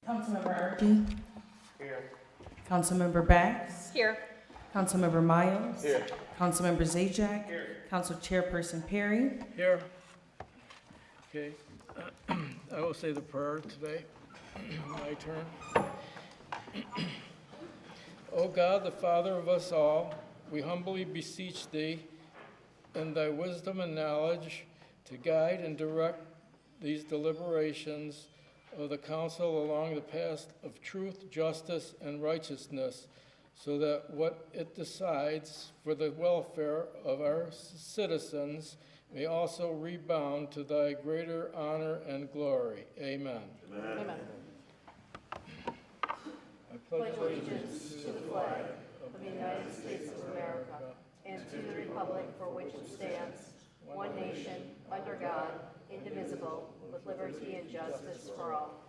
Councilmember Archie. Here. Councilmember Bax. Here. Councilmember Miles. Here. Councilmember Zajac. Here. Council Chairperson Perry. Here. Okay. I will say the prayer today. My turn. O God, the Father of us all, we humbly beseech Thee in Thy wisdom and knowledge to guide and direct these deliberations of the council along the path of truth, justice, and righteousness, so that what it decides for the welfare of our citizens may also rebound to Thy greater honor and glory. Amen. Amen. I pledge allegiance to the flag Of the United States of America and to the republic for which it stands, one nation, under God, indivisible, with liberty and justice for all.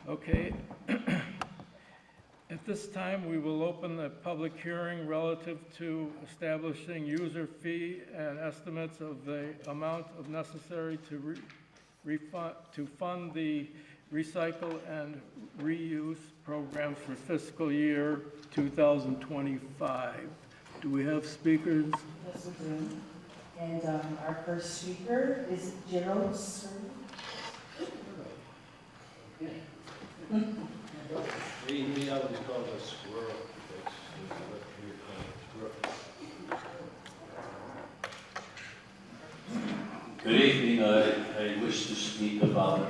Okay. At this time, we will open the public hearing relative to establishing user fee and estimates of the amount of necessary to fund the recycle and reuse program for fiscal year 2025. Do we have speakers? Yes, we do. And our first speaker is Gerald Sir. We always call it a squirrel. Good evening. I wish to speak about.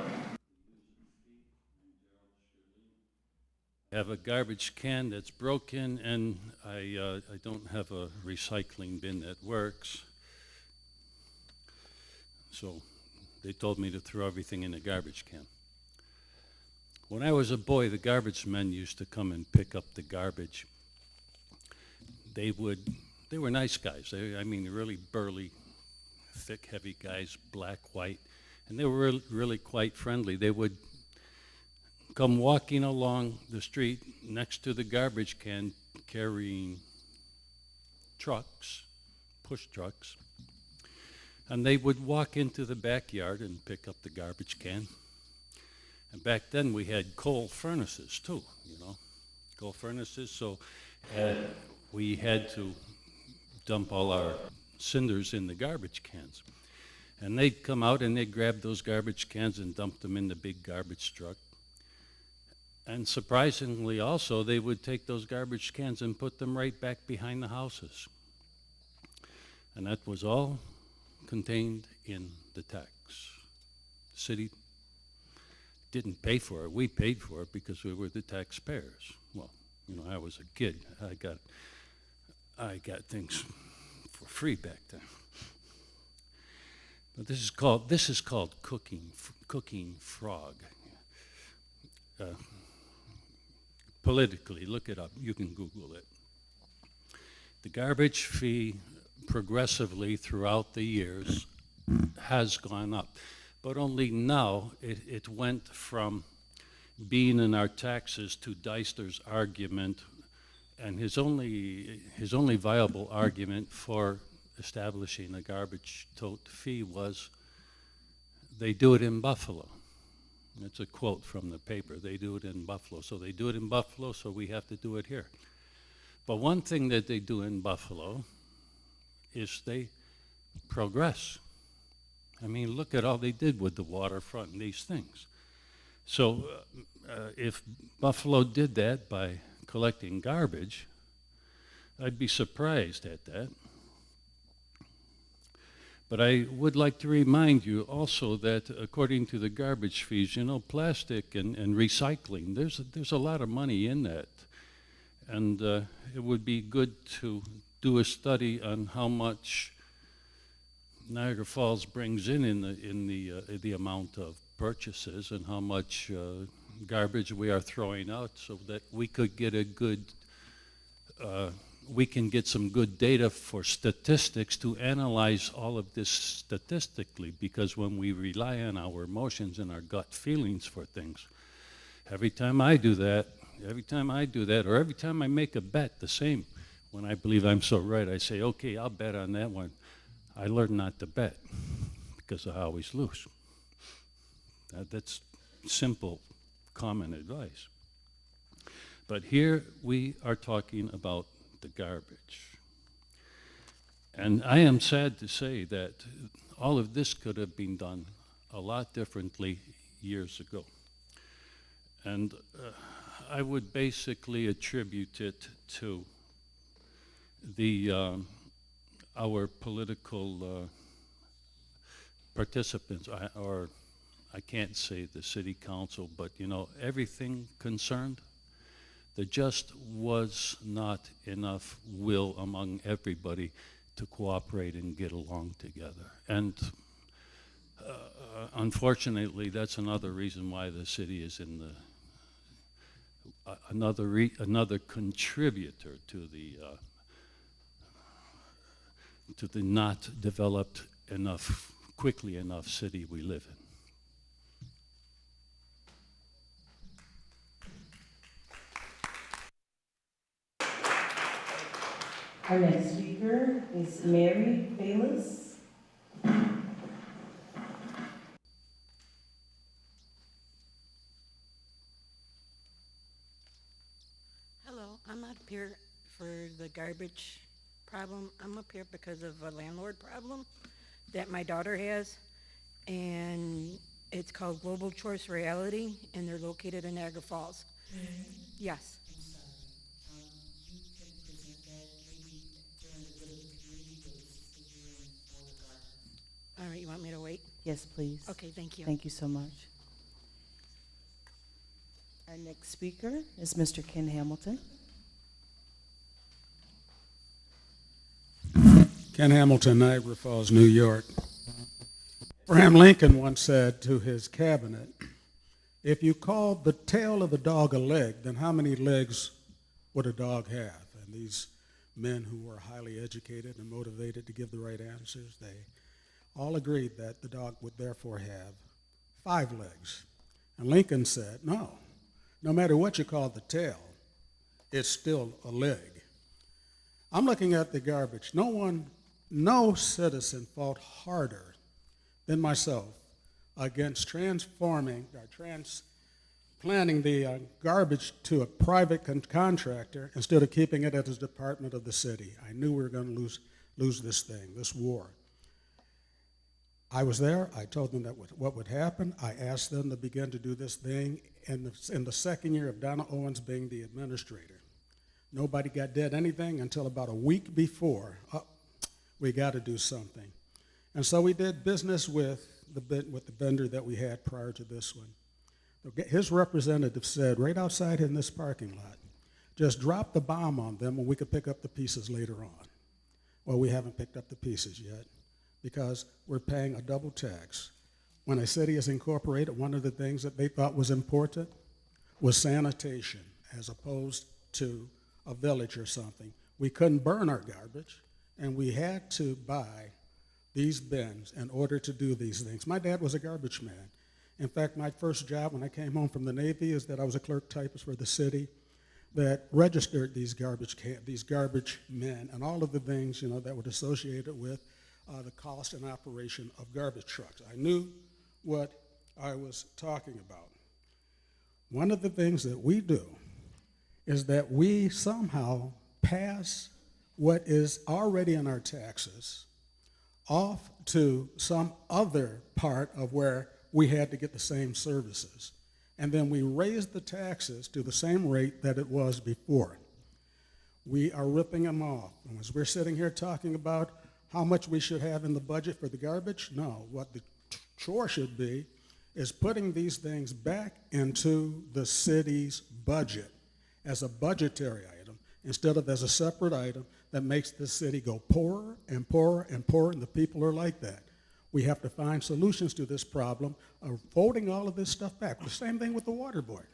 I have a garbage can that's broken, and I don't have a recycling bin that works. So they told me to throw everything in the garbage can. When I was a boy, the garbage men used to come and pick up the garbage. They were nice guys. Really burly, thick, heavy guys, black, white, and they were really quite friendly. They would come walking along the street next to the garbage can carrying trucks, push trucks, and they would walk into the backyard and pick up the garbage can. And back then we had coal furnaces too, coal furnaces. So we had to dump all our cinders in the garbage cans. And they'd come out and they'd grab those garbage cans and dump them in the big garbage truck. And surprisingly also, they would take those garbage cans and put them right back behind the houses. And that was all contained in the tax. The city didn't pay for it. We paid for it because we were the taxpayers. Well, I was a kid. I got things for free back then. But this is called cooking frog. Politically, look it up. You can Google it. The garbage fee progressively throughout the years has gone up. But only now it went from being in our taxes to Deister's argument, and his only viable argument for establishing a garbage tote fee was they do it in Buffalo. That's a quote from the paper. They do it in Buffalo. So they do it in Buffalo, so we have to do it here. But one thing that they do in Buffalo is they progress. Look at all they did with the waterfront and these things. So if Buffalo did that by collecting garbage, I'd be surprised at that. But I would like to remind you also that according to the garbage fees, plastic and recycling, there's a lot of money in that. And it would be good to do a study on how much Niagara Falls brings in the amount of purchases and how much garbage we are throwing out, so that we could get we can get some good data for statistics to analyze all of this statistically. Because when we rely on our emotions and our gut feelings for things, every time I do that, Every time I do that, or every time I make a bet, the same. When I believe I'm so right, I say, okay, I'll bet on that one. I learned not to bet because I always lose. That's simple, common advice. But here we are talking about the garbage. And I am sad to say that all of this could have been done a lot differently years ago. And I would basically attribute it to our political participants, or I can't say the city council, but everything concerned. There just was not enough will among everybody to cooperate and get along together. And unfortunately, that's another reason why the city is in another contributor to the not developed quickly enough city we live in. Our next speaker is Mary Bayless. Hello, I'm not up here for the garbage problem. I'm up here because of a landlord problem that my daughter has, and it's called Global Choice Reality, and they're located in Niagara Falls. Yes. All right, you want me to wait? Yes, please. Okay, thank you. Thank you so much. Our next speaker is Mr. Ken Hamilton. Ken Hamilton, Niagara Falls, New York. Abraham Lincoln once said to his cabinet, if you called the tail of a dog a leg, then how many legs would a dog have? And these men who were highly educated and motivated to give the right answers, they all agreed that the dog would therefore have 5 legs. And Lincoln said, no matter what you call the tail, it's still a leg. I'm looking at the garbage. No citizen fought harder than myself against transplanting the garbage to a private contractor instead of keeping it at the department of the city. I knew we were going to lose this thing, this war. I was there. I told them that what would happen. I asked them to begin to do this thing in the second year of Donna Owens being the administrator. Nobody did anything until about a week before. We got to do something. And so we did business with the vendor that we had prior to this one. His representative said, right outside in this parking lot, just drop the bomb on them and we could pick up the pieces later on. Well, we haven't picked up the pieces yet because we're paying a double tax. When a city is incorporated, one of the things that they thought was important was sanitation as opposed to a village or something. We couldn't burn our garbage, and we had to buy these bins in order to do these things. My dad was a garbage man. In fact, my first job when I came home from the Navy is that I was a clerk typist for the city that registered these garbage men and all of the things that were associated with the cost and operation of garbage trucks. I knew what I was talking about. One of the things that we do is that we somehow pass what is already in our taxes off to some other part of where we had to get the same services. And then we raise the taxes to the same rate that it was before. We are ripping them off. And as we're sitting here talking about how much we should have in the budget for the garbage, no, what the chore should be is putting these things back into the city's budget as a budgetary item instead of as a separate item that makes the city go poorer and poorer and poorer, and the people are like that. We have to find solutions to this problem of folding all of this stuff back. The same thing with the water board.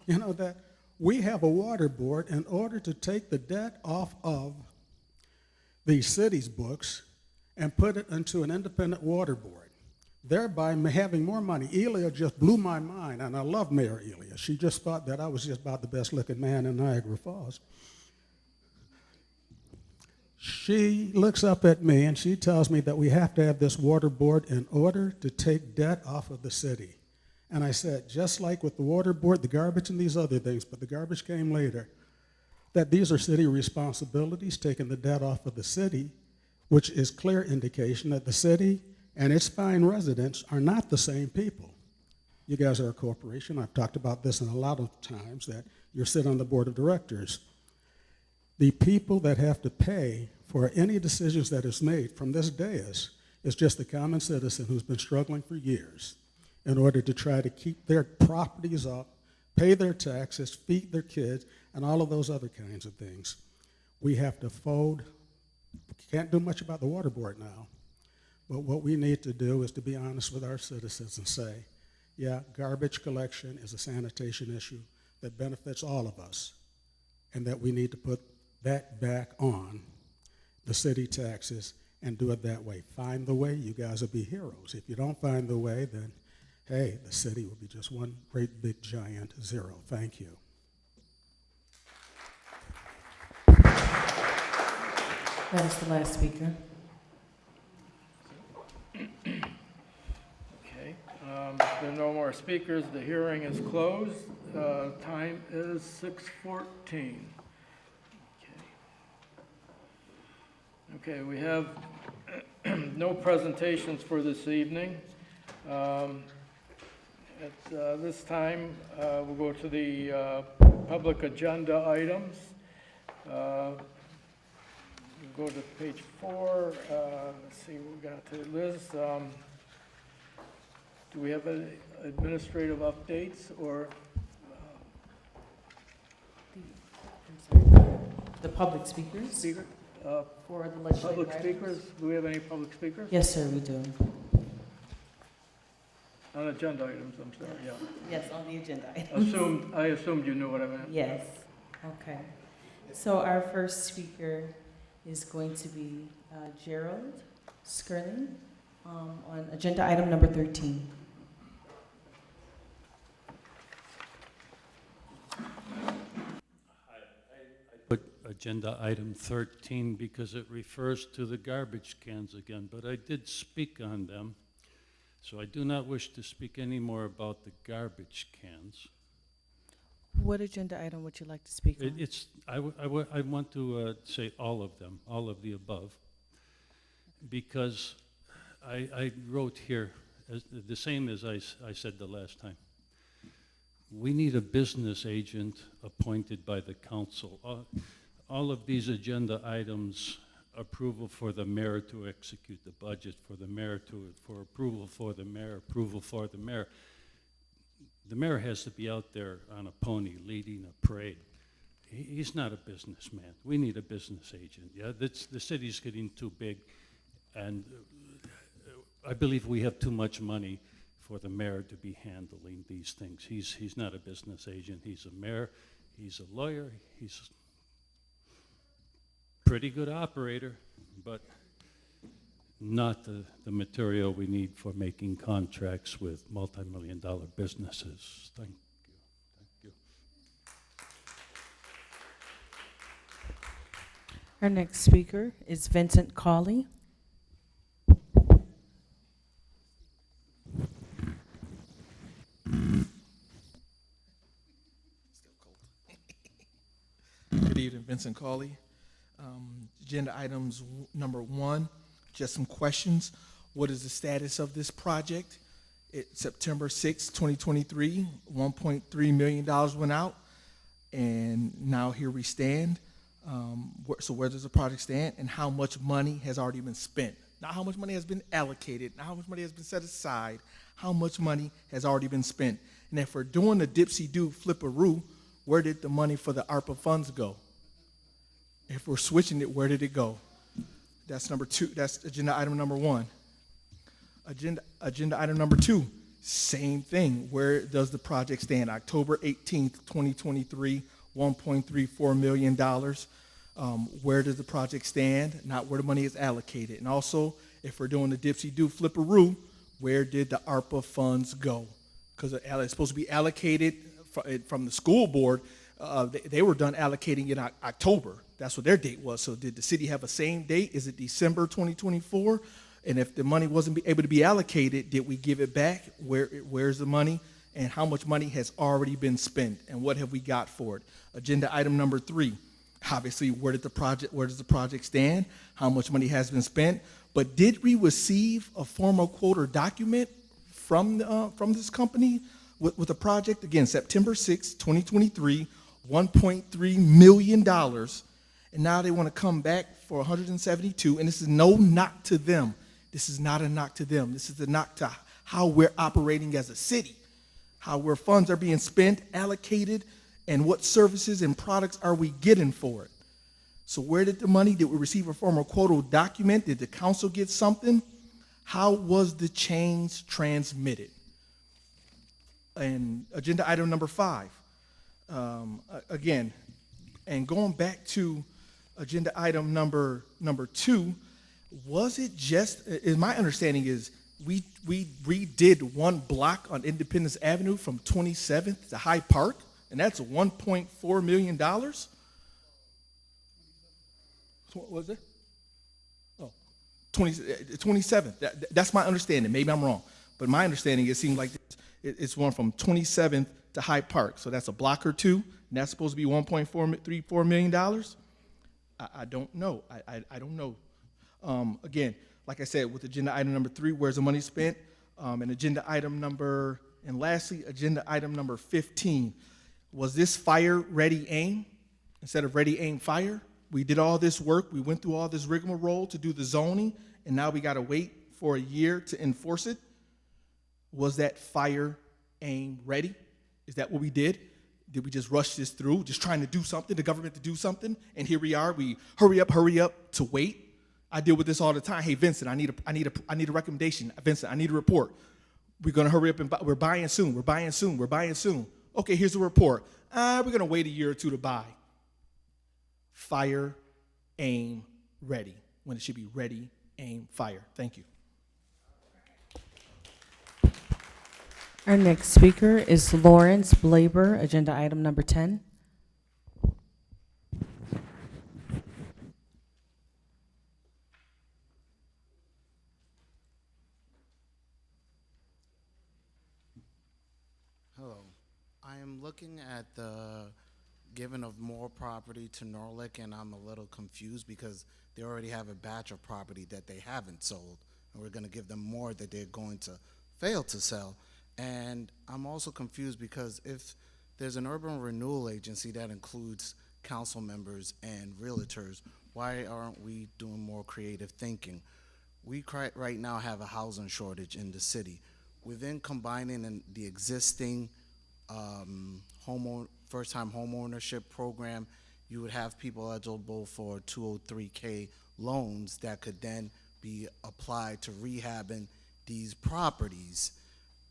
That we have a water board in order to take the debt off of the city's books and put it into an independent water board. thereby having more money. Elia just blew my mind, and I love Mayor Elia. She just thought that I was just about the best-looking man in Niagara Falls. She looks up at me and she tells me that we have to have this water board in order to take debt off of the city. And I said, just like with the water board, the garbage and these other things, but the garbage came later, that these are city responsibilities, taking the debt off of the city, which is clear indication that the city and its fine residents are not the same people. You guys are a corporation. I've talked about this in a lot of times, that you sit on the board of directors. The people that have to pay for any decisions that is made from this dais is just the common citizen who's been struggling for years in order to try to keep their properties up, pay their taxes, feed their kids, and all of those other kinds of things. We have to fold. Can't do much about the water board now, but what we need to do is to be honest with our citizens and say, yeah, garbage collection is a sanitation issue that benefits all of us, and that we need to put that back on the city taxes and do it that way. Find the way, you guys will be heroes. If you don't find the way, then, hey, the city will be just one great big giant zero. Thank you. That is the last speaker. Okay, there are no more speakers. The hearing is closed. Time is 6:14. Okay, we have no presentations for this evening. At this time, we'll go to the public agenda items. We'll go to page 4. Let's see what we got to Liz. Do we have any administrative updates or? The public speakers Speaker? for the legislative Public items. speakers? Do we have any public speakers? Yes, sir, we do. On agenda items, I'm sorry, yeah. Yes, on the agenda item. I assumed you knew what I meant. Yes, okay. So our first speaker is going to be Gerald Skirling on agenda item number 13. Put agenda item 13 because it refers to the garbage cans again, but I did speak on them, so I do not wish to speak any more about the garbage cans. What agenda item would you like to speak on? I want to say all of them, all of the above, because I wrote here, the same as I said the last time. We need a business agent appointed by the council. All of these agenda items, approval for the mayor to execute the budget, for approval for the mayor, approval for the mayor. The mayor has to be out there on a pony leading a parade. He's not a businessman. We need a business agent. Yeah, the city's getting too big, and I believe we have too much money for the mayor to be handling these things. He's not a business agent. He's a mayor. He's a lawyer. He's a pretty good operator, but not the material we need for making contracts with multi-million-dollar businesses. Thank you. Thank you. Our next speaker is Vincent Cawley. Good evening, Vincent Cawley. Agenda items number 1, just some questions. What is the status of this project? It's September 6, 2023, $1.3 million went out, and now here we stand. So where does the project stand, and how much money has already been spent? Not how much money has been allocated, not how much money has been set aside, how much money has already been spent. And if we're doing the dipsy-do flip-a-roo, where did the money for the ARPA funds go? If we're switching it, where did it go? That's number 2. That's agenda item number 1. Agenda item number 2, same thing. Where does the project stand? October 18th, 2023, $1.34 million. Where does the project stand? Not where the money is allocated. And also, if we're doing the dipsy-do flip-a-roo, Where did the ARPA funds go? Because it's supposed to be allocated from the school board. They were done allocating in October. That's what their date was. So did the city have a same date? Is it December 2024? And if the money wasn't able to be allocated, did we give it back? Where's the money? And how much money has already been spent? And what have we got for it? Agenda item number 3. Obviously, where does the project stand? How much money has been spent? But did we receive a formal quote or document from this company with the project? Again, September 6, 2023, $1.3 million. And now they want to come back for 172. And this is no knock to them. This is not a knock to them. This is a knock to how we're operating as a city, how where funds are being spent, allocated, and what services and products are we getting for it. So where did the money, did we receive a formal quote or document? Did the council get something? How was the change transmitted? And agenda item number 5, again, and going back to agenda item number 2, was it just, my understanding is we redid one block on Independence Avenue from 27th to Hyde Park, and that's $1.4 million? What was it? Oh, 27th. That's my understanding. Maybe I'm wrong. But my understanding, it seemed like it's one from 27th to Hyde Park. So that's a block or two, and that's supposed to be $1.4 million? I don't know. I don't know. Again, like I said, with agenda item number 3, where's the money spent? And agenda item number, and lastly, agenda item number 15. Was this fire, ready, aim instead of ready, aim, fire? We did all this work. We went through all this rigmarole to do the zoning, and now we got to wait for a year to enforce it. Was that fire, aim, ready? Is that what we did? Did we just rush this through, just trying to do something, the government to do something? And here we are, we hurry up to wait. I deal with this all the time. Hey, Vincent, I need a recommendation. Vincent, I need a report. We're going to hurry up and we're buying soon. Okay, here's the report. We're going to wait a year or two to buy. Fire, aim, ready, when it should be ready, aim, fire. Thank you. Our next speaker is Lawrence Blaber, agenda item number 10. Hello. I am looking at the giving of more property to Norlick, and I'm a little confused because they already have a batch of property that they haven't sold, and we're going to give them more that they're going to fail to sell. And I'm also confused because if there's an urban renewal agency that includes council members and realtors, why aren't we doing more creative thinking? We right now have a housing shortage in the city. Within combining the existing first-time homeownership program, you would have people eligible for 203K loans that could then be applied to rehabbing these properties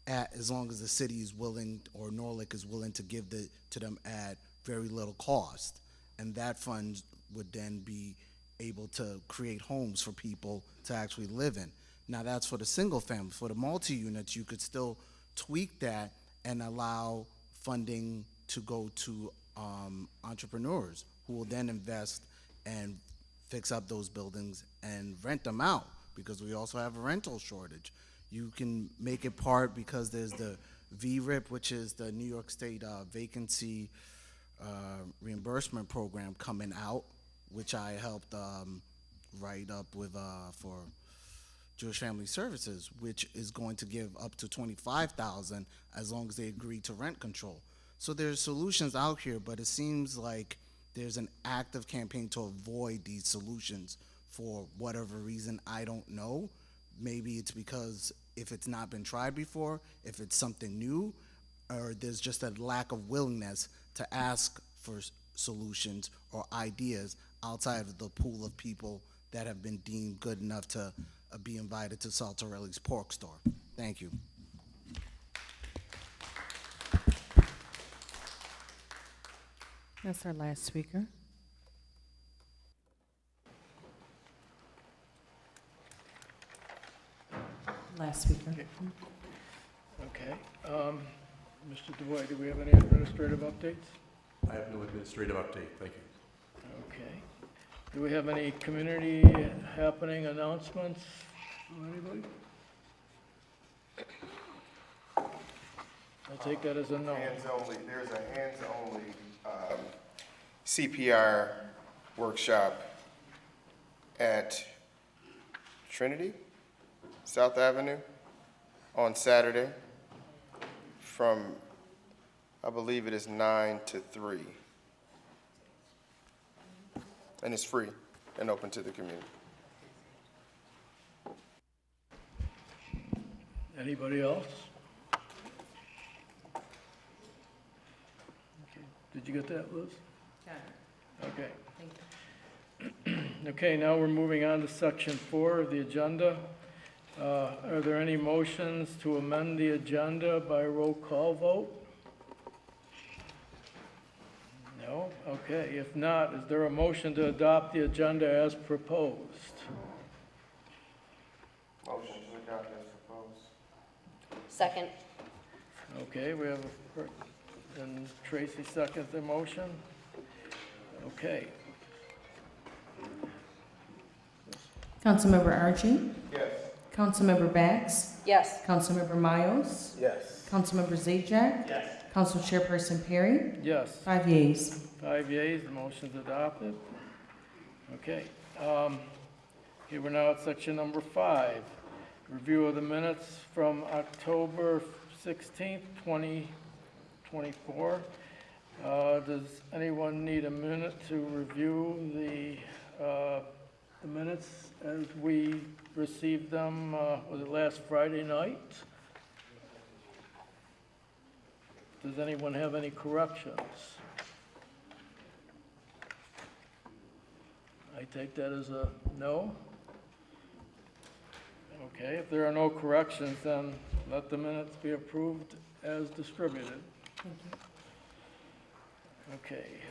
as long as the city is willing, or Norlick is willing to give to them at very little cost. And that fund would then be able to create homes for people to actually live in. Now that's for the single family. For the multi-units, you could still tweak that and allow funding to go to entrepreneurs who will then invest and fix up those buildings and rent them out, because we also have a rental shortage. You can make it part because there's the VRIP, which is the New York State Vacancy Reimbursement Program coming out, which I helped write up with for Jewish Family Services, which is going to give up to $25,000 as long as they agree to rent control. So there's solutions out here, but it seems like there's an active campaign to avoid these solutions for whatever reason, I don't know. Maybe it's because if it's not been tried before, if it's something new, or there's just a lack of willingness to ask for solutions or ideas outside of the pool of people that have been deemed good enough to be invited to Saltarelli's pork store. Thank you. That's our last speaker. Last speaker. Okay. Mr. DeVoy, do we have any administrative updates? I have no administrative update, thank you. Okay. Do we have any community happening announcements from anybody? I'll take that as a no. Hands only, there's a hands-only CPR workshop at Trinity, South Avenue, on Saturday from, I believe it is 9 to 3. And it's free and open to the community. Anybody else? Okay. Did you get that, Liz? Got it. Okay. Thank you. Okay, now we're moving on to section 4 of the agenda. Are there any motions to amend the agenda by roll call vote? No? Okay, if not, is there a motion to adopt the agenda as proposed? Motion to adopt as proposed. Second. Okay, we have and Tracy seconds the motion. Okay. Councilmember Archie? Yes. Councilmember Bax? Yes. Councilmember Miles? Yes. Councilmember Zajac, Yes. Council Chairperson Perry? Yes. 5 yeas. 5 yeas, the motion's adopted. Okay. Okay, we're now at section number 5. Review of the minutes from October 16th, 2024. Does anyone need a minute to review the minutes as we received them, was it last Friday night? Does anyone have any corrections? I take that as a no. Okay, if there are no corrections, then let the minutes be approved as distributed. Thank you. Okay,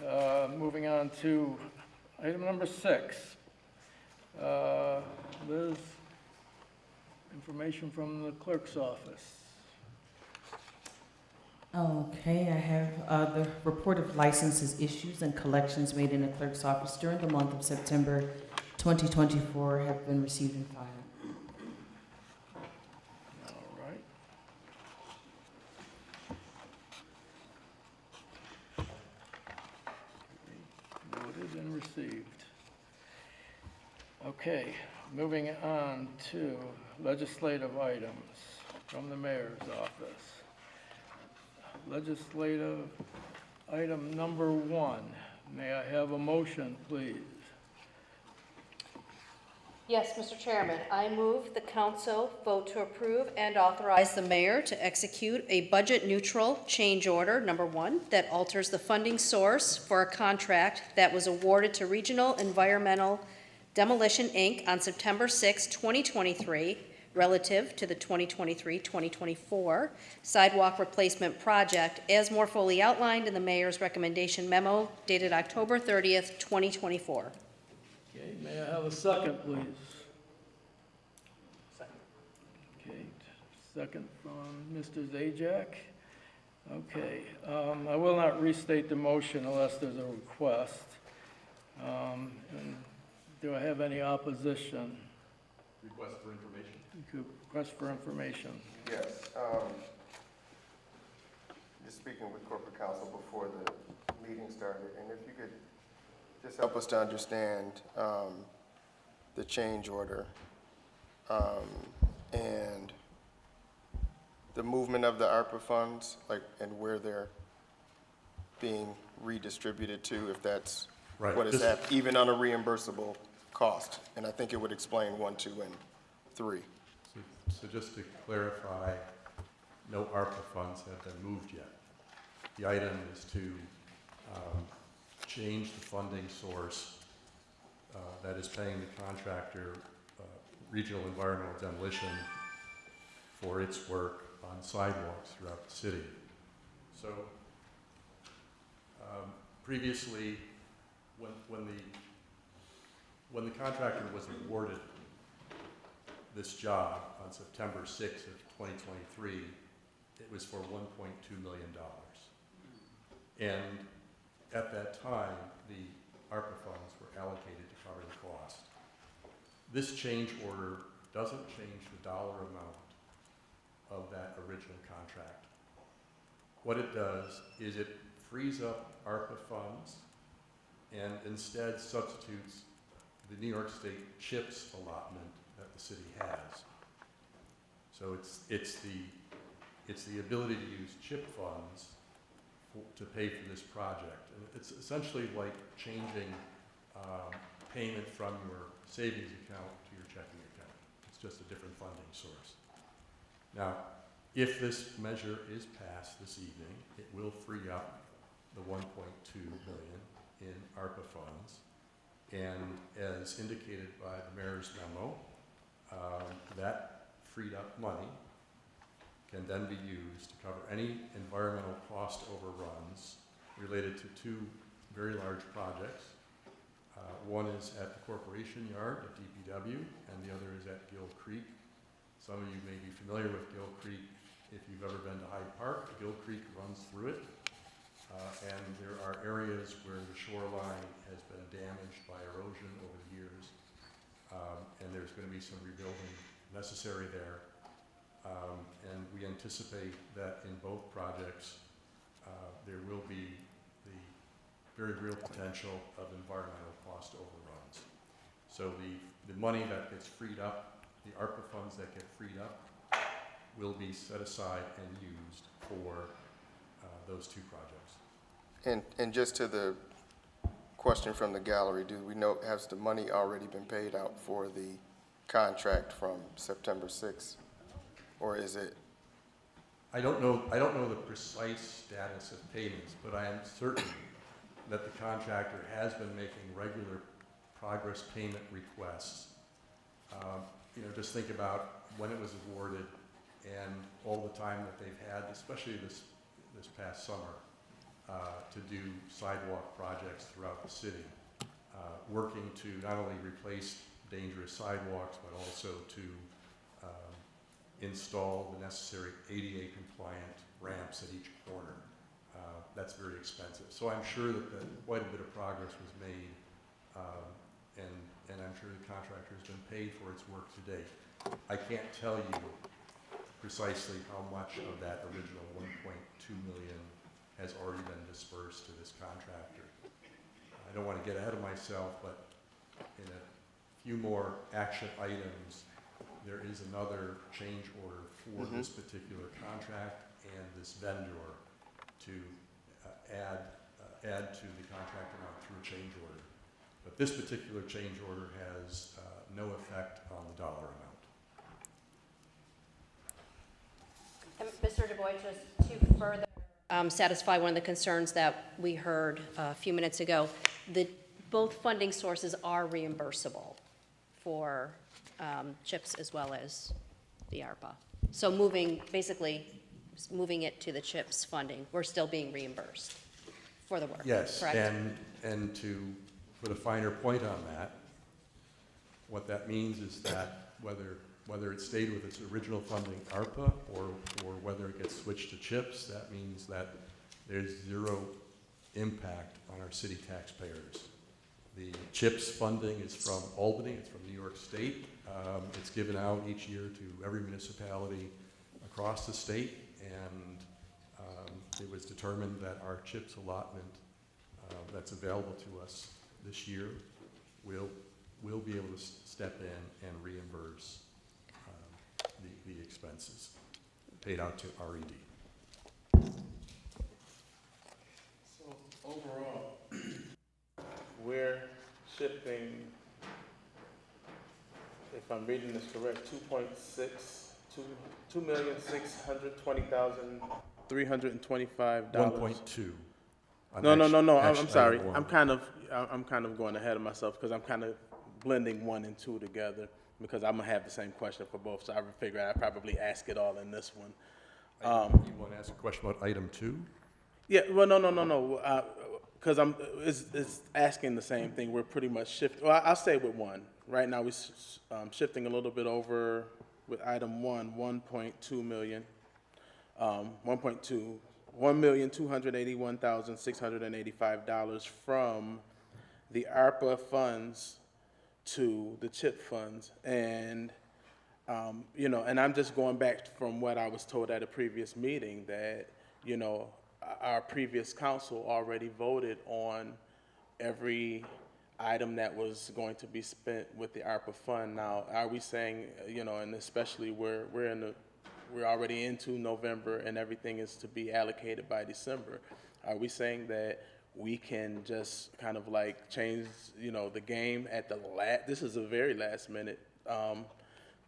moving on to item number 6. Liz, information from the clerk's office. Okay, I have the report of licenses, issues, and collections made in the clerk's office during the month of September 2024 have been received and filed. All right. Noted and received. Okay, moving on to legislative items from the mayor's office. Legislative item number 1. May I have a motion, please? Yes, Mr. Chairman, I move the council vote to approve and authorize the mayor to execute a budget-neutral change order, number 1, that alters the funding source for a contract that was awarded to Regional Environmental Demolition, Inc. on September 6, 2023, relative to the 2023-2024 sidewalk replacement project as more fully outlined in the mayor's recommendation memo dated October 30th, 2024. Okay, may I have a second, please? Second. Okay, second from Mr. Zajac. Okay, I will not restate the motion unless there's a request. And do I have any opposition? Request for information? Request for information. Yes. Just speaking with corporate counsel before the meeting started, and if you could just help us to understand the change order and the movement of the ARPA funds, like, and where they're being redistributed to, if that's Right. what is that, even on a reimbursable cost. And I think it would explain 1, 2, and 3. So just to clarify, no ARPA funds have been moved yet. The item is to change the funding source that is paying the contractor Regional Environmental Demolition for its work on sidewalks throughout the city. So previously, when the contractor was awarded this job on September 6th of 2023, it was for $1.2 million. And at that time, the ARPA funds were allocated to cover the cost. This change order doesn't change the dollar amount of that original contract. What it does is it frees up ARPA funds and instead substitutes the New York State CHIPS allotment that the city has. So it's the ability to use CHIP funds to pay for this project. And it's essentially like changing payment from your savings account to your checking account. It's just a different funding source. Now, if this measure is passed this evening, it will free up the $1.2 million in ARPA funds. And as indicated by the mayor's memo, that freed up money can then be used to cover any environmental cost overruns related to two very large projects. One is at the Corporation Yard at DPW, and the other is at Gill Creek. Some of you may be familiar with Gill Creek if you've ever been to Hyde Park. Gill Creek runs through it, and there are areas where the shoreline has been damaged by erosion over the years, and there's going to be some rebuilding necessary there. And we anticipate that in both projects, there will be the very real potential of environmental cost overruns. So the money that gets freed up, the ARPA funds that get freed up, will be set aside and used for those two projects. And just to the question from the gallery, do we know, has the money already been paid out for the contract from September 6th? Or is it? I don't know the precise status of payments, but I am certain that the contractor has been making regular progress payment requests. Just think about when it was awarded and all the time that they've had, especially this past summer, to do sidewalk projects throughout the city, working to not only replace dangerous sidewalks, but also to install the necessary ADA compliant ramps at each corner. That's very expensive. So I'm sure that quite a bit of progress was made, and I'm sure the contractor has been paid for its work to date. I can't tell you precisely how much of that original $1.2 million has already been dispersed to this contractor. I don't want to get ahead of myself, but in a few more action items, there is another change order for this particular contract and this vendor to add to the contract amount through a change order. But this particular change order has no effect on the dollar amount. And Mr. Du Bois, just to further satisfy one of the concerns that we heard a few minutes ago, both funding sources are reimbursable for CHIPS as well as the ARPA. So basically moving it to the CHIPS funding, we're still being reimbursed for the work, Yes, correct? and to put a finer point on that, what that means is that whether it stayed with its original funding, ARPA, or whether it gets switched to CHIPS, that means that there's zero impact on our city taxpayers. The CHIPS funding is from Albany, it's from New York State. It's given out each year to every municipality across the state, and it was determined that our CHIPS allotment that's available to us this year will be able to step in and reimburse the expenses paid out to RED. So overall, we're shifting, if I'm reading this correct, $2,620,325. 1.2. No. I'm Action sorry. item one. I'm kind of going ahead of myself because I'm kind of blending 1 and 2 together because I'm gonna have the same question for both. So I figure I'd probably ask it all in this one. You want to ask a question about item 2? Yeah. Well, no. because it's asking the same thing. We're pretty much shifting, well, I'll say with one. Right now, we're shifting a little bit over with item one, 1.2 million, 1,281,685 from the ARPA funds to the CHIP funds. And, and I'm just going back from what I was told at a previous meeting that, our previous council already voted on every item that was going to be spent with the ARPA fund. Now, are we saying, and especially we're already into November and everything is to be allocated by December. Are we saying that we can just kind of like change, the game at the this is a very last minute,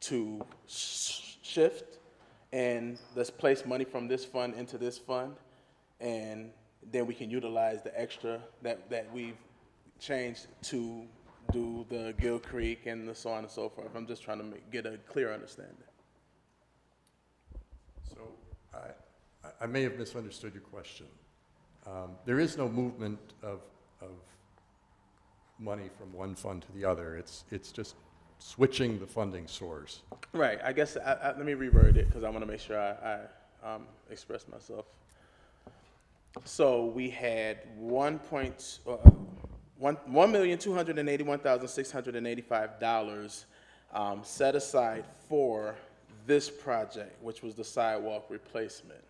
to shift and let's place money from this fund into this fund, and then we can utilize the extra that we've changed to do the Gill Creek and the so on and so forth? I'm just trying to get a clear understanding. So I may have misunderstood your question. There is no movement of money from one fund to the other. It's just switching the funding source. Right. I guess let me reword it because I want to make sure I express myself. So we had $1,281,685 set aside for this project, which was the sidewalk replacement.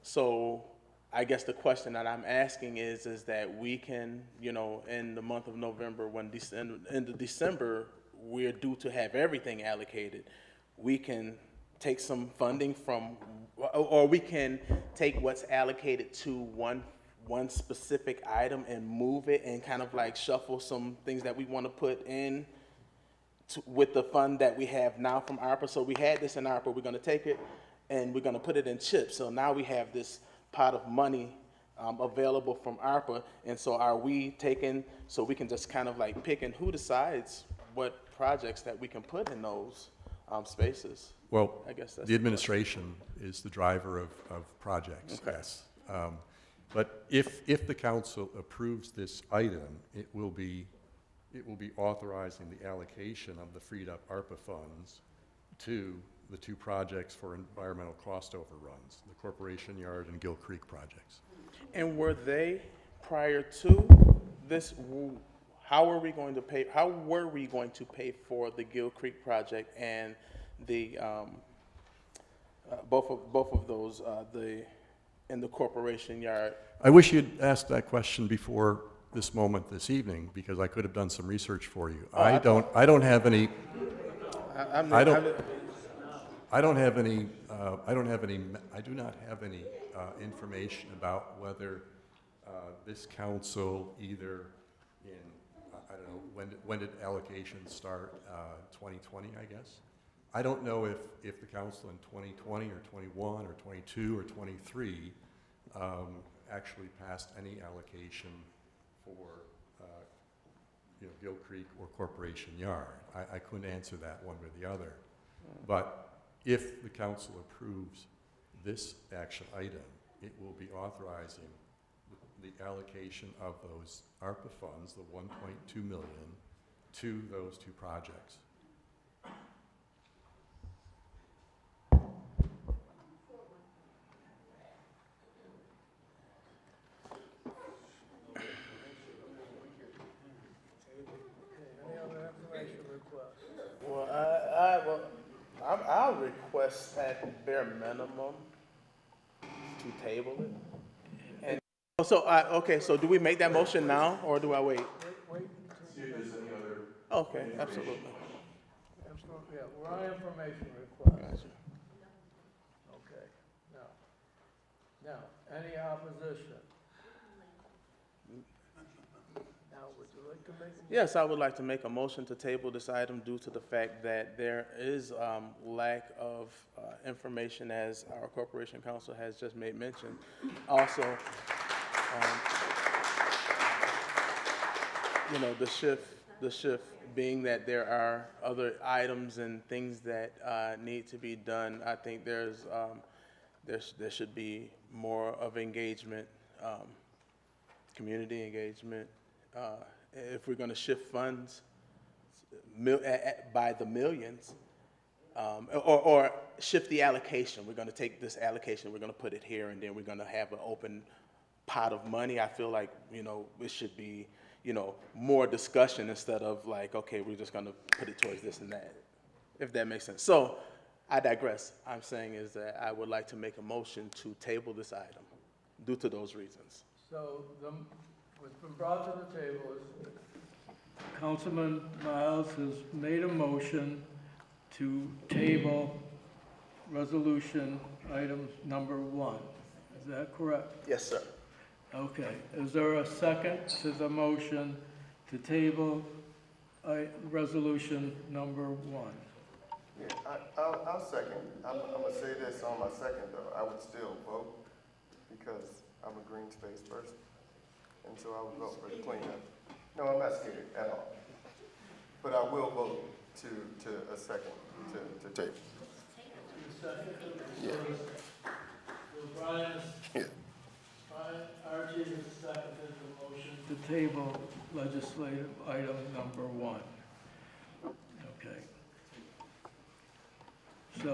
So I guess the question that I'm asking is that we can, in the month of November, when in December, we're due to have everything allocated, we can take some funding from, or we can take what's allocated to one specific item and move it and kind of like shuffle some things that we want to put in with the fund that we have now from ARPA. So we had this in ARPA, we're going to take it and we're going to put it in CHIP. So now we have this pot of money available from ARPA. And so are we taking, so we can just kind of like pick and who decides what projects that we can put in those spaces? Well, I guess that's the administration is the driver of projects, Okay. yes. But if the council approves this item, it will be authorizing the allocation of the freed up ARPA funds to the two projects for environmental cost overruns, the Corporation Yard and Gill Creek projects. And were they prior to this? How were we going to pay for the Gill Creek project and the both of those in the Corporation Yard? I wish you'd asked that question before this moment this evening, because I could have done some research for you. I do not have any information about whether this council either in, I don't know, when did allocations start, 2020, I guess? I don't know if the council in 2020 or 21 or 22 or 23 actually passed any allocation for Gill Creek or Corporation Yard. I couldn't answer that one or the other. But if the council approves this action item, it will be authorizing the allocation of those ARPA funds, the 1.2 million, to those two projects. Well, I'll request at bare minimum to table it. And okay, so do we make that motion now or do I wait? See if there's any other. Okay, absolutely. Absolutely, yeah, we're on information request. Gotcha. Okay, now, any opposition? Now, would you like to make? Yes, I would like to make a motion to table this item due to the fact that there is lack of information, as our Corporation Council has just made mention. Also, the shift being that there are other items and things that need to be done. I think there should be more of engagement community engagement. If we're gonna shift funds by the millions, or shift the allocation. We're gonna take this allocation, we're gonna put it here, and then we're gonna have an open pot of money. I feel like, it should be, more discussion instead of like, okay, we're just gonna put it towards this and that, if that makes sense. So, I digress. I'm saying is that I would like to make a motion to table this item due to those reasons. So what's been brought to the table is Councilman Miles has made a motion to table resolution item number 1. Is that correct? Yes, sir. Okay. Is there a second to the motion to table resolution number 1? Yeah, I'll second. I'm gonna say this on my second though. I would still vote because I'm a green space person. And so I would vote for the cleanup. No, I'm not scared at all. But I will vote to a second to table. Yeah. Brian Yeah. Archie has seconded the motion to table legislative item number 1. Okay. So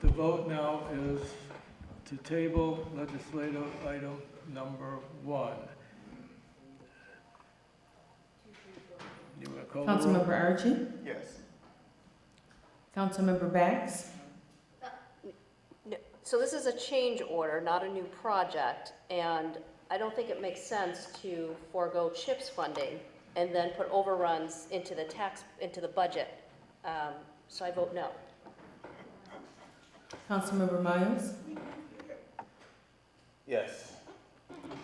the vote now is to table legislative item number 1. You want to call the roll? Councilmember Archie? Yes. Councilmember Bax? No, so this is a change order, not a new project, and I don't think it makes sense to forego CHIPS funding and then put overruns into the budget. So I vote no. Councilmember Miles? Yes.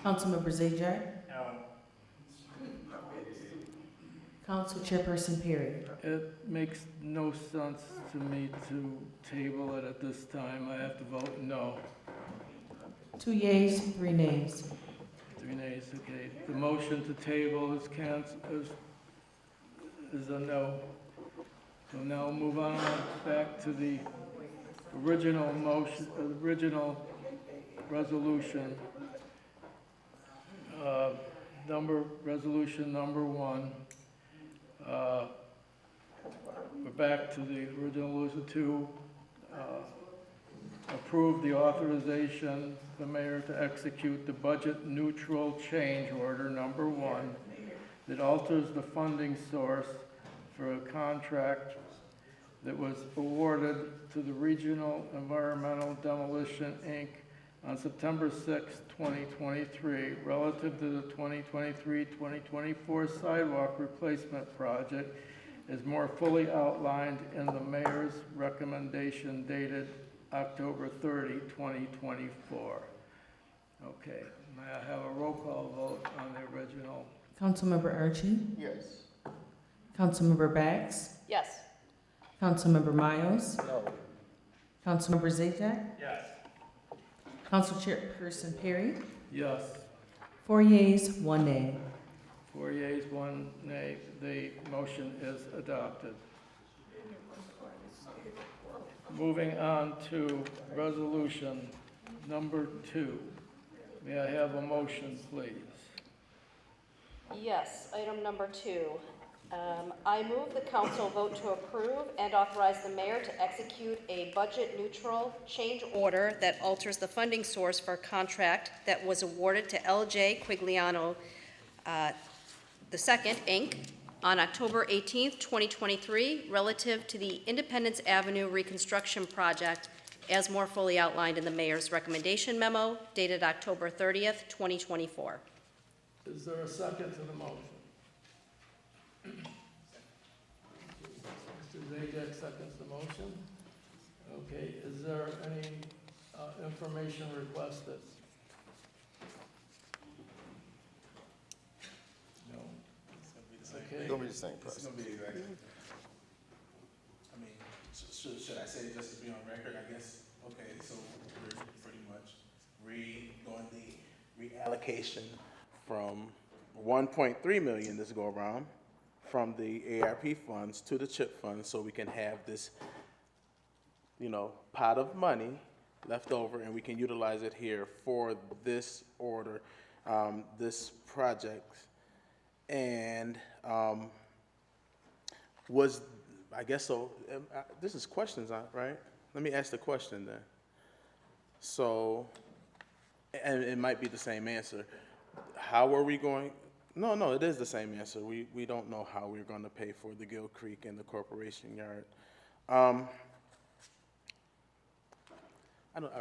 Councilmember Zajac? No. Council Chairperson Perry? It makes no sense to me to table it at this time. I have to vote no. 2 yeas, 3 nays. 3 nays, okay. The motion to table is is a no. So now we'll move on back to the original motion, original resolution. Resolution number 1. We're back to the original resolution to approve the authorization the mayor to execute the budget neutral change order number 1 that alters the funding source for a contract that was awarded to the Regional Environmental Demolition, Inc. on September 6, 2023, relative to the 2023-2024 sidewalk replacement project is more fully outlined in the mayor's recommendation dated October 30, 2024. Okay, may I have a roll call vote on the original? Councilmember Archie? Yes. Councilmember Bax? Yes. Councilmember Miles? No. Councilmember Zajac? Yes. Council Chairperson Perry? Yes. 4 yeas, 1 nay. 4 yeas, 1 nay. The motion is adopted. Moving on to resolution number 2. May I have a motion, please? Yes, item number 2. I move the council vote to approve and authorize the mayor to execute a budget-neutral change order that alters the funding source for a contract that was awarded to L.J. Quigliano II, Inc., on October 18, 2023, relative to the Independence Avenue reconstruction project as more fully outlined in the mayor's recommendation memo dated October 30th, 2024. Is there a second to the motion? Mr. Zajac seconds the motion. Okay, is there any information requested? No. It's Okay. gonna be the same It's process. gonna be exactly. I mean, should I say just to be on record, I guess? Okay, so we're pretty much Doing the reallocation from 1.3 million this go around from the ARP funds to the CHIP funds so we can have this, pot of money left over and we can utilize it here for this order. this project. And I guess so, this is questions, right? Let me ask the question then. So, and it might be the same answer. How are we going? No, it is the same answer. We don't know how we're going to pay for the Gill Creek and the Corporation Yard. I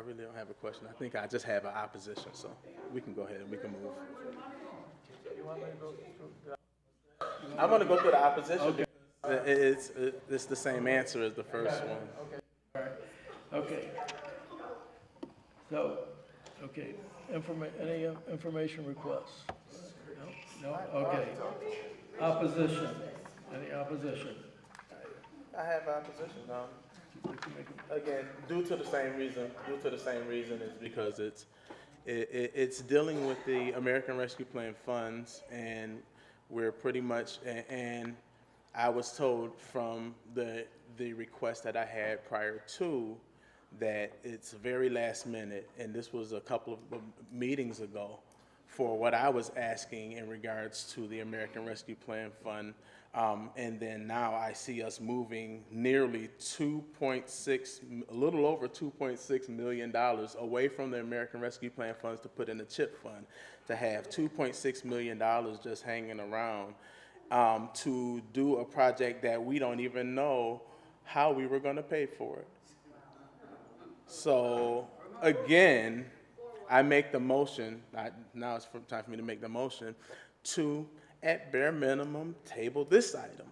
really don't have a question. I think I just have an opposition, so we can go ahead and we can move. I'm going to go through the opposition. Okay. It's the same answer as the first one. Okay, all right, okay. So, okay, any information requests? No, okay. Opposition, any opposition? I have opposition. Again, due to the same reason is because it's dealing with the American Rescue Plan funds, and we're pretty much, and I was told from the request that I had prior to that it's very last minute, and this was a couple of meetings ago, for what I was asking in regards to the American Rescue Plan Fund. And then now I see us moving nearly a little over $2.6 million away from the American Rescue Plan funds to put in the CHIP fund, to have $2.6 million just hanging around to do a project that we don't even know how we were going to pay for it. So again, I make the motion, now it's time for me to make the motion, to, at bare minimum, table this item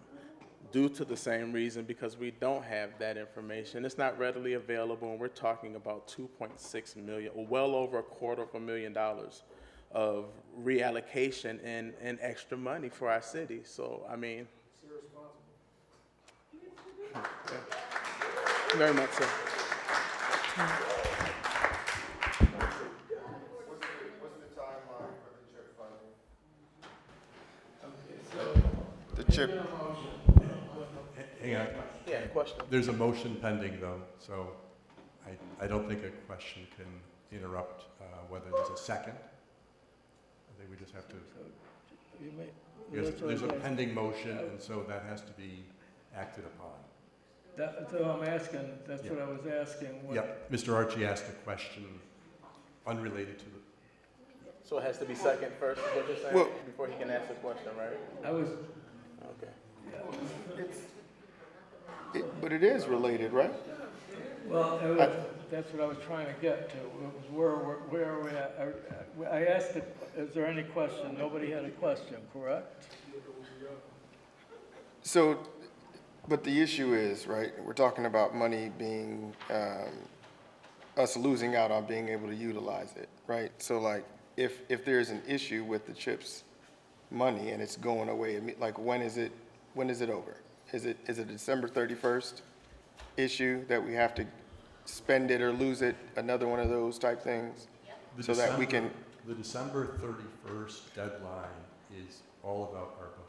due to the same reason, because we don't have that information. It's not readily available, and we're talking about $2.6 million, or well over $250,000 of reallocation and extra money for our city. So, I mean, yeah. Very much so. The CHIP. Hang on. Yeah, question. There's a motion pending, though, so I don't think a question can interrupt whether there's a second. I think we just have to, because there's a pending motion, and so that has to be acted upon. That's what I'm asking, that's what I was asking. Yep, Mr. Archie asked a question unrelated to the, So it has to be second first, is what you're saying, Well, before he can ask a question, right? I was, Okay. But it is related, right? well, that's what I was trying to get to, it was where are we at? I asked, is there any question? Nobody had a question, correct? So, but the issue is, right, we're talking about money being, us losing out on being able to utilize it, right? So like, if there's an issue with the CHIPS money and it's going away, like when is it over? Is it December 31st issue that we have to spend it or lose it, another one of those type things? So that we can. The December 31st deadline is all about ARPA.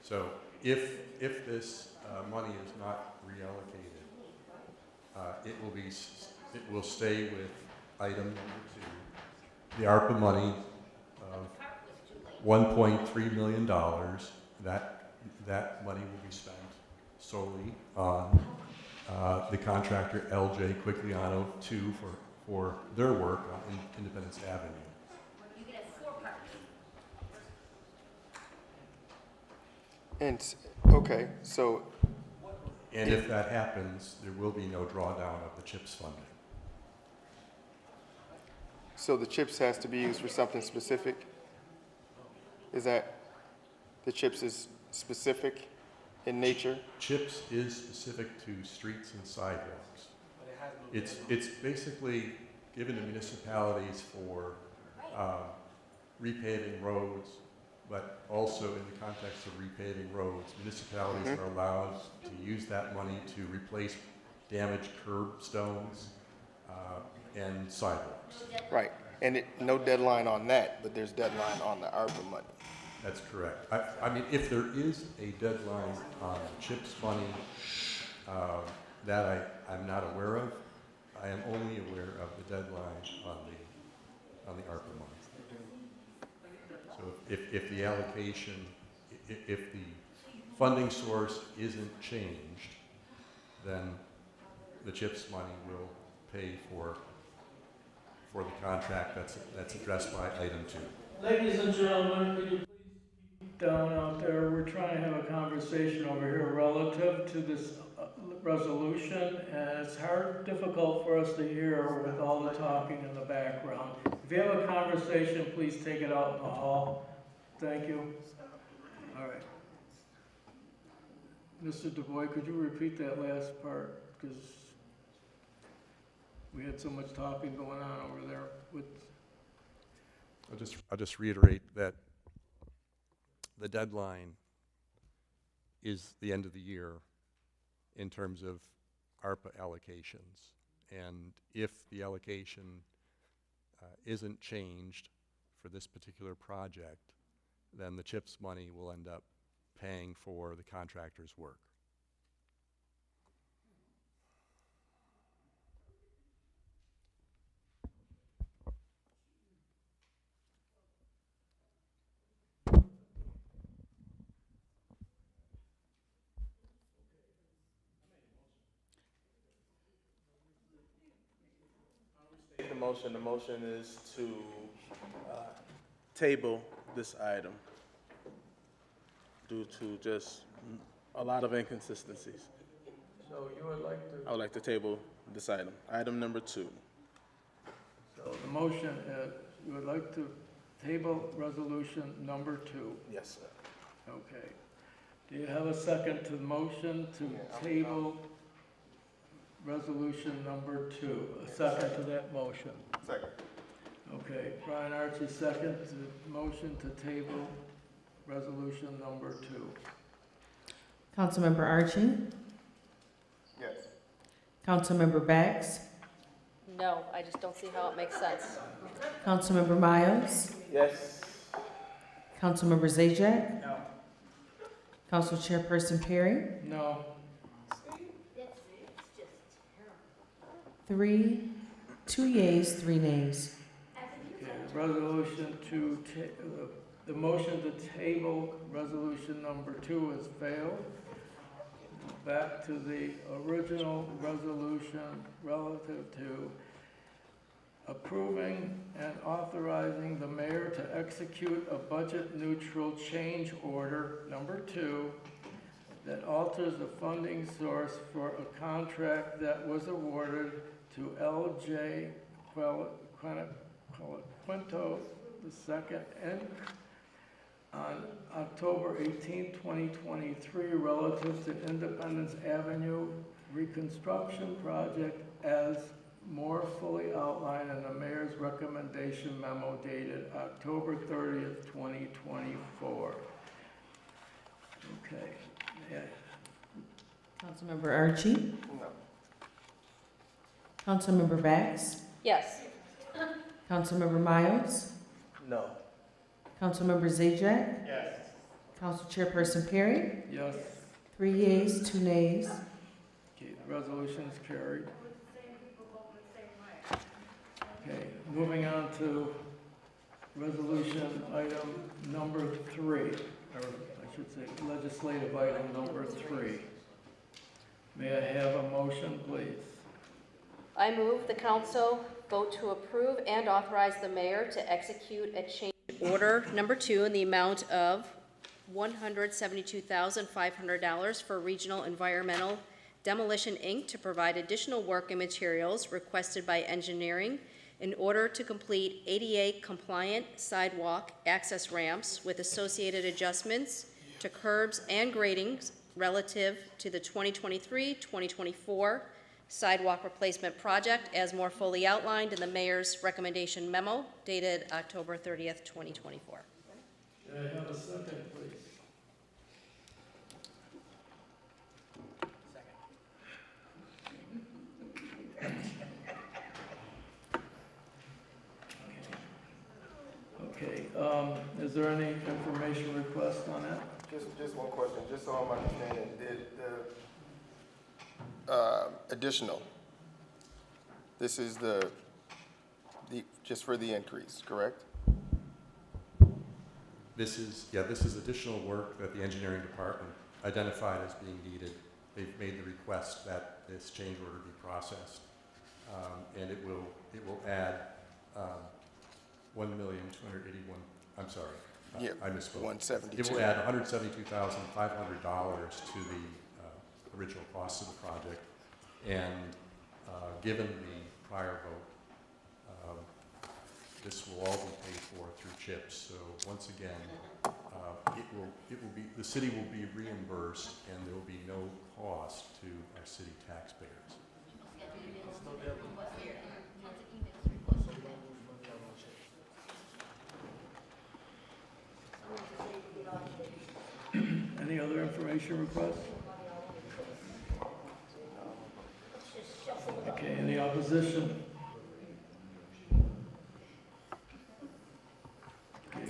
So if this money is not reallocated, it will stay with item number 2, the ARPA money of $1.3 million. That money will be spent solely on the contractor LJ Quigliano 2 for their work on Independence Avenue. You can have 4 parks. And, okay, so, And if that happens, there will be no drawdown of the CHIPS funding. so the CHIPS has to be used for something specific? Is that, the CHIPS is specific in nature? CHIPS is specific to streets and sidewalks. It's basically given to municipalities for repaving roads, but also in the context of repaving roads, municipalities are allowed to use that money to replace damaged curbstones and sidewalks. Right, and no deadline on that, but there's deadline on the ARPA money. That's correct. I mean, if there is a deadline on CHIPS money that I'm not aware of, I am only aware of the deadline on the ARPA money. So if the allocation, if the funding source isn't changed, then the CHIPS money will pay for the contract that's addressed by item 2. Ladies and gentlemen, could you please keep down out there? We're trying to have a conversation over here relative to this resolution, and it's difficult for us to hear with all the talking in the background. If you have a conversation, please take it out in the hall. Thank you. All right. Mr. DuBois, could you repeat that last part? Because we had so much talking going on over there with... I'll just reiterate that the deadline is the end of the year in terms of ARPA allocations. And if the allocation isn't changed for this particular project, then the CHIPS money will end up paying for the contractor's work. The motion is to table this item due to just a lot of inconsistencies. So you would like to... I would like to table this item, item number 2. So the motion is, you would like to table resolution number 2. Yes, sir. Okay. Do you have a second to the motion to table resolution number 2? A second to that motion? Second. Okay. Brian Archie, second to the motion to table resolution number 2. Councilmember Archie? Yes. Councilmember Bax? No, I just don't see how it makes sense. Councilmember Miles? Yes. Councilmember Zajac? No. Council Chairperson Perry? No. 2 yeas, 3 nays. Okay. Resolution to, the motion to table resolution number 2 has failed. Back to the original resolution relative to approving and authorizing the mayor to execute a budget-neutral change order, number 2, that alters the funding source for a contract that was awarded to L.J. Quinto II Inc. on October 18, 2023, relative to Independence Avenue reconstruction project as more fully outlined in the mayor's recommendation memo dated October 30th, 2024. Okay. Yeah. Councilmember Archie? No. Councilmember Bax? Yes. Councilmember Miles? No. Councilmember Zajac? Yes. Council Chairperson Perry? Yes. 3 yeas, 2 nays. Okay, the resolution is carried. Okay, moving on to resolution item number 3, or I should say legislative item number 3. May I have a motion, please? I move the council vote to approve and authorize the mayor to execute a change order number 2 in the amount of $172,500 for Regional Environmental Demolition, Inc. to provide additional work and materials requested by engineering in order to complete ADA-compliant sidewalk access ramps with associated adjustments to curbs and gradings relative to the 2023-2024 sidewalk replacement project as more fully outlined in the mayor's recommendation memo dated October 30th, 2024. May I have a second, please? Okay, is there any information request on that? Just one question, just so I'm understanding, the additional, this is the, just for the increase, correct? This is additional work that the engineering department identified as being needed. They've made the request that this change order be processed, and it will add 1,281,000. I'm sorry, I misspoke. 172. It will add $172,500 to the original cost of the project, and given the prior vote, this will all be paid for through CHIPS. So once again, the city will be reimbursed, and there will be no cost to our city taxpayers. Any other information requests? Okay, any opposition?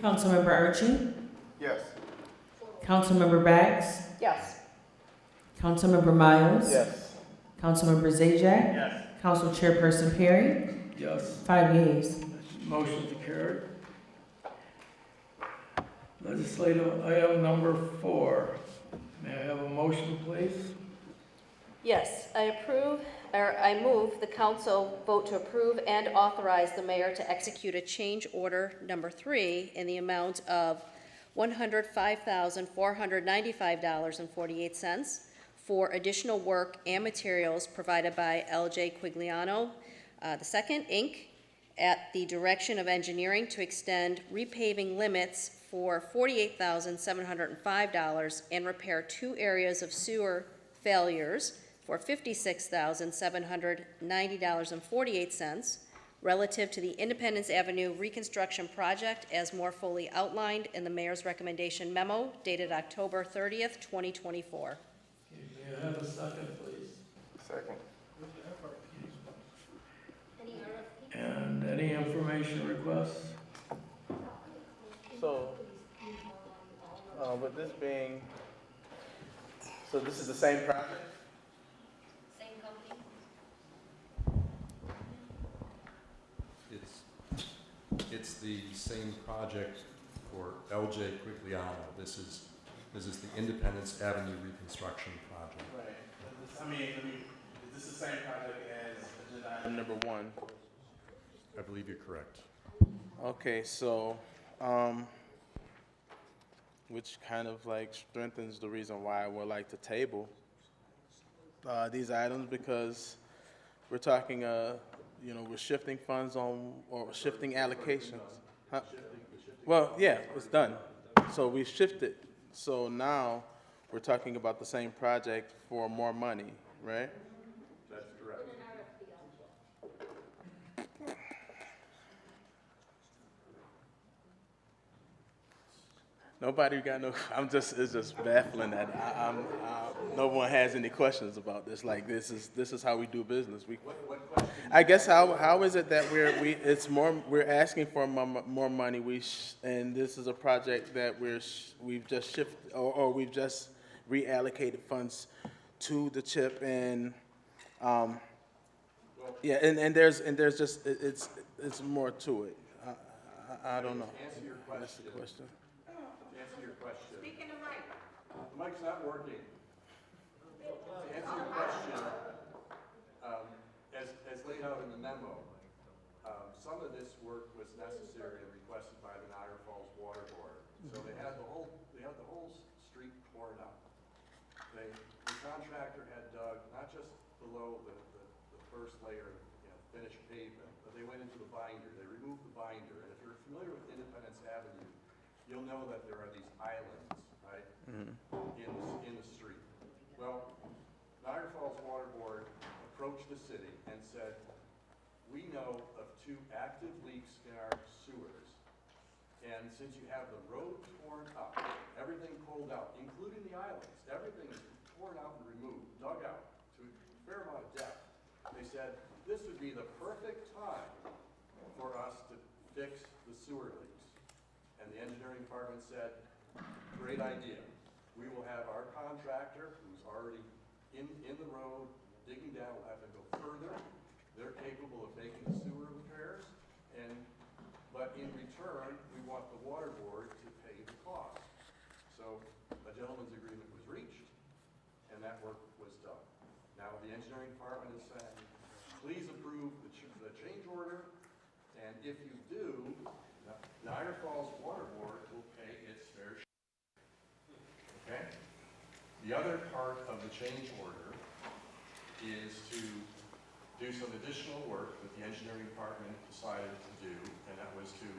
Councilmember Archie? Yes. Councilmember Bax? Yes. Councilmember Miles? Yes. Councilmember Zajac? Yes. Council Chairperson Perry? Yes. 5 yeas. Motion's carried. Legislative item number 4. May I have a motion, please? Yes, I move the council vote to approve and authorize the mayor to execute a change order number 3 in the amount of $105,495.48 for additional work and materials provided by L.J. Quigliano II, Inc., at the direction of engineering to extend repaving limits for $48,705 and repair 2 areas of sewer failures for $56,790.48 relative to the Independence Avenue reconstruction project as more fully outlined in the mayor's recommendation memo dated October 30th, 2024. May I have a second, please? Second. And any information requests? So, with this being, so this is the same project? Same company? It's the same project for L.J. Quigliano. This is the Independence Avenue reconstruction project. Right. Is this the same project as agenda item number 1? I believe you're correct. Okay, so, which kind of like strengthens the reason why I would like to table these items, because we're talking, we're shifting funds or shifting allocations. Huh? Well, yeah, it's done. So we shifted. So now we're talking about the same project for more money, right? That's correct. Nobody got no, it's just baffling that no one has any questions about this. Like, this is how we do business. I guess how is it that we're asking for more money, and this is a project that we've just shifted, or we've just reallocated funds to the CHIP, and, yeah, and there's just, it's more to it. I don't know. Answer your question. That's the question. Answer your question. Speak in the mic. The mic's not working. To answer your question, as laid out in the memo, some of this work was necessary and requested by the Niagara Falls Water Board. So they had the whole street torn up. The contractor had dug not just below the first layer, finished pavement, but they went into the binder. They removed the binder, and if you're familiar with Independence Avenue, you'll know that there are these islands, right, in the street. Well, Niagara Falls Water Board approached the city and said, we know of 2 active leaks in our sewers, and since you have the road torn up, everything pulled out, including the islands, everything is torn out and removed, dug out to a fair amount of depth. They said, this would be the perfect time for us to fix the sewer leaks. And the engineering department said, great idea. We will have our contractor, who's already in the road, digging down, will have to go further. They're capable of making the sewer repairs, but in return, we want the water board to pay the gentleman's agreement was reached, and that work was done. Now, the engineering department is saying, please approve the change order, and if you do, Niagara Falls Water Board will pay its fair share. Okay? The other part of the change order is to do some additional work that the engineering department decided to do, and that was to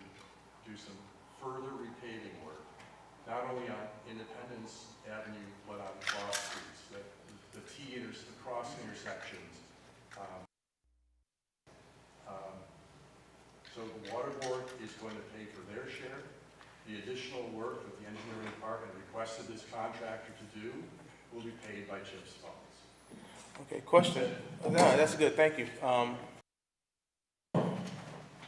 do some further repaving work, not only on Independence Avenue, but on cross streets, the cross intersections. So the water board is going to pay for their share. The additional work that the engineering department requested this contractor to do will be paid by CHIPS funds. Okay, question. No, that's good, thank you.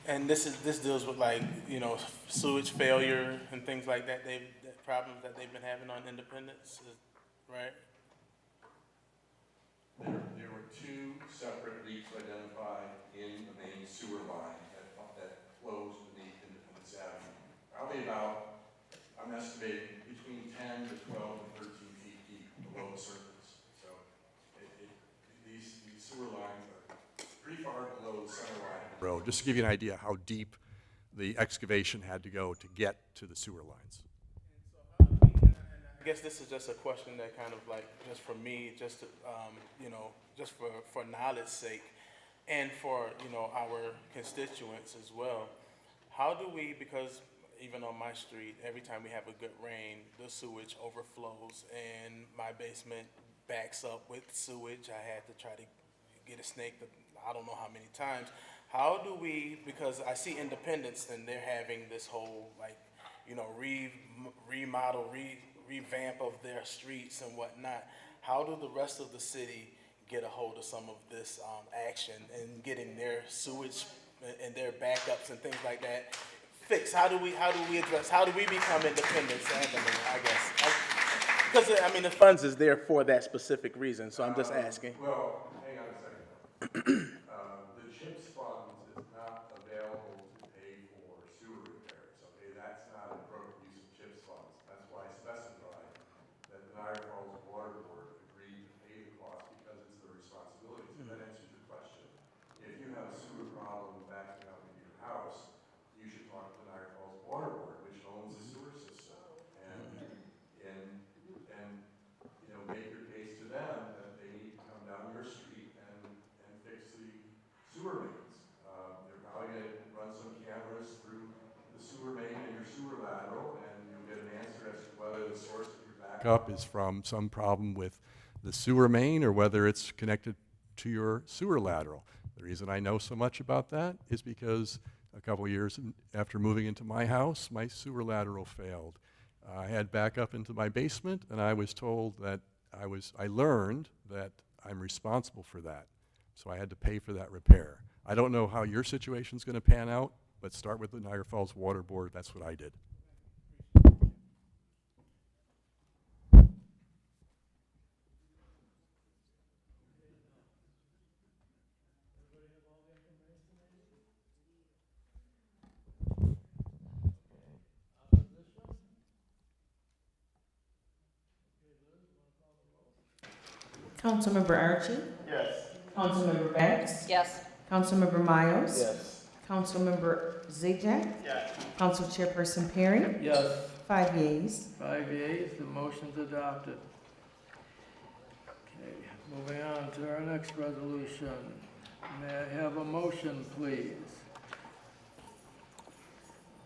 And this deals with like, you know, sewage failure and things like that, problems that they've been having on Independence, right? There were two separate leaks identified in the main sewer line that flows beneath Independence Avenue. Probably about, I'm estimating, between 10 to 12 and 13 feet deep below the surface. So these sewer lines are pretty far below the center line of the road, just to give you an idea how deep the excavation had to go to get to the sewer lines. I guess this is just a question that kind of like, just for me, just to, you know, just for knowledge's sake, and for, you know, our constituents as well. How do we, because even on my street, every time we have a good rain, the sewage overflows and my basement backs up with sewage. I had to try to get a snake, I don't know how many times. How do we, because I see Independence and they're having this whole like, you know, remodel, revamp of their streets and whatnot. How do the rest of the city get a hold of some of this action and getting their sewage and their backups and things like that fixed? How do we address, how do we become Independence Avenue, I guess? Because, I mean, the funds is there for that specific reason, so I'm just asking. Well, hang on a second. The CHIPS funds is not available to pay for sewer repairs, okay? That's not an appropriate use of CHIPS funds. That's why I specified that the Niagara Falls Water Board agreed to pay the cost because it's their responsibility. So that answers your question. If you have a sewer problem backing up into your house, you should talk to the Niagara Falls Water Board, which owns the sewer system, and you know, make your case to them that they need to come down your street and fix the sewer mains. They're probably going to run some cameras through the sewer main and your sewer lateral, and you'll get an answer as to whether the source of your backup is from some problem with the sewer main or whether it's connected to your sewer lateral. The reason I know so much about that is because a couple years after moving into my house, my sewer lateral failed. I had backup into my basement, and I was told that I learned that I'm responsible for that. So I had to pay for that repair. I don't know how your situation's going to pan out, but start with the Niagara Falls Water Board. That's what I did. Councilmember Archie? Yes. Councilmember Bax? Yes. Councilmember Miles? Yes. Councilmember Zajac, Yes. Council Chairperson Perry? Yes. 5 yeas. 5 yeas, the motion's adopted. Okay, moving on to our next resolution. May I have a motion, please?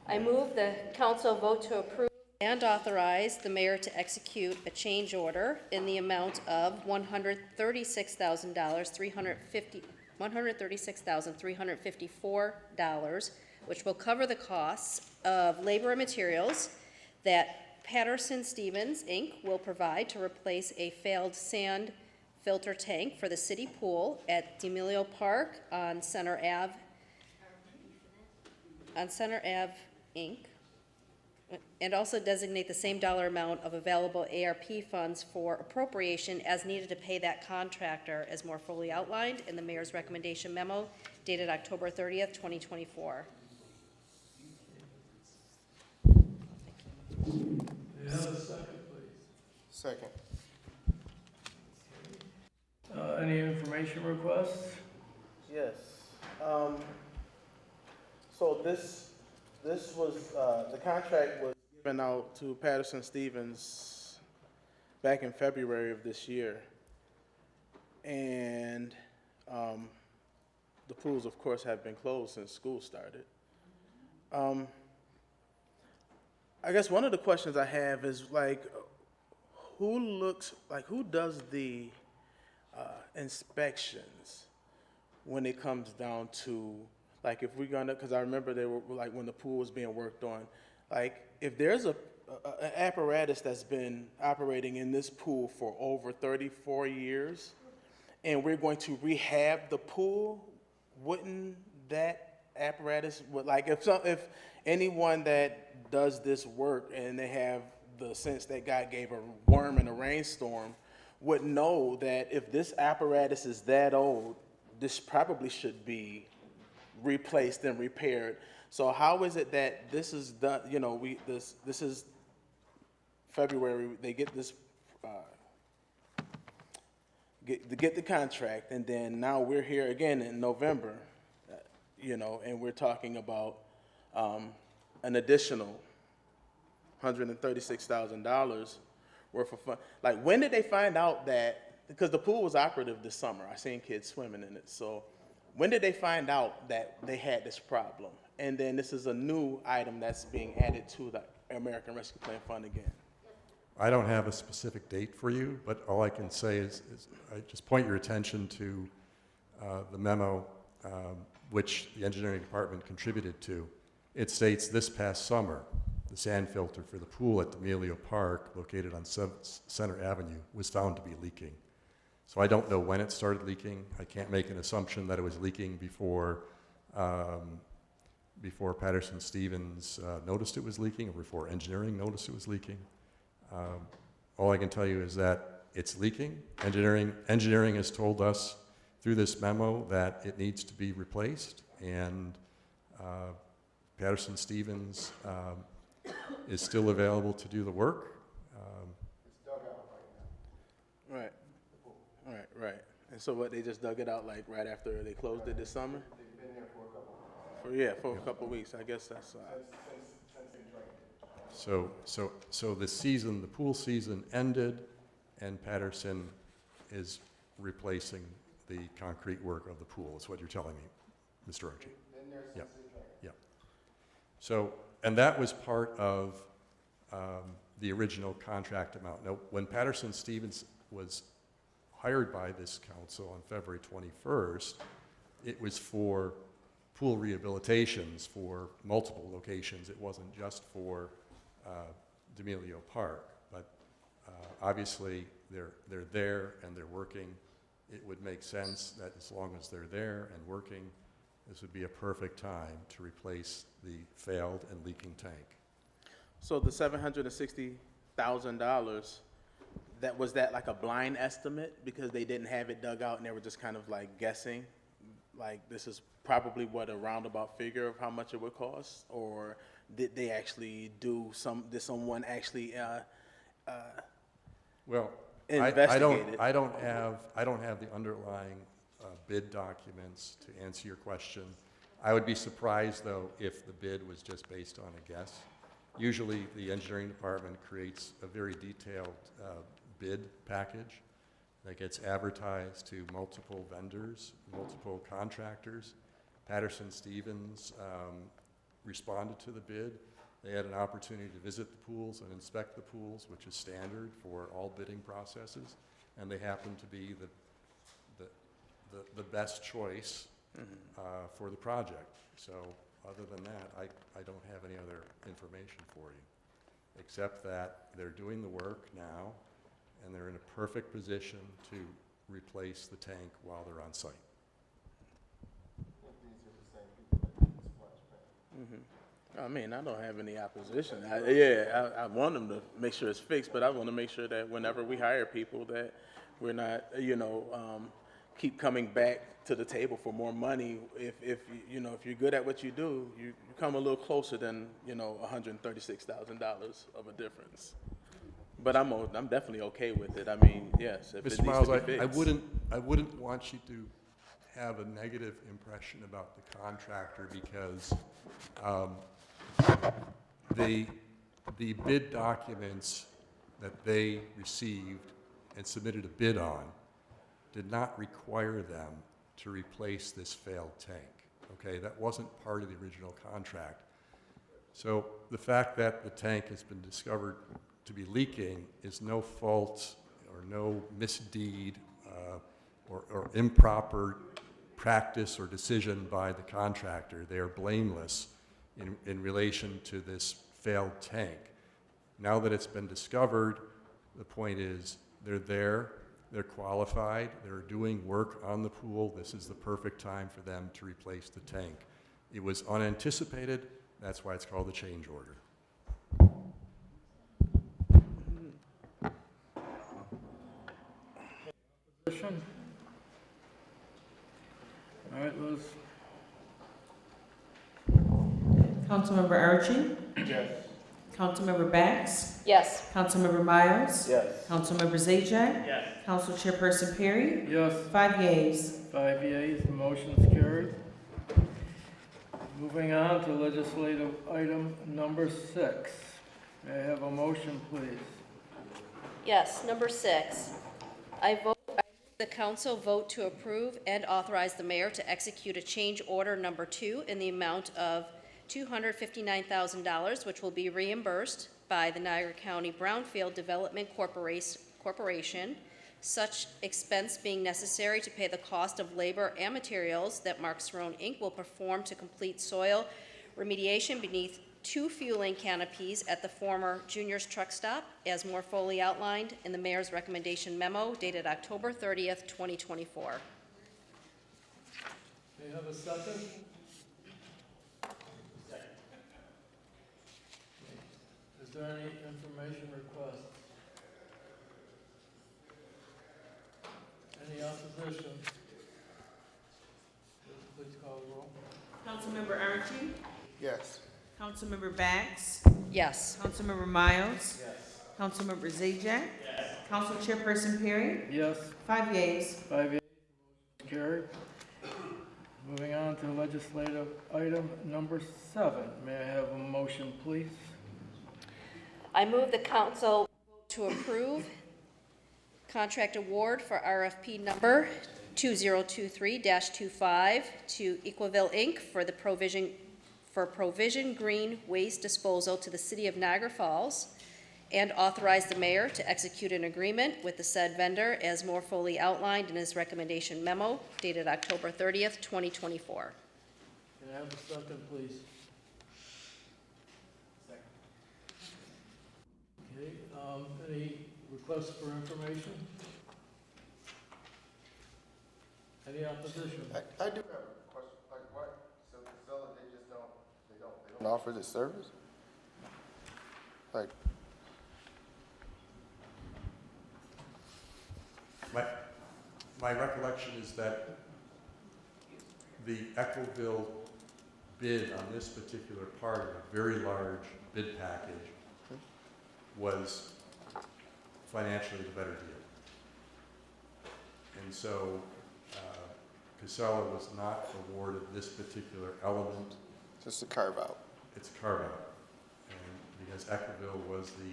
I move the council vote to approve and authorize the mayor to execute a change order in the amount of $136,354, which will cover the costs of labor and materials that Patterson Stevens, Inc. will provide to replace a failed sand filter tank for the city pool at D'Amelio Park on Center Ave, Inc., and also designate the same dollar amount of available ARP funds for appropriation as needed to pay that contractor as more fully outlined in the mayor's recommendation memo dated October 30th, 2024. May I have a second, please? Second. Any information requests? Yes. So this was, the contract was given out to Patterson Stevens back in February of this year. And the pools, of course, have been closed since school started. I guess one of the questions I have is like, who does the inspections when it comes down to, like, if we're gonna, because I remember they were, like, when the pool was being worked on, like, if there's an apparatus that's been operating in this pool for over 34 years, and we're going to rehab the pool, wouldn't that apparatus, like, if anyone that does this work and they have the sense that God gave a worm in a rainstorm, would know that if this apparatus is that old, this probably should be replaced and repaired. So how is it that this is done, you know, this is February, they get this, get the contract, and then now we're here again in November, you know, and we're talking about an additional $136,000 worth of fun. Like, when did they find out that, because the pool was operative this summer, I seen kids swimming in it, so when did they find out that they had this problem? And then this is a new item that's being added to the American Rescue Plan Fund again. I don't have a specific date for you, but all I can say is I just point your attention to the memo which the engineering department contributed to. It states this past summer, the sand filter for the pool at D'Amelio Park, located on Center Avenue, was found to be leaking. So I don't know when it started leaking. I can't make an assumption that it was leaking before Patterson Stevens noticed it was leaking, or before engineering noticed it was leaking. All I can tell you is that it's leaking. Engineering has told us through this memo that it needs to be replaced, and Patterson Stevens is still available to do the work. It's dug out right now. Right. Right. And so what, they just dug it out like right after they closed it this summer? They've been there for a couple of months. For a couple of weeks, I guess that's, Since they drained it. So the pool season ended, and Patterson is replacing the concrete work of the pool, is what you're telling me, Mr. Archie. Been there since Yeah. they drained it. Yeah. So, and that was part of the original contract amount. Now, when Patterson Stevens was hired by this council on February 21st, it was for pool rehabilitations for multiple locations. It wasn't just for D'Amelio Park, but obviously they're there and they're working. It would make sense that as long as they're there and working, this would be a perfect time to replace the failed and leaking tank. so the $760,000, was that like a blind estimate because they didn't have it dug out and they were just kind of like guessing? Like, this is probably what, a roundabout figure of how much it would cost? Or did they actually did someone actually Well, investigate it? I don't have the underlying bid documents to answer your question. I would be surprised, though, if the bid was just based on a guess. Usually, the engineering department creates a very detailed bid package that gets advertised to multiple vendors, multiple contractors. Patterson Stevens responded to the bid. They had an opportunity to visit the pools and inspect the pools, which is standard for all bidding processes, and they happened to be the best choice for the project. So other than that, I don't have any other information for you, except that they're doing the work now, and they're in a perfect position to replace the tank while they're on site. I think these are the same people that did the splash pad. I mean, I don't have any opposition. I want them to make sure it's fixed, but I want to make sure that whenever we hire people that we're not, keep coming back to the table for more money. If you're good at what you do, you come a little closer than, $136,000 of a difference. But I'm definitely okay with it. I mean, yes, if it Mr. needs Miles, to be I fixed. wouldn't want you to have a negative impression about the contractor because the bid documents that they received and submitted a bid on did not require them to replace this failed tank. Okay, that wasn't part of the original contract. So the fact that the tank has been discovered to be leaking is no fault or no misdeed or improper practice or decision by the contractor. They are blameless in relation to this failed tank. Now that it's been discovered, the point is they're there, they're qualified, they're doing work on the pool. This is the perfect time for them to replace the tank. It was unanticipated, that's why it's called a change order. Position? All right, Liz. Councilmember Archie? Yes. Councilmember Bax? Yes. Councilmember Miles? Yes. Councilmember Zajac, Yes. Council Chairperson Perry? Yes. 5 yeas. 5 yeas, the motion's carried. Moving on to legislative item number 6. May I have a motion, please? Yes, number 6. I move the council vote to approve and authorize the mayor to execute a change order number 2 in the amount of $259,000, which will be reimbursed by the Niagara County Brownfield Development Corporation, such expense being necessary to pay the cost of labor and materials that Mark Cerrone, Inc. will perform to complete soil remediation beneath 2 fueling canopies at the former Junior's Truck Stop, as more fully outlined in the mayor's recommendation memo dated October 30th, 2024. May I have a second? Is there any information request? Any opposition? Please call the roll. Councilmember Archie? Yes. Councilmember Bax? Yes. Councilmember Miles? Yes. Councilmember Zajac, yes. Council Chairperson Perry? Yes. 5 yeas. 5 yeas, carried. Moving on to legislative item number 7. May I have a motion, please? I move the council to approve contract award for RFP number 2023-25 to Equaville Inc. for the Provision Green Waste Disposal to the City of Niagara Falls, and authorize the mayor to execute an agreement with the said vendor as more fully outlined in his recommendation memo dated October 30th, 2024. Can I have a second, please? Okay, any requests for information? Any opposition? I do have a question, like why, so Casella, they just don't offer this service? Like, My recollection is that the Equaville bid on this particular part of a very large bid package was financially the better deal. And so Casella was not awarded this particular element. just a carve out. It's a carve out. And because Equaville was the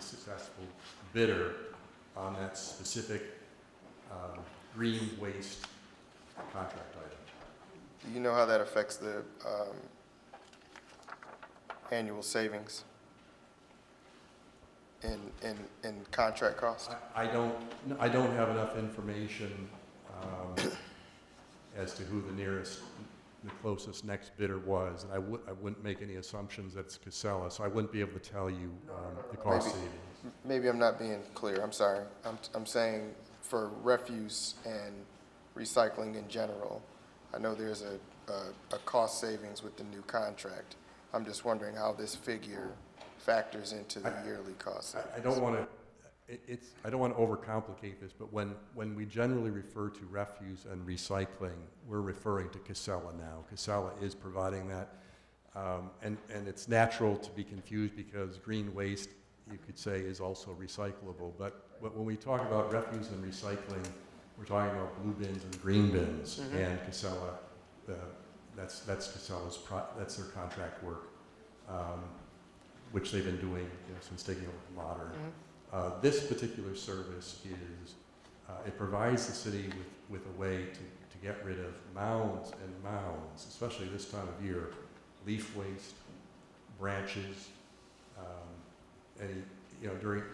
successful bidder on that specific green waste contract item. Do you know how that affects the annual savings in contract cost? I don't have enough information as to who the closest next bidder was, and I wouldn't make any assumptions that it's Casella, so I wouldn't be able to tell you the cost savings. Maybe I'm not being clear, I'm sorry. I'm saying for refuse and recycling in general, I know there's a cost savings with the new contract. I'm just wondering how this figure factors into the yearly cost. I don't want to overcomplicate this, but when we generally refer to refuse and recycling, we're referring to Casella now. Casella is providing that, and it's natural to be confused because green waste you could say is also recyclable. But when we talk about refuse and recycling, we're talking about blue bins and green bins. And Casella, that's Casella's, that's their contract work, which they've been doing since taking over Modern. This particular service is, it provides the city with a way to get rid of mounds and mounds, especially this time of year, leaf waste, branches,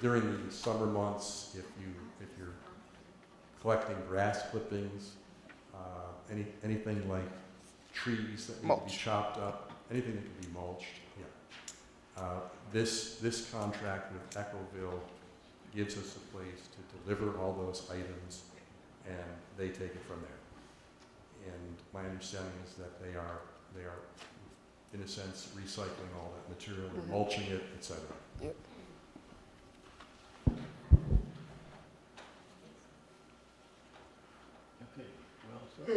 during the summer months, if you're collecting grass clippings, anything like trees that need to be chopped up, anything that can be mulched. This contract with Echoville gives us a place to deliver all those items, and they take it from there. And my understanding is that they are in a sense recycling all that material, they're mulching it, etc. Yep. Okay, well said.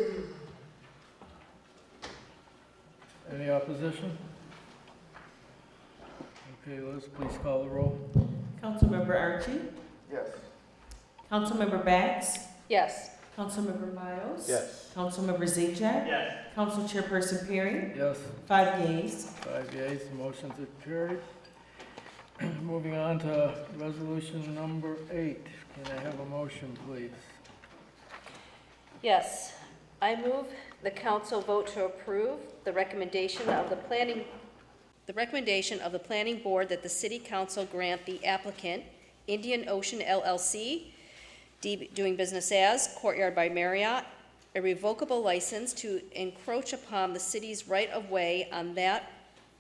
Any opposition? Okay, Liz, please call the roll. Councilmember Archie? Yes. Councilmember Bax? Yes. Councilmember Miles? Yes. Councilmember Zajac, Yes. Council Chairperson Perry? Yes. 5 yeas. 5 yeas, the motion's carried. Moving on to resolution number 8. Can I have a motion, please? Yes. I move the council vote to approve the recommendation of the planning board that the city council grant the applicant, Indian Ocean LLC, doing business as Courtyard by Marriott, a revocable license to encroach upon the city's right-of-way on that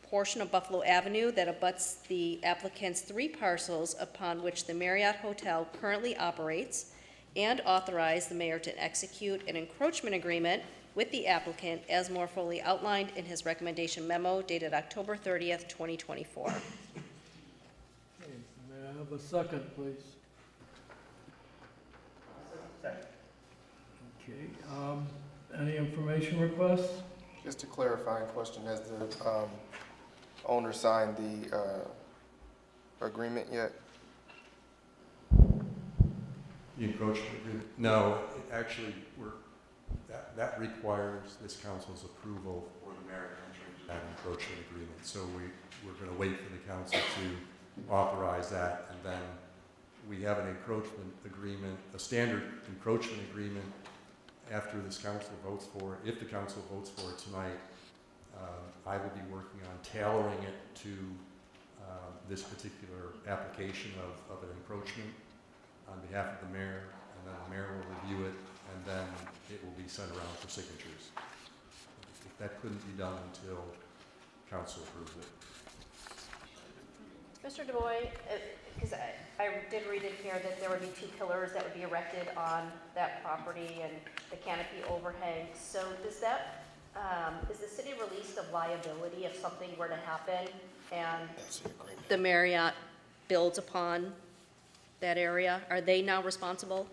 portion of Buffalo Avenue that abuts the applicant's 3 parcels upon which the Marriott Hotel currently operates, and authorize the mayor to execute an encroachment agreement with the applicant as more fully outlined in his recommendation memo dated October 30th, 2024. Okay, may I have a second, please? Okay, any information requests? Just a clarifying question, has the owner signed the agreement yet? The encroachment agreement? No, actually, that requires this council's approval for the mayor entering into that encroachment agreement. So we're going to wait for the council to authorize that, and then we have an encroachment agreement, a standard encroachment agreement after this council votes for it. If the council votes for it tonight, I will be working on tailoring it to this particular application of an encroachment on behalf of the mayor, and then the mayor will review it, and then it will be sent around for signatures. That couldn't be done until council approves it. Mr. DuBois, because I did read in here that there would be 2 pillars that would be erected on that property and the canopy overhang. So does that, is the city released of liability if something were to happen and the Marriott builds upon that area? Are they now responsible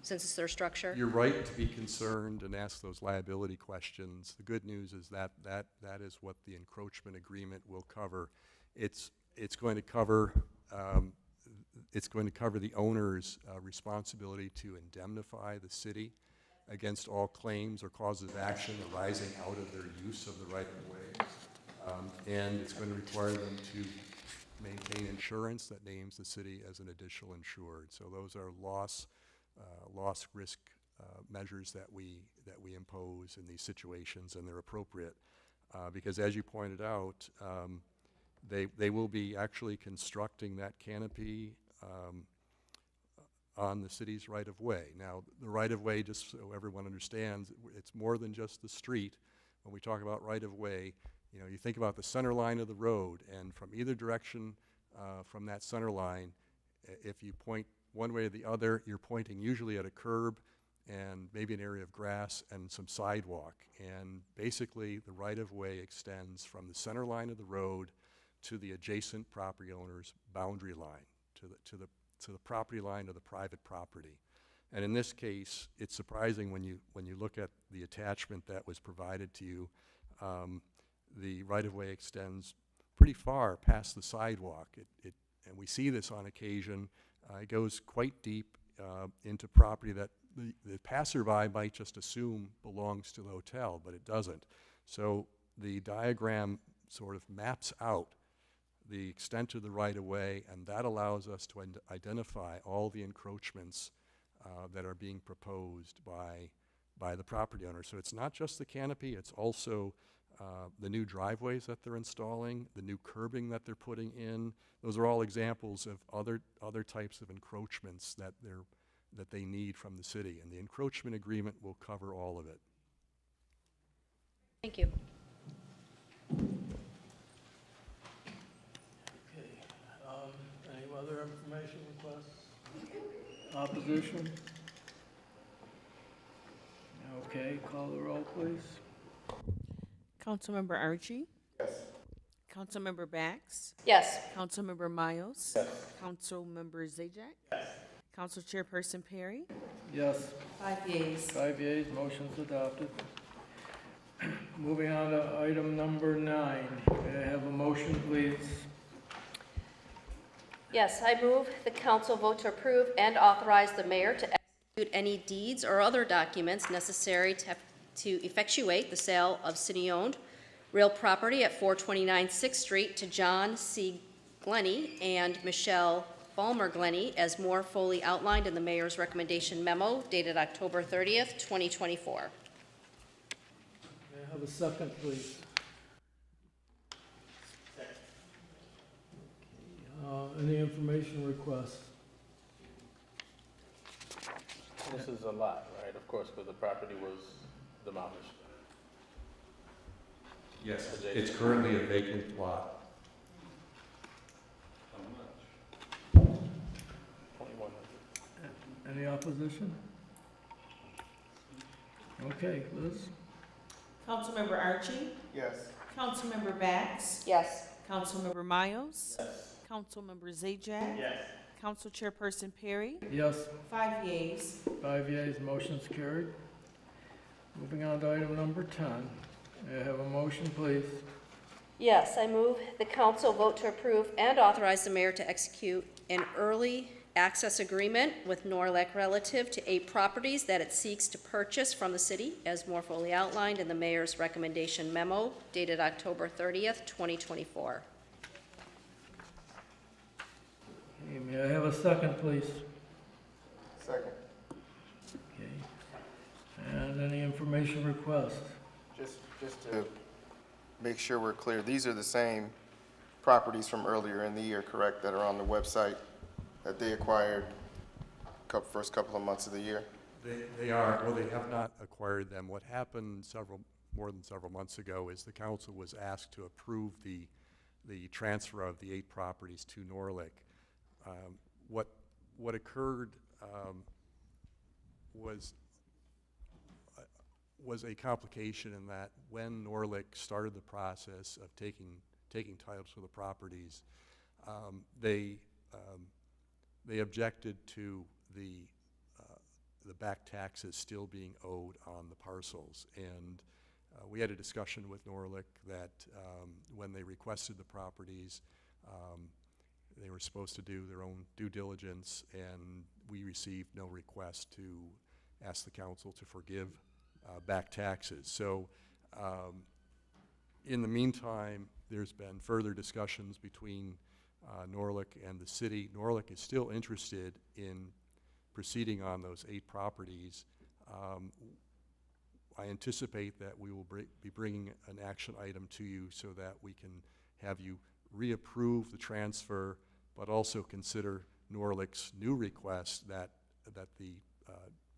since it's their structure? You're right to be concerned and ask those liability questions. The good news is that is what the encroachment agreement will cover. It's going to cover the owner's responsibility to indemnify the city against all claims or causes of action arising out of their use of the right-of-way. And it's going to require them to maintain insurance that names the city as an additional insured. So those are loss risk measures that we impose in these situations, and they're appropriate because, as you pointed out, they will be actually constructing that canopy on the city's right-of-way. Now, the right-of-way, just so everyone understands, it's more than just the street. When we talk about right-of-way, you think about the center line of the road, and from either direction from that center line, if you point one way or the other, you're pointing usually at a curb and maybe an area of grass and some sidewalk. And basically, the right-of-way extends from the center line of the road to the adjacent property owner's boundary line, to the property line of the private property. And in this case, it's surprising when you look at the attachment that was provided to you. The right-of-way extends pretty far past the sidewalk. and we see this on occasion, it goes quite deep into property that the passerby might just assume belongs to the hotel, but it doesn't. So the diagram sort of maps out the extent of the right-of-way, and that allows us to identify all the encroachments that are being proposed by the property owner. So it's not just the canopy, it's also the new driveways that they're installing, the new curbing that they're putting in. Those are all examples of other types of encroachments that they need from the city, and the encroachment agreement will cover all of it. Thank you. Okay, any other information requests? Opposition? Okay, call the roll, please. Councilmember Archie? Yes. Councilmember Bax? Yes. Councilmember Miles? Yes. Councilmember Zajac? Yes. Council Chairperson Perry? Yes. 5 yeas. 5 yeas, motion's adopted. Moving on to item number 9. May I have a motion, please? Yes, I move the council vote to approve and authorize the mayor to execute any deeds or other documents necessary to effectuate the sale of city-owned real property at 429 6th Street to John C. Glenny and Michelle Balmer Glenny as more fully outlined in the mayor's recommendation memo dated October 30th, 2024. May I have a second, please? Any information requests? This is a lot, right? Of course, because the property was demolished. Yes, it's currently a vacant lot. 2100. Any opposition? Okay, Liz? Councilmember Archie? Yes. Councilmember Bax? Yes. Councilmember Miles? Yes. Councilmember Zajac? Yes. Council Chairperson Perry? Yes. 5 yeas. 5 yeas, motion's carried. Moving on to item number 10. May I have a motion, please? Yes, I move the council vote to approve and authorize the mayor to execute an early access agreement with Norlec relative to 8 properties that it seeks to purchase from the city as more fully outlined in the mayor's recommendation memo dated October 30th, 2024. Okay, may I have a second, please? Second. Okay. And any information requests? Just to make sure we're clear, these are the same properties from earlier in the year, correct, that are on the website that they acquired first couple of months of the year? They are, well, they have not acquired them. What happened more than several months ago is the council was asked to approve the transfer of the 8 properties to Norlec. What occurred was a complication in that when Norlec started the process of taking titles for the properties, they objected to the back taxes still being owed on the parcels, and we had a discussion with Norlec that when they requested the properties, they were supposed to do their own due diligence, and we received no request to ask the council to forgive back taxes. So in the meantime, there's been further discussions between Norlec and the city. Norlec is still interested in proceeding on those 8 properties. I anticipate that we will be bringing an action item to you so that we can have you reapprove the transfer, but also consider Norlec's new request that the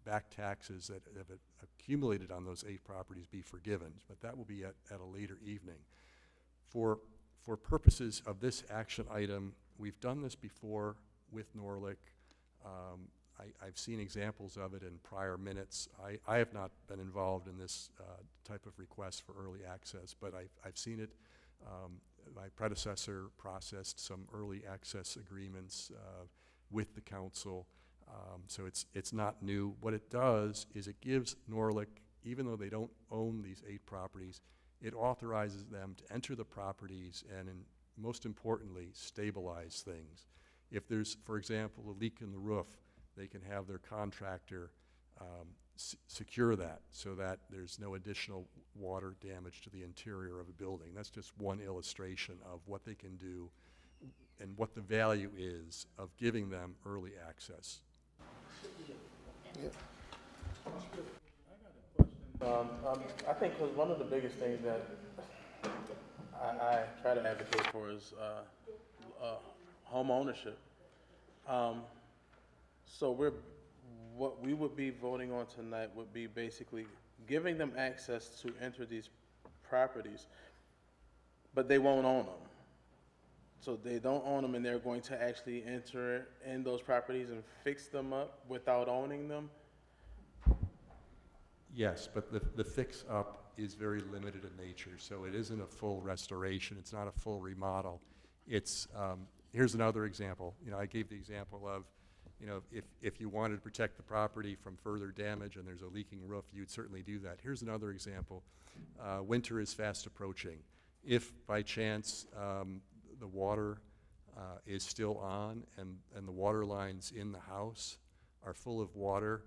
back taxes that have accumulated on those 8 properties be forgiven, but that will be at a later evening. For purposes of this action item, we've done this before with Norlec. I've seen examples of it in prior minutes. I have not been involved in this type of request for early access, but I've seen it. My predecessor processed some early access agreements with the council, so it's not new. What it does is it gives Norlec, even though they don't own these 8 properties, it authorizes them to enter the properties and most importantly, stabilize things. If there's, for example, a leak in the roof, they can have their contractor secure that so that there's no additional water damage to the interior of a building. That's just one illustration of what they can do and what the value is of giving them early access. I think 'cause one of the biggest things that I try to advocate for is home ownership. So what we would be voting on tonight would be basically giving them access to enter these properties, but they won't own them. So they don't own them, and they're going to actually enter in those properties and fix them up without owning them. Yes, but the fix-up is very limited in nature, so it isn't a full restoration. It's not a full remodel. It's, here's another example. You know, I gave the example of, you know, if you wanted to protect the property from further damage and there's a leaking roof, you'd certainly do that. Here's another example. Winter is fast approaching. If by chance the water is still on and the water lines in the house are full of water,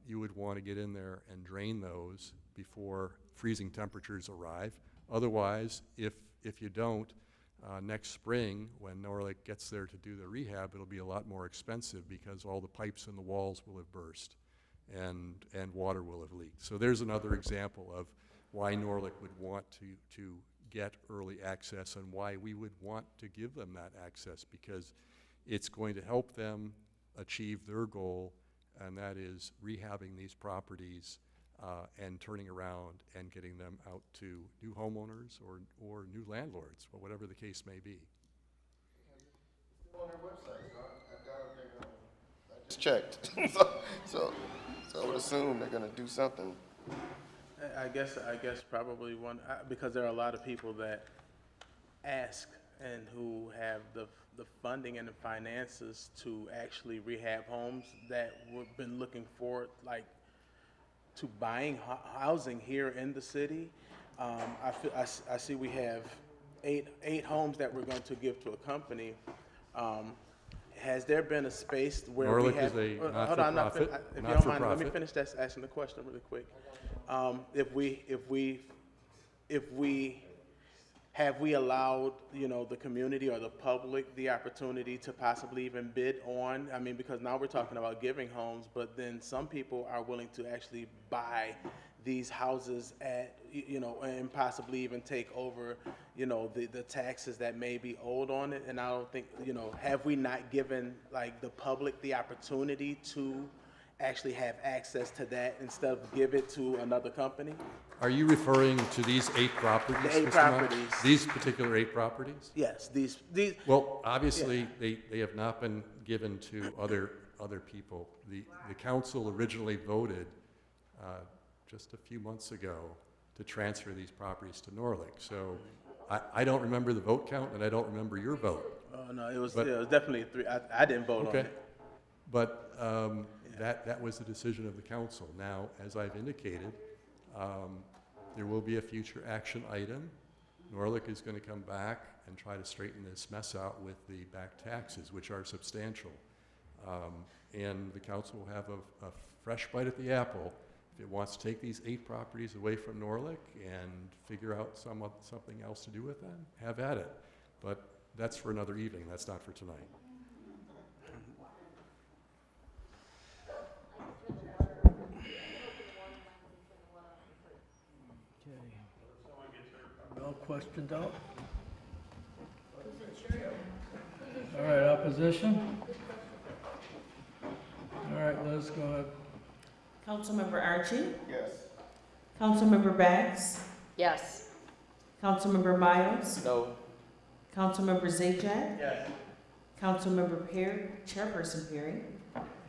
you would want to get in there and drain those before freezing temperatures arrive. Otherwise, if you don't, next spring, when Norlick gets there to do the rehab, it'll be a lot more expensive because all the pipes in the walls will have burst and water will have leaked. So there's another example of why Norlick would want to get early access and why we would want to give them that access, because it's going to help them achieve their goal, and that is rehabbing these properties and turning around and getting them out to new homeowners or new landlords, or whatever the case may be. On their website, I just checked. so I would assume they're gonna do something. I guess probably one, because there are a lot of people that ask and who have the funding and the finances to actually rehab homes that we've been looking forward, like, to buying housing here in the city. I see we have eight homes that we're going to give to a company. Has there been a space where Norlick we have? is a Hold on, not-for-profit. if you don't mind, let me finish asking the question really quick. Have we allowed, you know, the community or the public the opportunity to possibly even bid on? I mean, because now we're talking about giving homes, but then some people are willing to actually buy these houses at, you know, and possibly even take over, you know, the taxes that may be owed on it. And I don't think, you know, have we not given, like, the public the opportunity to actually have access to that instead of give it to another company? Are you referring to these 8 properties? The 8 Mr. Mott? properties. These particular 8 properties? Yes, these. Well, obviously, they have not been given to other people. The council originally voted just a few months ago to transfer these properties to Norlick. So I don't remember the vote count, and I don't remember your vote. Oh, no, it was definitely 3. I didn't vote on it. But that was the decision of the council. Now, as I've indicated, there will be a future action item. Norlick is going to come back and try to straighten this mess out with the back taxes, which are substantial. And the council will have a fresh bite at the apple if it wants to take these 8 properties away from Norlick and figure out something else to do with them. Have at it. But that's for another evening. That's not for tonight. No questions out? All right, opposition? All right, Liz, go ahead. Councilmember Archie, Yes. Councilmember Bags, Yes. Councilmember Miles, No. Councilmember Zajac, Yes. Councilmember Perry, Chairperson Perry,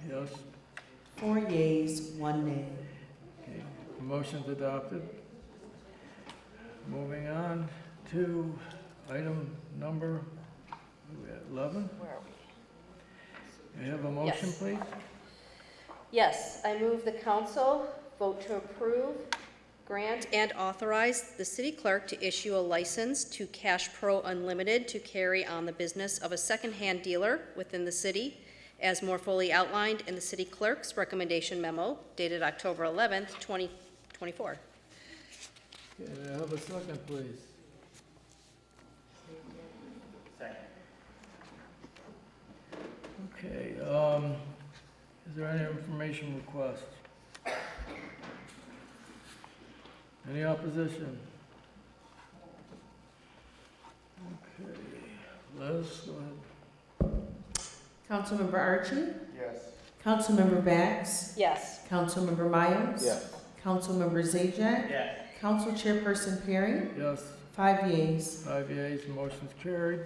Yes. 4 yeas, 1 nay. Okay, motion's adopted. Moving on to item number 11. Where are we? May I have a motion, Yes. please? Yes, I move the council vote to approve Grant and authorize the city clerk to issue a license to Cash Pro Unlimited to carry on the business of a secondhand dealer within the city, as more fully outlined in the city clerk's recommendation memo dated October 11th, 2024. Okay, may I have a second, please? Okay, is there any information request? Any opposition? Okay, Liz, go ahead. Councilmember Archie? Yes. Councilmember Bax? Yes. Councilmember Miles? Yes. Councilmember Zajac, Yes. Council Chairperson Perry? Yes. 5 yeas. 5 yeas, motion's carried.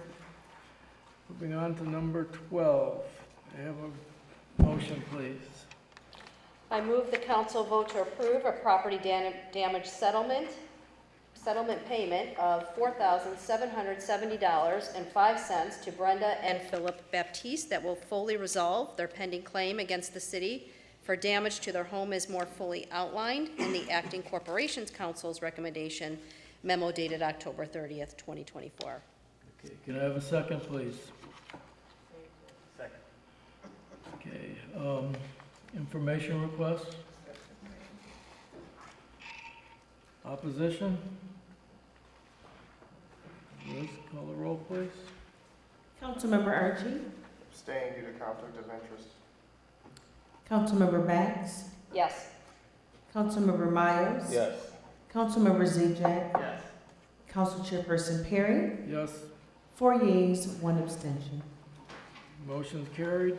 Moving on to number 12. May I have a motion, please? I move the council vote to approve a property damage settlement payment of $4,770.05 to Brenda and Philip Baptiste that will fully resolve their pending claim against the city for damage to their home as more fully outlined in the Acting Corporations Council's recommendation memo dated October 30th, 2024. Okay, can I have a second, please? Second. Okay, information requests? Opposition? Liz, call the roll, please. Councilmember Archie? Abstain due to conflict of interest. Councilmember Bax? Yes. Councilmember Miles? Yes. Councilmember Zajac, Yes. Council Chairperson Perry? Yes, 4 yeas, 1 abstention. motion's carried.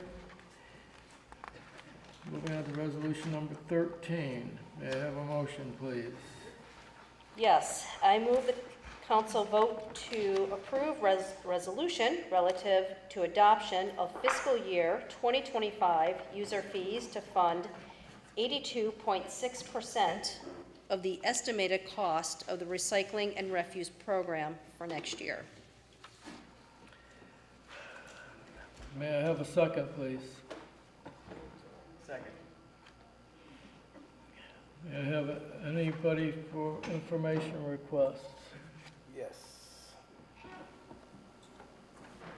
Moving on to resolution number 13. May I have a motion, please? Yes, I move the council vote to approve resolution relative to adoption of fiscal year 2025 user fees to fund 82.6% of the estimated cost of the recycling and refuse program for next year. May I have a second, please? Second. May I have anybody for information requests? Yes.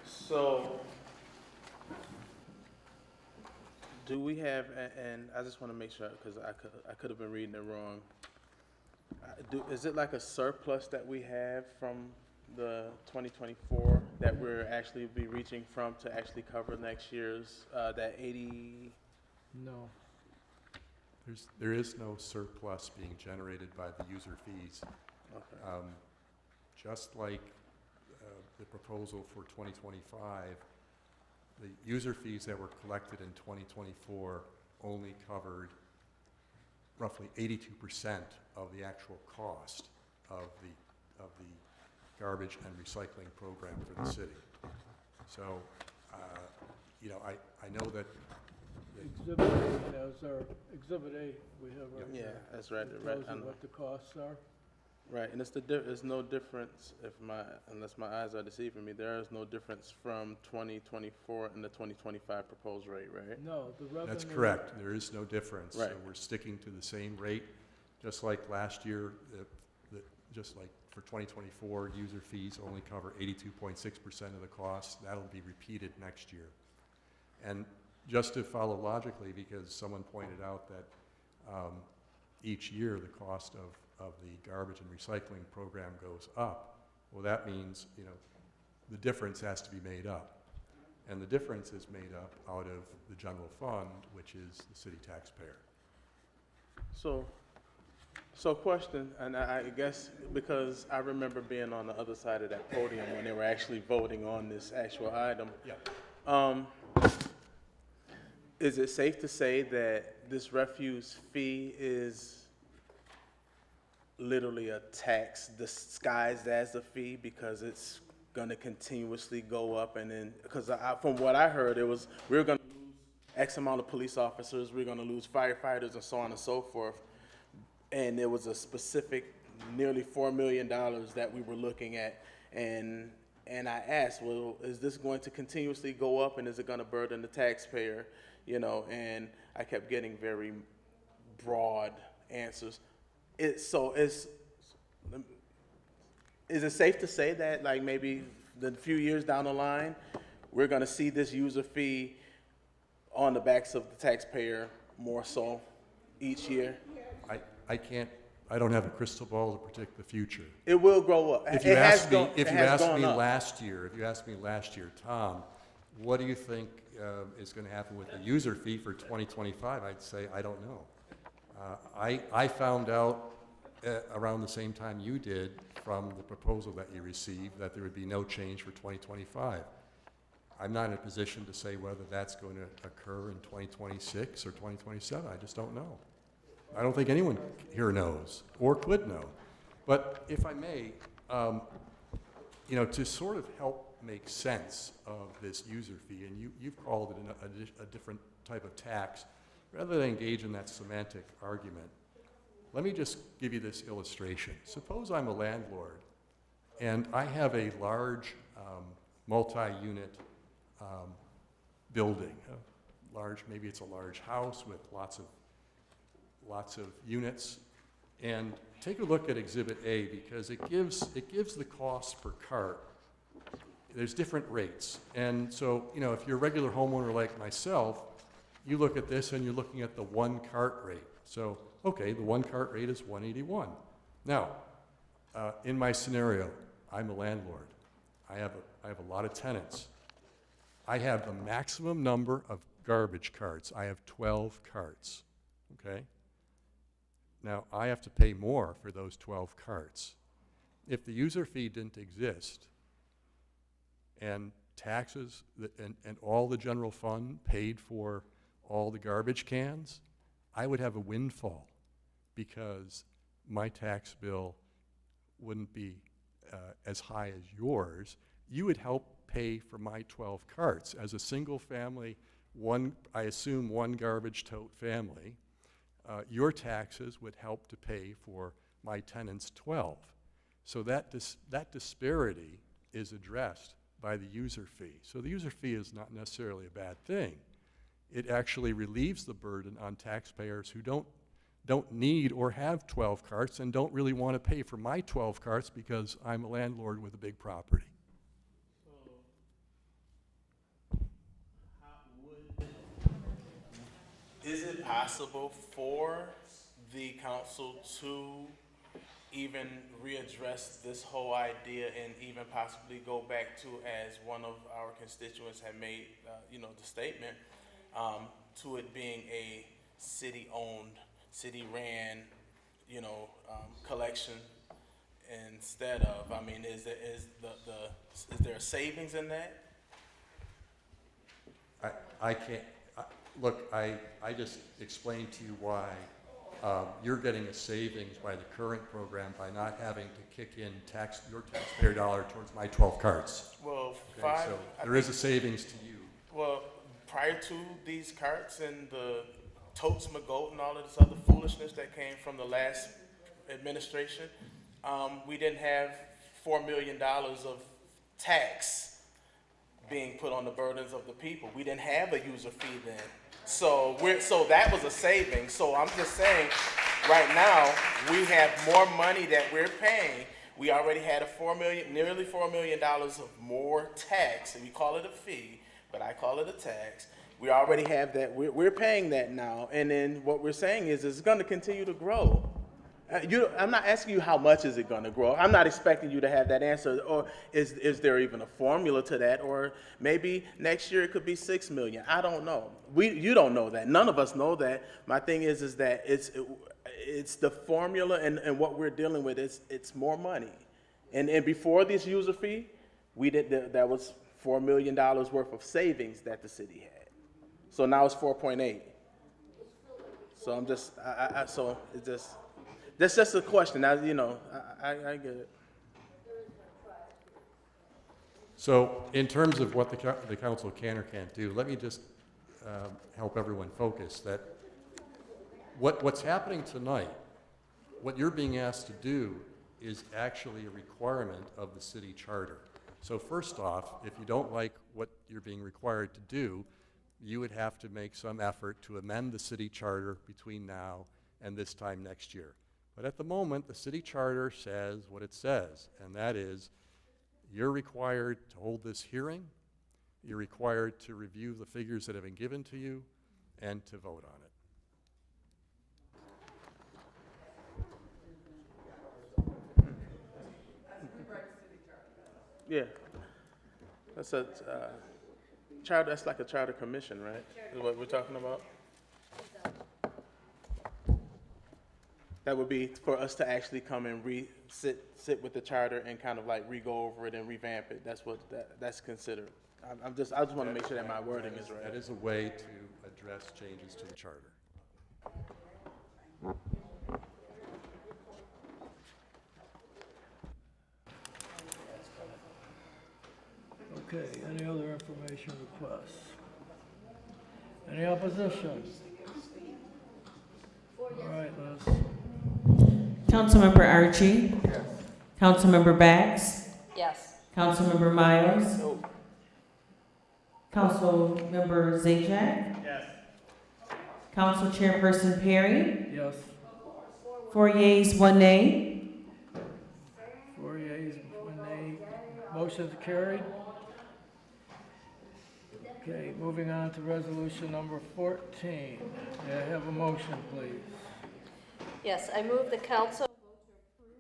So, do we have, and I just want to make sure, because I could have been reading it wrong. Is it like a surplus that we have from the 2024 that we're actually be reaching from to actually cover next year's, that 80? No. There is no surplus being generated by the user fees. Okay. Just like the proposal for 2025, the user fees that were collected in 2024 only covered roughly 82% of the actual cost of the garbage and recycling program for the city. So, I know that Exhibit A has our, Exhibit A, we have right Yeah, there. that's right. It Right. tells you what the costs are. Right, and there's no difference unless my eyes are deceiving me, there is no difference from 2024 and the 2025 proposed rate, right? No, the revenue. that's correct. There is no difference. Right. So we're sticking to the same rate, just like last year, just like for 2024, user fees only cover 82.6% of the cost. That'll be repeated next year. And just to follow logically, because someone pointed out that each year the cost of the garbage and recycling program goes up, well, that means, the difference has to be made up. And the difference is made up out of the general fund, which is the city taxpayer. So question, and I guess because I remember being on the other side of that podium when they were actually voting on this actual item. Yeah. Is it safe to say that this refuse fee is literally a tax disguised as a fee because it's going to continuously go up? And then, because from what I heard, we're going to lose X amount of police officers, we're going to lose firefighters and so on and so forth. And there was a specific nearly $4 million that we were looking at. And I asked, well, is this going to continuously go up and is it going to burden the taxpayer? And I kept getting very broad answers. is it safe to say that, like, maybe the few years down the line, we're gonna see this user fee on the backs of the taxpayer more so each year? I don't have a crystal ball to predict the future. It will grow up. If you asked me up. last year, Tom, what do you think is going to happen with the user fee for 2025? I'd say I don't know. I found out around the same time you did from the proposal that you received that there would be no change for 2025. I'm not in a position to say whether that's going to occur in 2026 or 2027. I just don't know. I don't think anyone here knows or could know. But if I may, to sort of help make sense of this user fee, and you've called it a different type of tax, rather than engage in that semantic argument, let me just give you this illustration. Suppose I'm a landlord and I have a large multi-unit building, maybe it's a large house with lots of units, and take a look at Exhibit A because it gives the cost per cart. There's different rates, and so if you're a regular homeowner like myself, you look at this and you're looking at the one cart rate. So okay, the one cart rate is $181. Now, in my scenario, I'm a landlord. I have a lot of tenants. I have the maximum number of garbage carts. I have 12 carts. Okay. Now, I have to pay more for those 12 carts. If the user fee didn't exist and taxes and all the general fund paid for all the garbage cans, I would have a windfall because my tax bill wouldn't be as high as yours. You would help pay for my 12 carts. As a single family, I assume one garbage tote family, your taxes would help to pay for my tenants' 12. So that disparity is addressed by the user fee. So the user fee is not necessarily a bad thing. It actually relieves the burden on taxpayers who don't need or have 12 carts and don't really want to pay for my 12 carts because I'm a landlord with a big property. Is it possible for the council to even readdress this whole idea and even possibly go back to, as one of our constituents had made, the statement, to it being a city-owned, city-ran, collection instead of? I mean, is there a savings in that? I can't. Look, I just explained to you why you're getting a savings by the current program by not having to kick in your taxpayer dollar towards my 12 carts. Well, okay, so there is a savings to you. Well, prior to these carts and the totes McGoat and all of this other foolishness that came from the last administration, we didn't have $4 million of tax being put on the burdens of the people. We didn't have a user fee then. So that was a saving. So I'm just saying, right now, we have more money that we're paying. We already had nearly $4 million of more tax, and we call it a fee, but I call it a tax. We already have that. We're paying that now, and then what we're saying is it's going to continue to grow. I'm not asking you how much is it going to grow. I'm not expecting you to have that answer. Or is there even a formula to that? Or maybe next year it could be $6 million. I don't know. You don't know that. None of us know that. My thing is that it's the formula, and what we're dealing with is it's more money. And before this user fee, that was $4 million worth of savings that the city had. So now it's 4.8. So I'm just so it's just. That's just a question. I get it. So in terms of what the council can or can't do, let me just help everyone focus that what's happening tonight, what you're being asked to do is actually a requirement of the city charter. So first off, if you don't like what you're being required to do, you would have to make some effort to amend the city charter between now and this time next year. But at the moment, the city charter says what it says, and that is you're required to hold this hearing, you're required to review the figures that have been given to you, and to vote on it. Yeah. That's a charter, that's like a charter commission, right? Is what we're talking about? That would be for us to actually come and sit with the charter and kind of like re-go over it and revamp it. That's what that's considered. I just want to make sure that my wording is right. That is a way to address changes to the charter. Okay, any other information requests? Any opposition? All right, Liz. Councilmember Archie? Yes. Councilmember Bax? Yes. Councilmember Miles? No. Councilmember Zajac? Yes. Council Chairperson Perry? Yes. 4 yeas, 1 nay. 4 yeas, 1 nay. Motion's carried. Okay, moving on to resolution number 14. May I have a motion, please? Yes, I move the council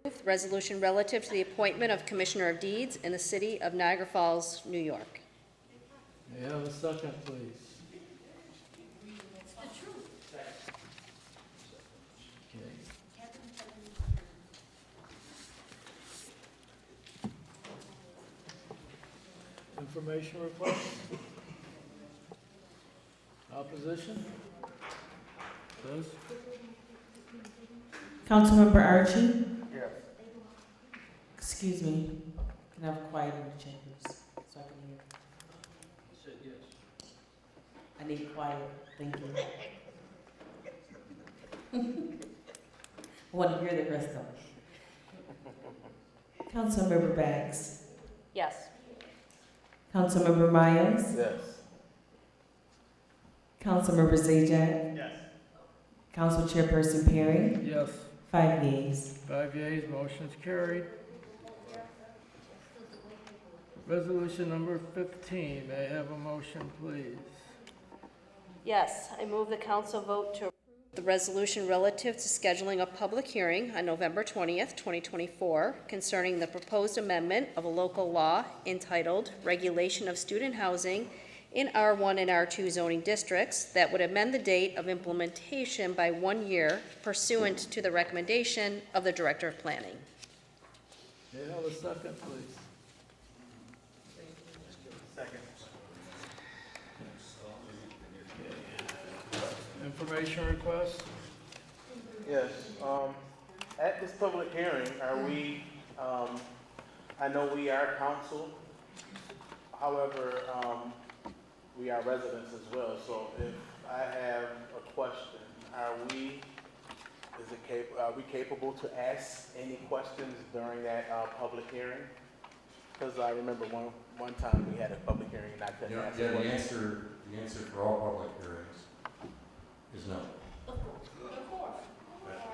approve the resolution relative to the appointment of Commissioner of Deeds in the city of Niagara Falls, New York. May I have a second, please? Okay. Information request? Opposition? Liz? Councilmember Archie? Yes. Excuse me. Can I have quiet in the chambers so I can hear? Said yes. I need quiet. Thank you. I want to hear the rest of it. Councilmember Bax? Yes. Councilmember Miles? Yes. Councilmember Zajac? Yes. Council Chairperson Perry? Yes. 5 yeas. 5 yeas, motion's carried. Resolution number 15, may I have a motion, please? Yes, I move the council vote to approve the resolution relative to scheduling a public hearing on November 20th, 2024, concerning the proposed amendment of a local law entitled Regulation of Student Housing in R1 and R2 zoning districts that would amend the date of implementation by 1 year pursuant to the recommendation of the Director of Planning. May I have a second, please? Second. Information request? Yes, at this public hearing, are we, I know we are council, however, we are residents as well, so if I have a question, are we capable to ask any questions during that, public hearing? Because I remember one time we had a public hearing and I couldn't ask a question. The answer for all public hearings is no.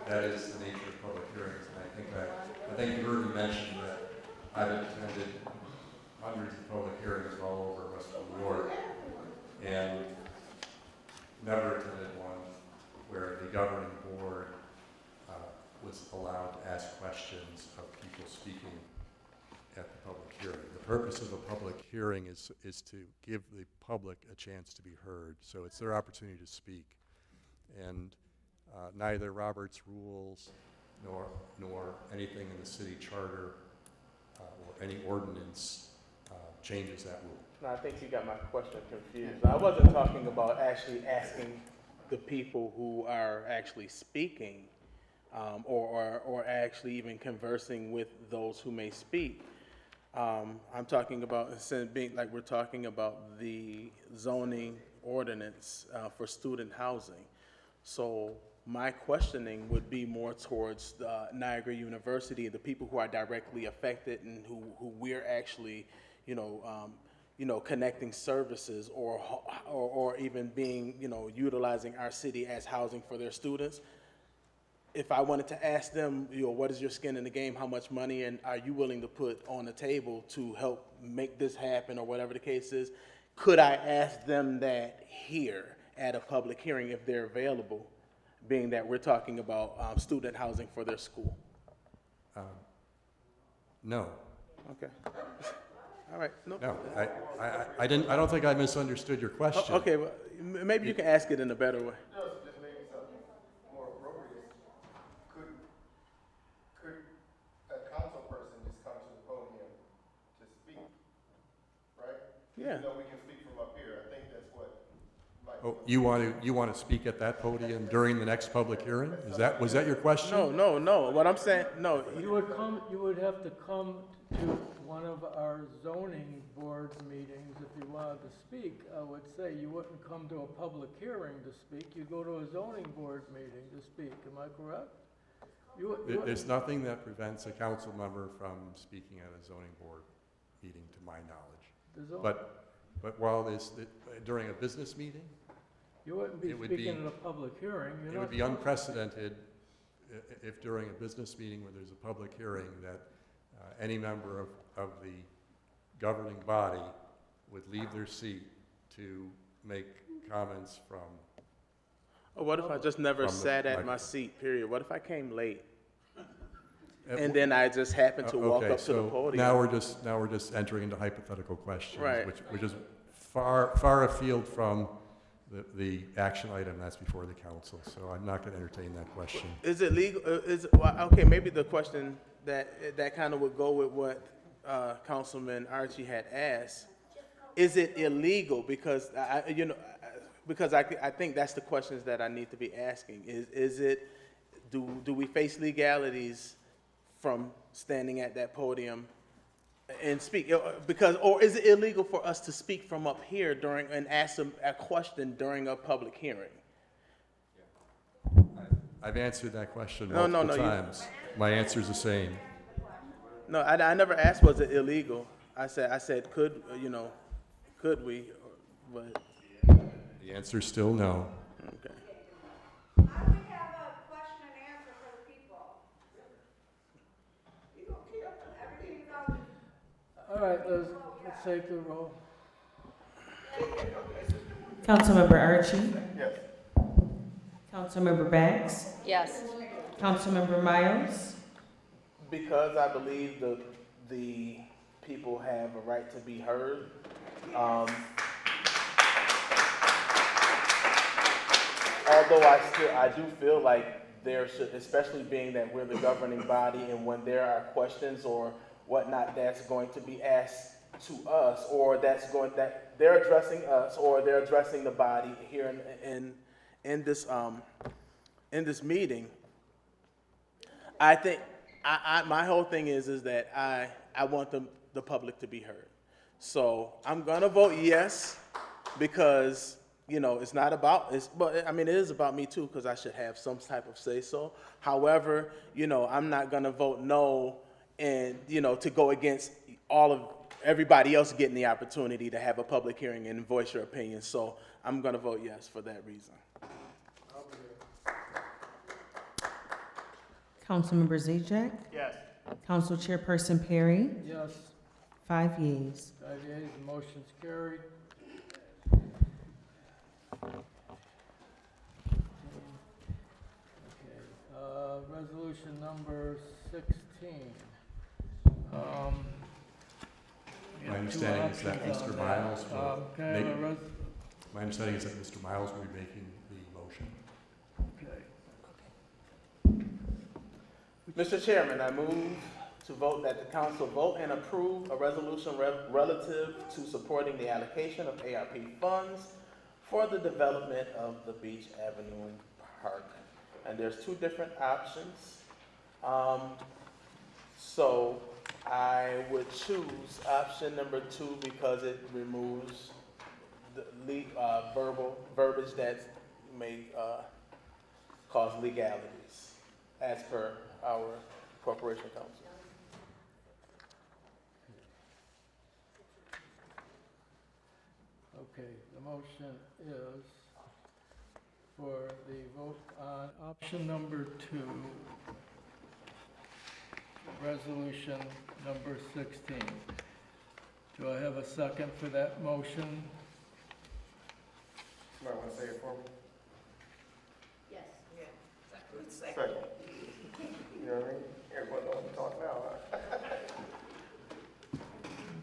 That is the nature of public hearings, and I think you heard me mention that I've attended hundreds of public hearings all over Western New York, and never attended one where the governing board was allowed to ask questions of people speaking at the public hearing. The purpose of a public hearing is to give the public a chance to be heard, so it's their opportunity to speak. And neither Robert's rules nor anything in the city charter or any ordinance changes that rule. No, I think you got my question confused. I wasn't talking about actually asking the people who are actually speaking or actually even conversing with those who may speak. I'm talking about, instead of being like we're talking about the zoning ordinance for student housing. So my questioning would be more towards Niagara University, the people who are directly affected and who we're actually, connecting services or even being, utilizing our city as housing for their students. if I wanted to ask them, what is your skin in the game, how much money, and are you willing to put on the table to help make this happen, or whatever the case is, could I ask them that here at a public hearing if they're available, being that we're talking about student housing for their school? No. Okay. All right. No. No, I don't think I misunderstood your question. Okay, well, maybe you can ask it in a better way. Just maybe something more appropriate. Could a council person just come to the podium to speak, right? Yeah. Even though we can speak from up here, I think that's what might. Oh, you want to speak at that podium during the next public hearing? Was that your question? No. What I'm saying, no. You would have to come to one of our zoning board meetings if you wanted to speak. I would say you wouldn't come to a public hearing to speak, you go to a zoning board meeting to speak, am I correct? There's nothing that prevents a council member from speaking at a zoning board meeting, to my knowledge. But while during a business meeting, You wouldn't be speaking at a public hearing. it would be unprecedented if during a business meeting where there's a public hearing that any member of the governing body would leave their seat to make comments from. Or what if I just never From the sat at my microphone. seat, period? What if I came late? And then I just happened to walk Okay, up to the so podium? now we're just entering into hypothetical questions, Right. which is far afield from the action item that's before the council. So I'm not going to entertain that question. Is it legal, okay, maybe the question that kind of would go with what Councilman Archie had asked. Is it illegal? Because I think that's the questions that I need to be asking. Do we face legalities from standing at that podium and speak? Or is it illegal for us to speak from up here and ask a question during a public hearing? I've answered that question No, multiple times. My answer's the same. No, I never asked was it illegal. I said could we? But The answer's still no. okay. I would have a question and answer for the people. Everything's always. All right, let's take the roll. Councilmember Archie, Yes. Councilmember Bags, Yes. Councilmember Miles, Because I believe the people have a right to be heard. Although I do feel like there should, especially being that we're the governing body, and when there are questions or whatnot that's going to be asked to us, or that they're addressing us, or they're addressing the body here in this meeting, I think my whole thing is that I want the public to be heard. So I'm gonna vote yes, because it's not about but I mean it is about me too, because I should have some type of say so. However, I'm not gonna vote no and to go against everybody else getting the opportunity to have a public hearing and voice your opinion. So I'm gonna vote yes for that reason. Councilmember Zajac, Yes. Council Chairperson Perry, Yes, 5 yeas. 5 yeas, the motion's carried. Okay, resolution number 16. We My have two understanding is that options on Mr. Miles will Can I have a make, my understanding is that Mr. Miles will be making the motion. Okay. Mr. Chairman, I move to vote that the council vote and approve a resolution relative to supporting the allocation of ARP funds for the development of the Beach Avenue Park. And there's two different options. So I would choose option number 2 because it removes the verbiage that may cause legalities as per our corporation council. Okay, the motion is for the vote on option number 2, resolution number 16. Do I have a second for that motion? Somebody want to say it for me? Yes. Second. You know what I mean? Everyone knows to talk now, huh?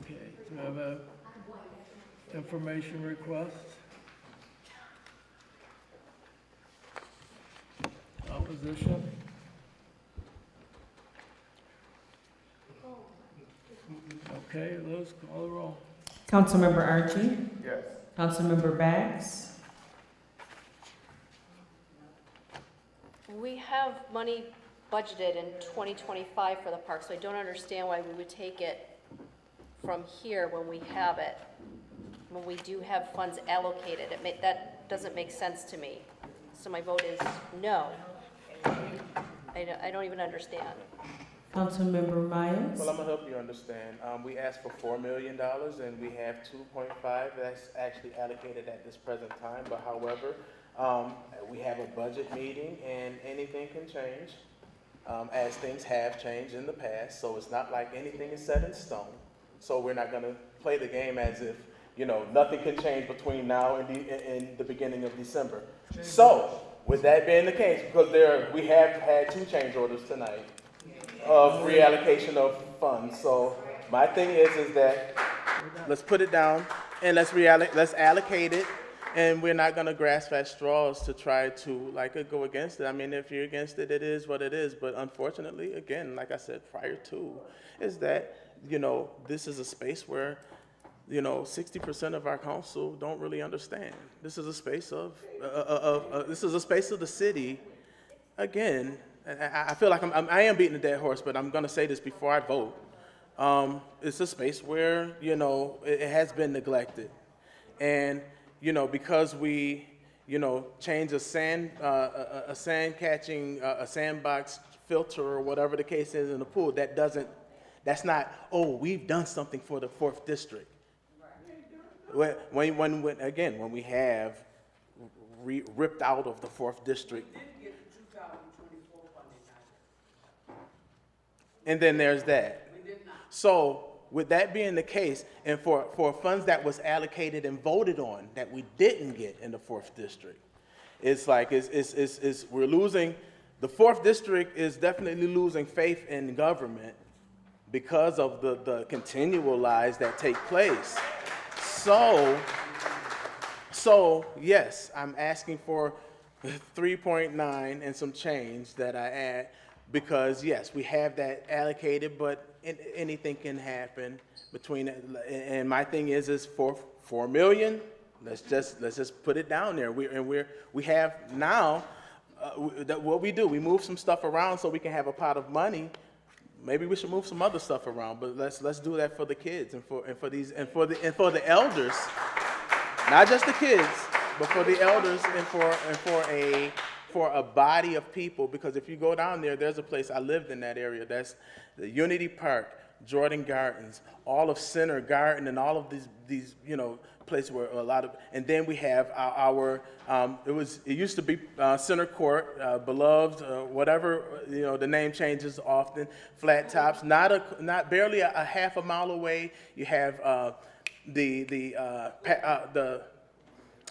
Okay, do I have a information request? Opposition? Okay, Liz, call the roll. Councilmember Archie, Yes. Councilmember Bags, We have money budgeted in 2025 for the park, so I don't understand why we would take it from here when we have it, when we do have funds allocated. That doesn't make sense to me. So my vote is no. I don't even understand. Councilmember Miles. Well, I'm gonna help you understand. We asked for $4 million and we have 2.5 that's actually allocated at this present time. But however, we have a budget meeting and anything can change, as things have changed in the past. So it's not like anything is set in stone. So we're not gonna play the game as if, nothing can change between now and the beginning of December. So, with that being the case, because we have had 2 change orders tonight of reallocation of funds. So my thing is that let's put it down and let's allocate it, and we're not gonna grasp at straws to try to go against it. I mean, if you're against it, it is what it is. But unfortunately, again, like I said prior to, is that this is a space where 60% of our council don't really understand. This is a space of the city. Again, I feel like I am beating a dead horse, but I'm going to say this before I vote. It's a space where it has been neglected, and because we change a sandbox filter or whatever the case is in the pool, that's not, oh, we've done something for the 4th district. When we have ripped out of the 4th district. And then there's that. So with that being the case, and for funds that was allocated and voted on that we didn't get in the 4th district, it's like we're losing. The 4th district is definitely losing faith in government because of the continual lies that take place. So yes, I'm asking for 3.9 and some change that I add, because yes, we have that allocated, but anything can happen between it. And my thing is for $4 million. Let's just put it down there. We have now what we do. We move some stuff around so we can have a pot of money. Maybe we should move some other stuff around, but let's do that for the kids and for the elders, not just the kids, but for the elders and for a body of people. Because if you go down there's a place, I lived in that area. That's the Unity Park, Jordan Gardens, all of Center Garden, and all of these places where a lot of, and then we have it used to be Center Court, Beloved, whatever, the name changes often. Flat Tops, not barely a half a mile away. You have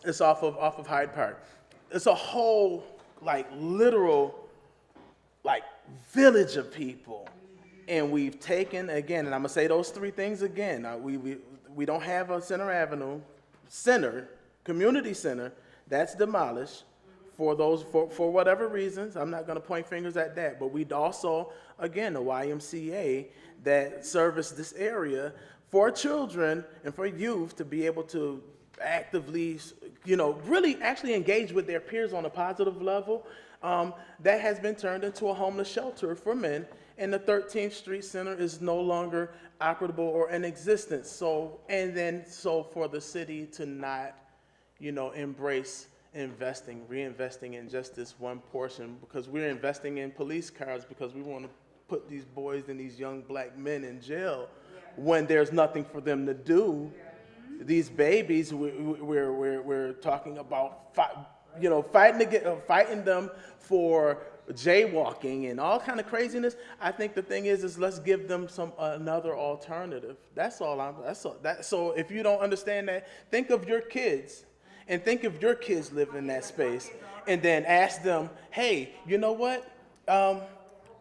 it's off of Hyde Park. It's a whole literal village of people, and we've taken again, and I'm gonna say those 3 things again. We don't have a community center that's demolished for whatever reasons. I'm not going to point fingers at that, but we'd also, again, a YMCA that service this area for children and for youth to be able to actively, really actually engage with their peers on a positive level. That has been turned into a homeless shelter for men, and the 13th Street Center is no longer operable or in existence. So for the city to not, embrace reinvesting in just this one portion, because we're investing in police cars because we want to put these boys and these young black men in jail when there's nothing for them to do. These babies, we're talking about fighting them for jaywalking and all kind of craziness. I think the thing is let's give them another alternative. That's all. So if you don't understand that, think of your kids, and think if your kids live in that space, and then ask them, hey, you know what?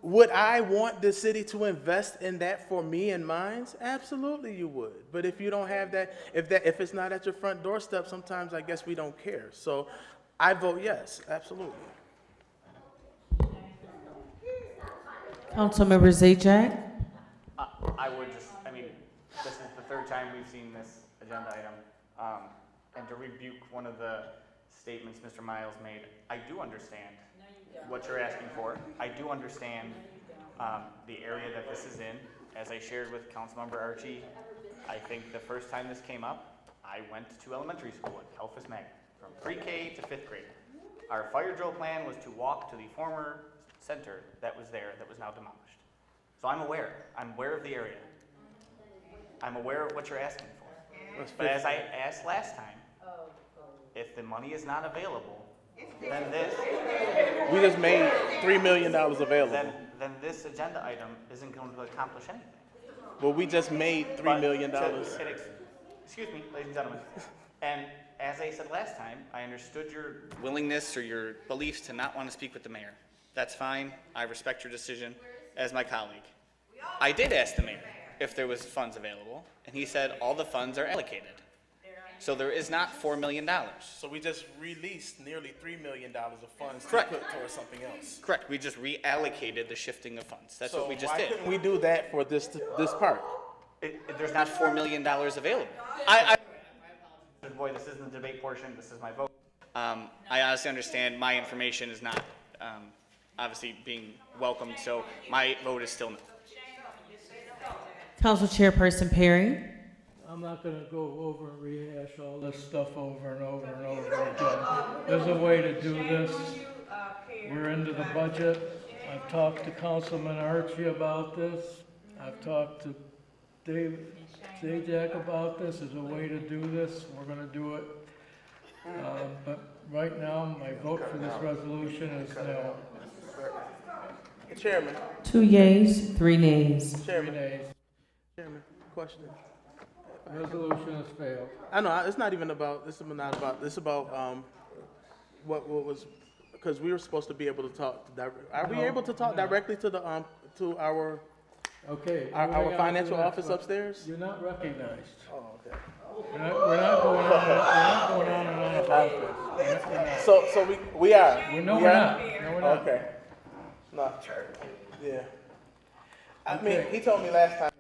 Would I want the city to invest in that for me and mine? Absolutely you would. But if you don't have that, if it's not at your front doorstep, sometimes I guess we don't care. So I vote yes, absolutely. Councilmember Zajac? I would just, I mean, this is the third time we've seen this agenda item. And to rebuke one of the statements Mr. Miles made, I do understand what you're asking for. I do understand the area that this is in. As I shared with Councilmember Archie, I think the first time this came up, I went to elementary school at Kelfis Magnet, from pre-K to 5th grade. Our fire drill plan was to walk to the former center that was there, that was now demolished. So I'm aware of the area. I'm aware of what you're asking for. But as I asked last time, if the money is not available, then this... We just made $3 million available. Then this agenda item isn't going to accomplish anything. Well, we just made $3 million. Excuse me, ladies and gentlemen. And as I said last time, I understood your willingness or your beliefs to not want to speak with the mayor. That's fine. I respect your decision as my colleague. I did ask the mayor if there was funds available, and he said all the funds are allocated. So there is not $4 million. So we just released nearly $3 million of funds Correct. to put towards something else. Correct. We just reallocated the shifting of funds. That's what we just did. So why couldn't we do that for this part? There's not $4 million available. Boy, this isn't the debate portion. This is my vote. I honestly understand my information is not obviously being welcomed, so my vote is still no. Council Chairperson Perry? I'm not going to go over and rehash all this stuff over and over and over again. There's a way to do this. We're into the budget. I've talked to Councilman Archie about this. I've talked to Dave Zajac about this. There's a way to do this. We're going to do it. But right now, my vote for this resolution is no. Chairman. 2 yeas, 3 nays. Chairman, question. Resolution has failed. I know, it's not even about, this is about what was, because we were supposed to be able to talk, are we able to talk directly to the, to our financial office upstairs? You're not recognized. Oh, okay. We're not going on and on about this. So we are. We're not. No, we're not. Okay. No. Yeah. I mean, he told me last time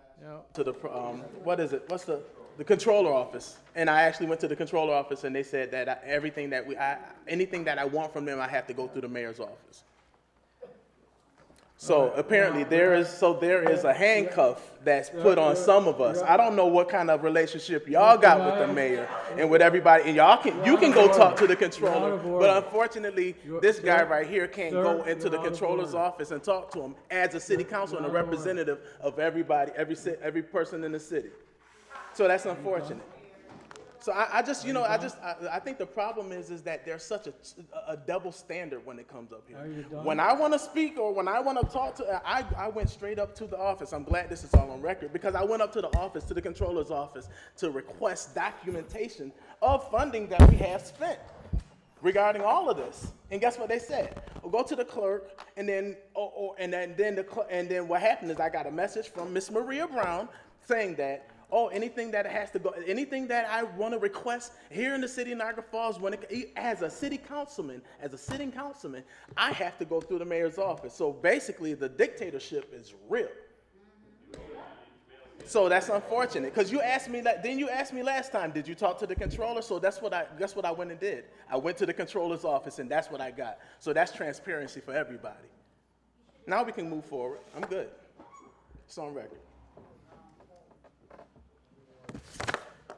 to the what is it? What's the controller office? And I actually went to the controller office, and they said that anything that I want from them, I have to go through the mayor's office. So apparently there is a handcuff that's put on some of us. I don't know what kind of relationship y'all got with the mayor and with everybody, and you can go talk to the controller, but unfortunately this guy right here can't go into the controller's office and talk to him as a city council and a representative of everybody, every person in the city. So that's unfortunate. So I think the problem is that there's such a double standard when it comes up here. When I want to speak or when I want to talk to, I went straight up to the office. I'm glad this is all on record because I went up to the office, to the controller's office, to request documentation of funding that we have spent regarding all of this. And guess what they said? Well, go to the clerk, and then what happened is I got a message from Miss Maria Brown saying that, anything that anything that I want to request here in the city of Niagara Falls, as a sitting councilman, I have to go through the mayor's office. So basically, the dictatorship is real. So that's unfortunate, because you asked me last time, did you talk to the controller? So that's what I went and did. I went to the controller's office, and that's what I got. So that's transparency for everybody. Now we can move forward. I'm good. It's on record.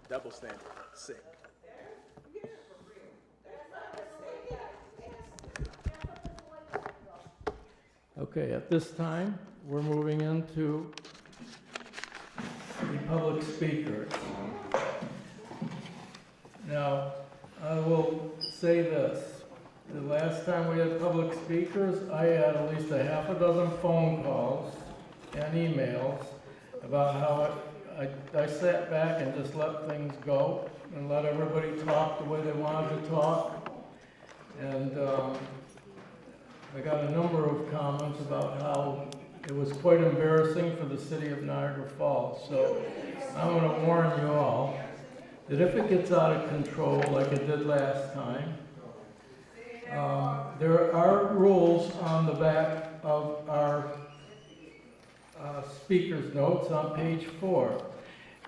Double standard, sick. Okay, at this time, we're moving into the public speakers. Now, I will say this. The last time we had public speakers, I had at least a half a dozen phone calls and emails about how I sat back and just let things go and let everybody talk the way they wanted to talk. And I got a number of comments about how it was quite embarrassing for the city of Niagara Falls. So I'm going to warn you all that if it gets out of control like it did last time, there are rules on the back of our speaker's notes on page 4.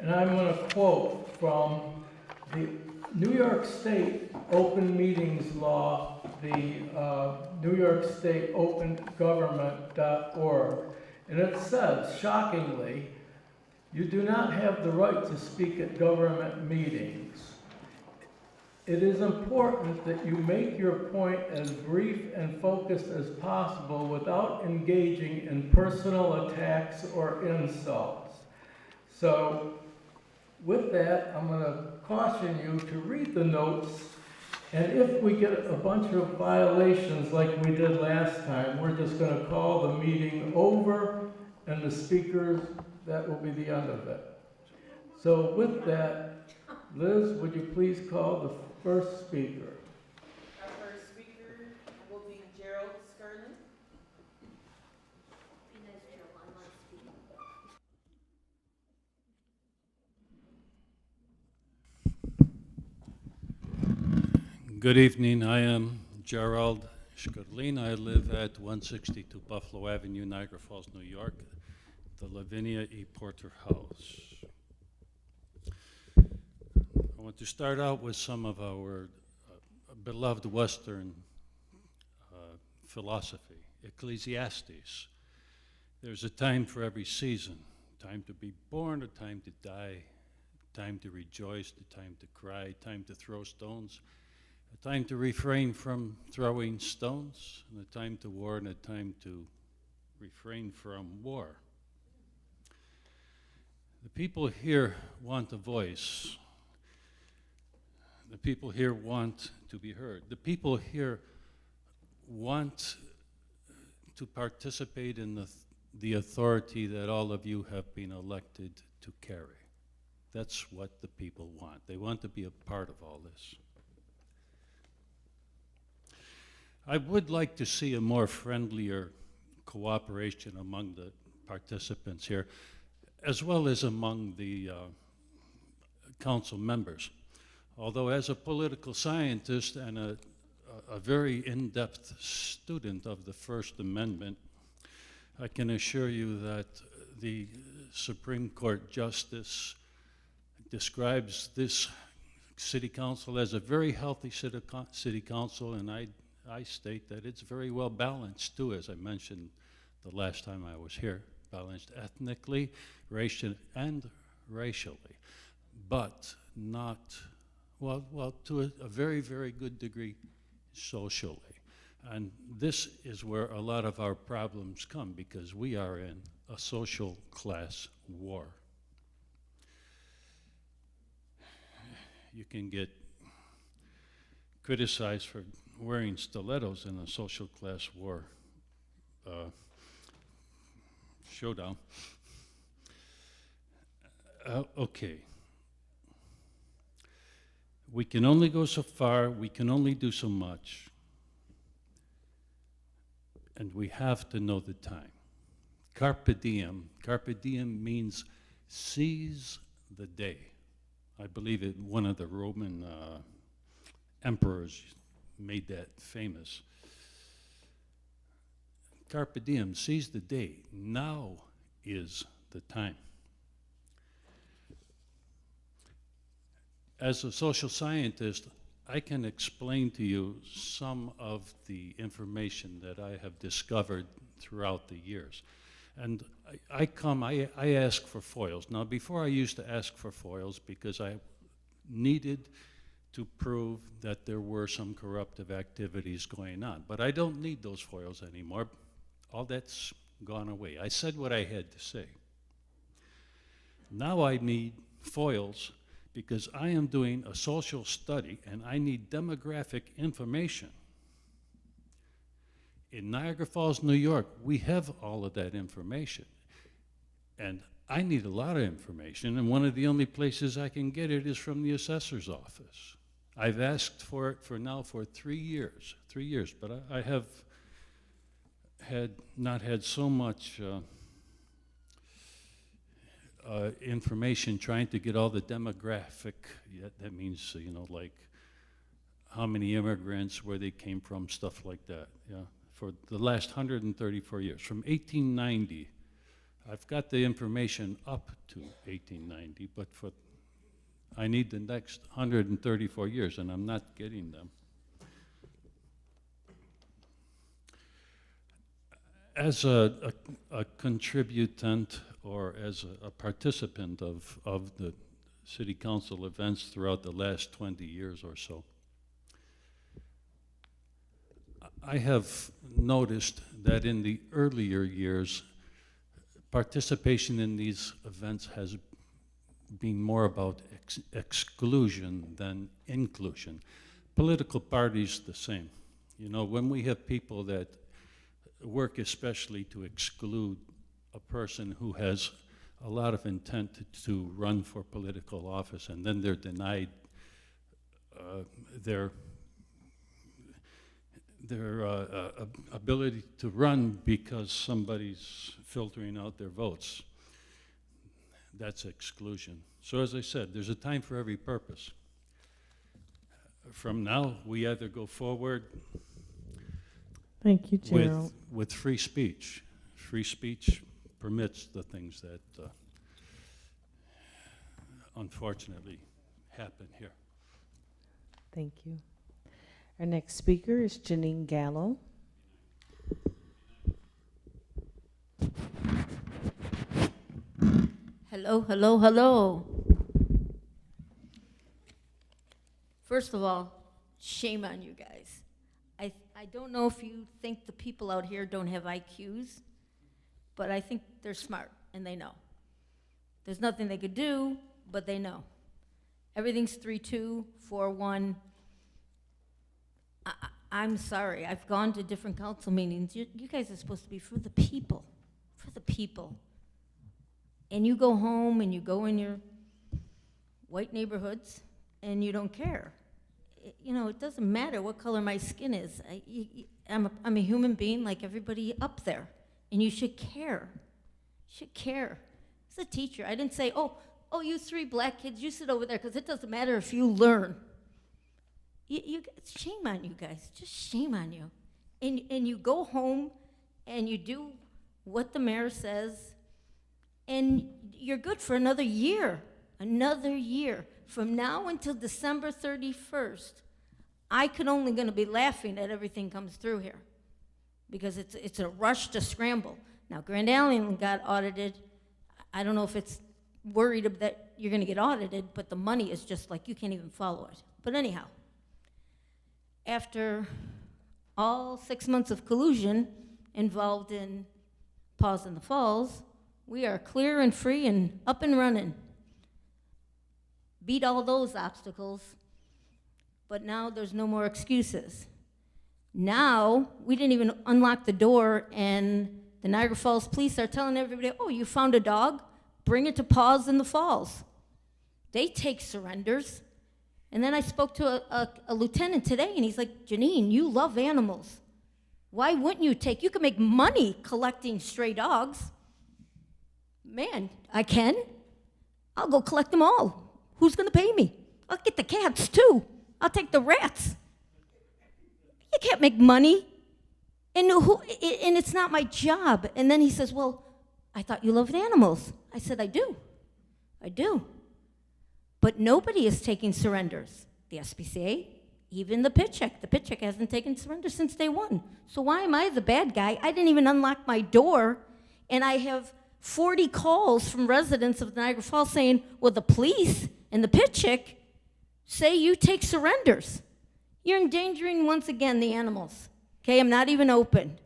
And I'm going to quote from the New York State Open Meetings Law, the New York State Open Government.org. And it says, shockingly, you do not have the right to speak at government meetings. It is important that you make your point as brief and focused as possible without engaging in personal attacks or insults. So, with that, I'm going to caution you to read the notes, and if we get a bunch of violations like we did last time, we're just going to call the meeting over, and the speakers, that will be the end of it. So with that, Liz, would you please call the first speaker? Our first speaker will be Gerald Skirlin. Good evening. I am Gerald Shkurlin. I live at 162 Buffalo Avenue, Niagara Falls, New York, the Lavinia E. Porter House. I want to start out with some of our beloved Western philosophy, Ecclesiastes. There's a time for every season, time to be born, a time to die, time to rejoice, a time to cry, time to throw stones, a time to refrain from throwing stones, and a time to war, and a time to refrain from war. The people here want a voice. The people here want to be heard. The people here want to participate in the authority that all of you have been elected to carry. That's what the people want. They want to be a part of all this. I would like to see a more friendlier cooperation among the participants here, as well as among the council members. Although as a political scientist and a very in-depth student of the First Amendment, I can assure you that the Supreme Court Justice describes this city council as a very healthy city council, and I state that it's very well balanced too, as I mentioned the last time I was here, balanced ethnically, racially, but not, well, to a very, very good degree socially. And this is where a lot of our problems come, because we are in a social class war. You can get criticized for wearing stilettos in a social class war showdown. Okay. We can only go so far, we can only do so much, and we have to know the time. Carpe diem. Carpe diem means seize the day. I believe one of the Roman emperors made that famous. Carpe diem, seize the day. Now is the time. As a social scientist, I can explain to you some of the information that I have discovered throughout the years. And I ask for foils. Now, before I used to ask for foils because I needed to prove that there were some corruptive activities going on. But I don't need those foils anymore. All that's gone away. I said what I had to say. Now I need foils because I am doing a social study and I need demographic information In Niagara Falls, New York, we have all of that information. And I need a lot of information, and one of the only places I can get it is from the assessor's office. I've asked for it for 3 years, but I have not had so much information trying to get all the demographic, that means, like how many immigrants, where they came from, stuff like that, for the last 134 years. From 1890, I've got the information up to 1890, but I need the next 134 years, and I'm not getting them. As a contributant or as a participant of the city council events throughout the last 20 years or so, I have noticed that in the earlier years, participation in these events has been more about exclusion than inclusion. Political parties, the same. When we have people that work especially to exclude a person who has a lot of intent to run for political office, and then they're denied their ability to run because somebody's filtering out their votes. That's exclusion. So as I said, there's a time for every purpose. From now, we either go forward Thank you, Gerald. with free speech. Free speech permits the things that unfortunately happen here. Thank you. Our next speaker is Janine Gallo. Hello, hello, hello. First of all, shame on you guys. I don't know if you think the people out here don't have IQs, but I think they're smart and they know. There's nothing they could do, but they know. Everything's 3-2, 4-1. I'm sorry, I've gone to different council meetings. You guys are supposed to be for the people, And you go home and you go in your white neighborhoods and you don't care. It doesn't matter what color my skin is. I'm a human being like everybody up there, and you should care. As a teacher, I didn't say, oh, you 3 black kids, you sit over there, because it doesn't matter if you learn. Shame on you guys, just shame on you. And you go home and you do what the mayor says, and you're good for another year. From now until December 31st, I could only going to be laughing that everything comes through here, because it's a rush to scramble. Now, Grand Island got audited. I don't know if it's worried that you're going to get audited, but the money is just like you can't even follow it. But anyhow, after all 6 months of collusion involved in Paws in the Falls, we are clear and free and up and running. Beat all those obstacles, but now there's no more excuses. Now, we didn't even unlock the door, and the Niagara Falls police are telling everybody, oh, you found a dog? Bring it to Paws in the Falls. They take surrenders. And then I spoke to a lieutenant today, and he's like, Janine, you love animals. Why wouldn't you you can make money collecting stray dogs. Man, I can. I'll go collect them all. Who's going to pay me? I'll get the cats, too. I'll take the rats. You can't make money. And it's not my job. And then he says, well, I thought you loved animals. I said, I do. But nobody is taking surrenders. The SPCA, even the PitCheck. The PitCheck hasn't taken surrender since day one. So why am I the bad guy? I didn't even unlock my door, and I have 40 calls from residents of Niagara Falls saying, well, the police and the PitCheck say you take surrenders. You're endangering, once again, the animals. Okay, I'm not even open.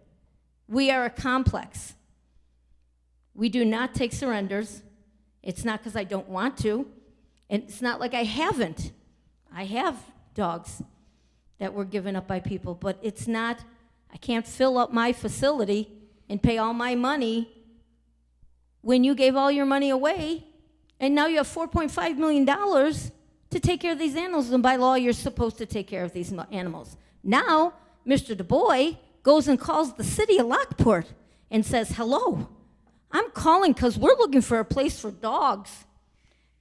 We are a complex. We do not take surrenders. It's not because I don't want to. And it's not like I haven't. I have dogs that were given up by people, but it's not, I can't fill up my facility and pay all my money when you gave all your money away, and now you have $4.5 million to take care of these animals, and by law, you're supposed to take care of these animals. Now, Mr. Du Bois goes and calls the city of Lockport and says, hello, I'm calling because we're looking for a place for dogs.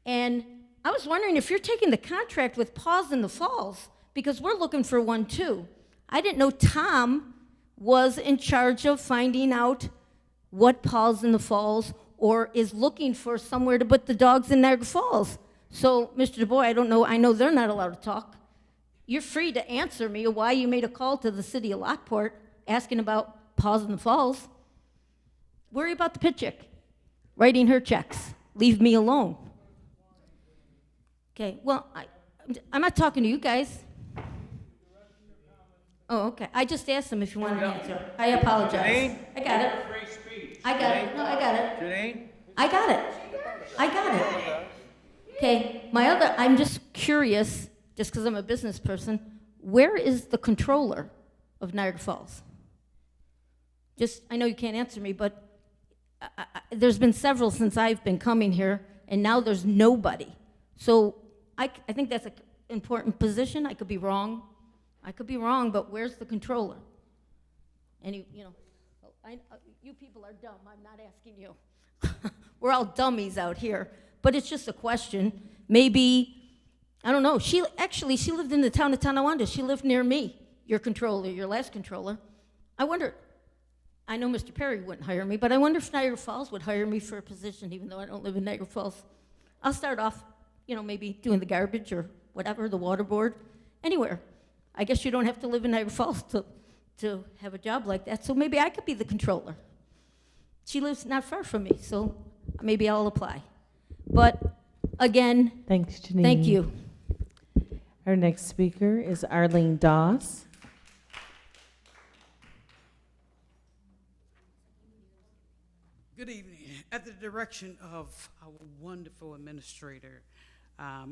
And I was wondering if you're taking the contract with Paws in the Falls, because we're looking for one too. I didn't know Tom was in charge of finding out what Paws in the Falls or is looking for somewhere to put the dogs in Niagara Falls. So, Mr. Du Bois, I don't know, I know they're not allowed to talk. You're free to answer me why you made a call to the city of Lockport asking about Paws in the Falls. Worry about the pit chick, writing her checks. Leave me alone. Okay, well, I'm not talking to you guys. Oh, okay. I just asked them if you wanted an answer. I apologize. Janine? I got it. I got it. No, I got it. Janine? I got it. I got it. Okay, I'm just curious, just because I'm a business person, where is the controller of Niagara Falls? I know you can't answer me, but there's been several since I've been coming here, and now there's nobody. So I think that's an important position. I could be wrong. But where's the controller? And you people are dumb. I'm not asking you. We're all dummies out here. But it's just a question. Maybe, I don't know. She lived in the town of Tonawanda. She lived near me, your controller, your last controller. I wonder, I know Mr. Perry wouldn't hire me, but I wonder if Niagara Falls would hire me for a position, even though I don't live in Niagara Falls. I'll start off, maybe doing the garbage or whatever, the water board, anywhere. I guess you don't have to live in Niagara Falls to have a job like that, so maybe I could be the controller. She lives not far from me, so maybe I'll apply. But again, Thanks, Janine. thank you. Our next speaker is Arlene Doss. Good evening. At the direction of our wonderful administrator,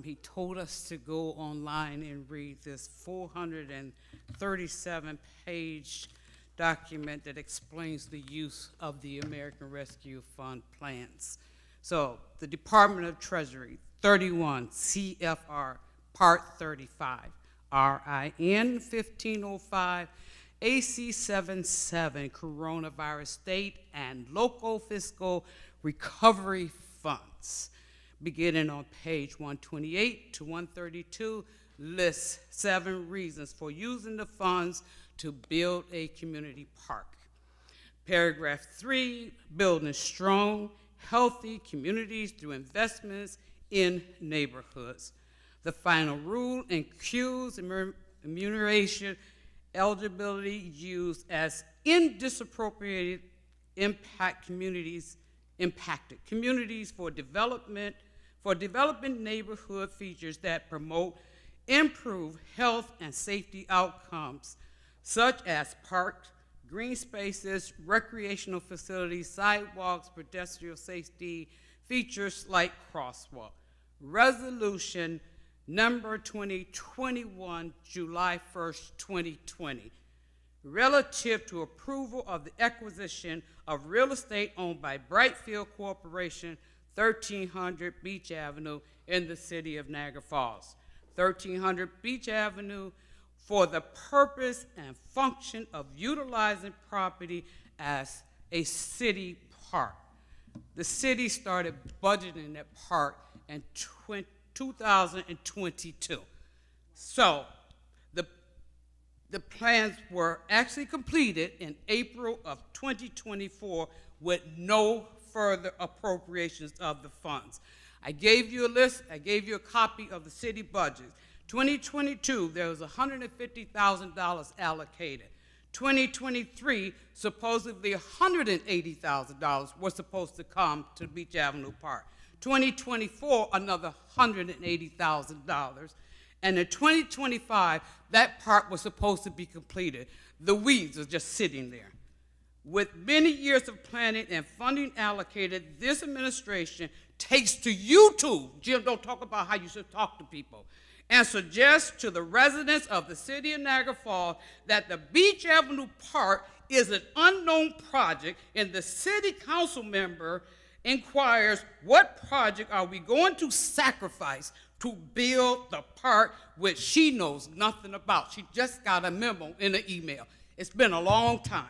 he told us to go online and read this 437-page document that explains the use of the American Rescue Fund plans. So, the Department of Treasury, 31 CFR Part 35, RIN 1505, AC 77, Coronavirus State and Local Fiscal Recovery Funds. Beginning on page 128 to 132, lists 7 reasons for using the funds to build a community park. Paragraph 3, building strong, healthy communities through investments in neighborhoods. The final rule includes remuneration eligibility used as in disappropriated impacted communities for developing neighborhood features that promote improved health and safety outcomes, such as parks, green spaces, recreational facilities, sidewalks, pedestrian safety features like crosswalk. Resolution number 2021, July 1st, 2020, relative to approval of the acquisition of real estate owned by Brightfield Corporation, 1300 Beach Avenue in the city of Niagara Falls. 1300 Beach Avenue for the purpose and function of utilizing property as a city park. The city started budgeting that park in 2022. So the plans were actually completed in April of 2024 with no further appropriations of the funds. I gave you a list, I gave you a copy of the city budget. 2022, there was $150,000 allocated. 2023, supposedly $180,000 was supposed to come to Beach Avenue Park. 2024, another $180,000. And in 2025, that park was supposed to be completed. The weeds are just sitting there. With many years of planning and funding allocated, this administration takes to YouTube. Jim, don't talk about how you should talk to people. and suggest to the residents of the city of Niagara Falls that the Beach Avenue Park is an unknown project, and the city council member inquires, what project are we going to sacrifice to build the park, which she knows nothing about? She just got a memo in an email. It's been a long time.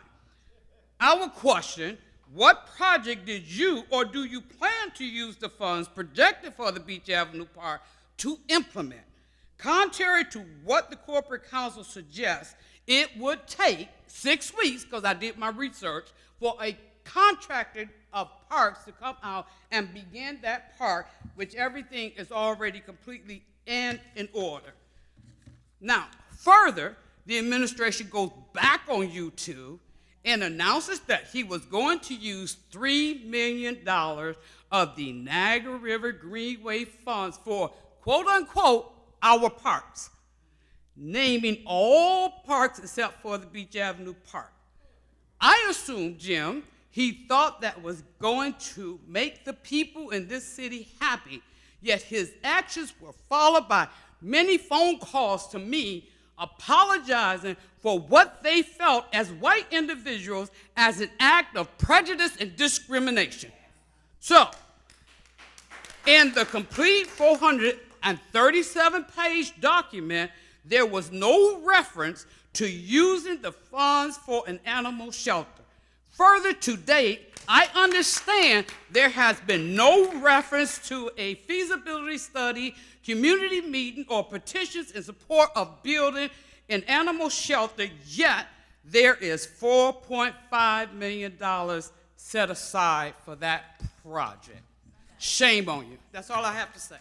Our question, what project did you or do you plan to use the funds projected for the Beach Avenue Park to implement? Contrary to what the corporate council suggests, it would take 6 weeks, because I did my research, for a contractor of parks to come out and begin that park, which everything is already completely in order. Now, further, the administration goes back on YouTube and announces that he was going to use $3 million of the Niagara River Greenway funds for, quote unquote, our parks, naming all parks except for the Beach Avenue Park. I assume, Jim, he thought that was going to make the people in this city happy, yet his actions were followed by many phone calls to me apologizing for what they felt as white individuals as an act of prejudice and discrimination. So, in the complete 437-page document, there was no reference to using the funds for an animal shelter. Further, to date, I understand there has been no reference to a feasibility study, community meeting, or petitions in support of building an animal shelter, yet there is $4.5 million set aside for that project. Shame on you. That's all I have to say.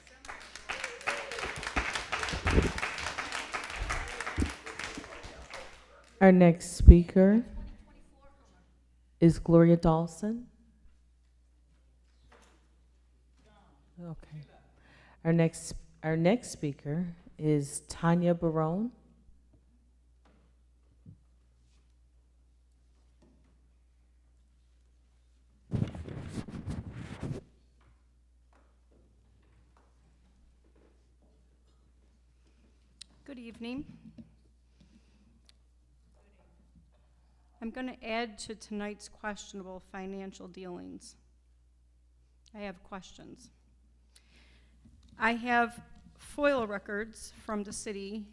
Our next speaker is Gloria Dawson. Okay. Our next speaker is Tanya Barone. Good evening. I'm going to add to tonight's questionable financial dealings. I have questions. I have FOIL records from the city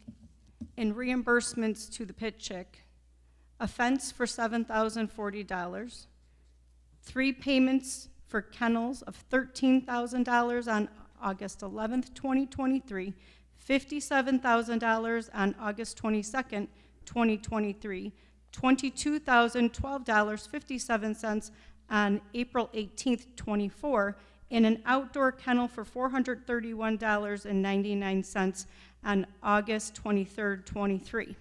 and reimbursements to the Pit Chick, a fence for $7,040, 3 payments for kennels of $13,000 on August 11th, 2023, $57,000 on August 22nd, 2023, $22,012.57 on April 18th, 24, and an outdoor kennel for $431.99 on August 23rd, 23.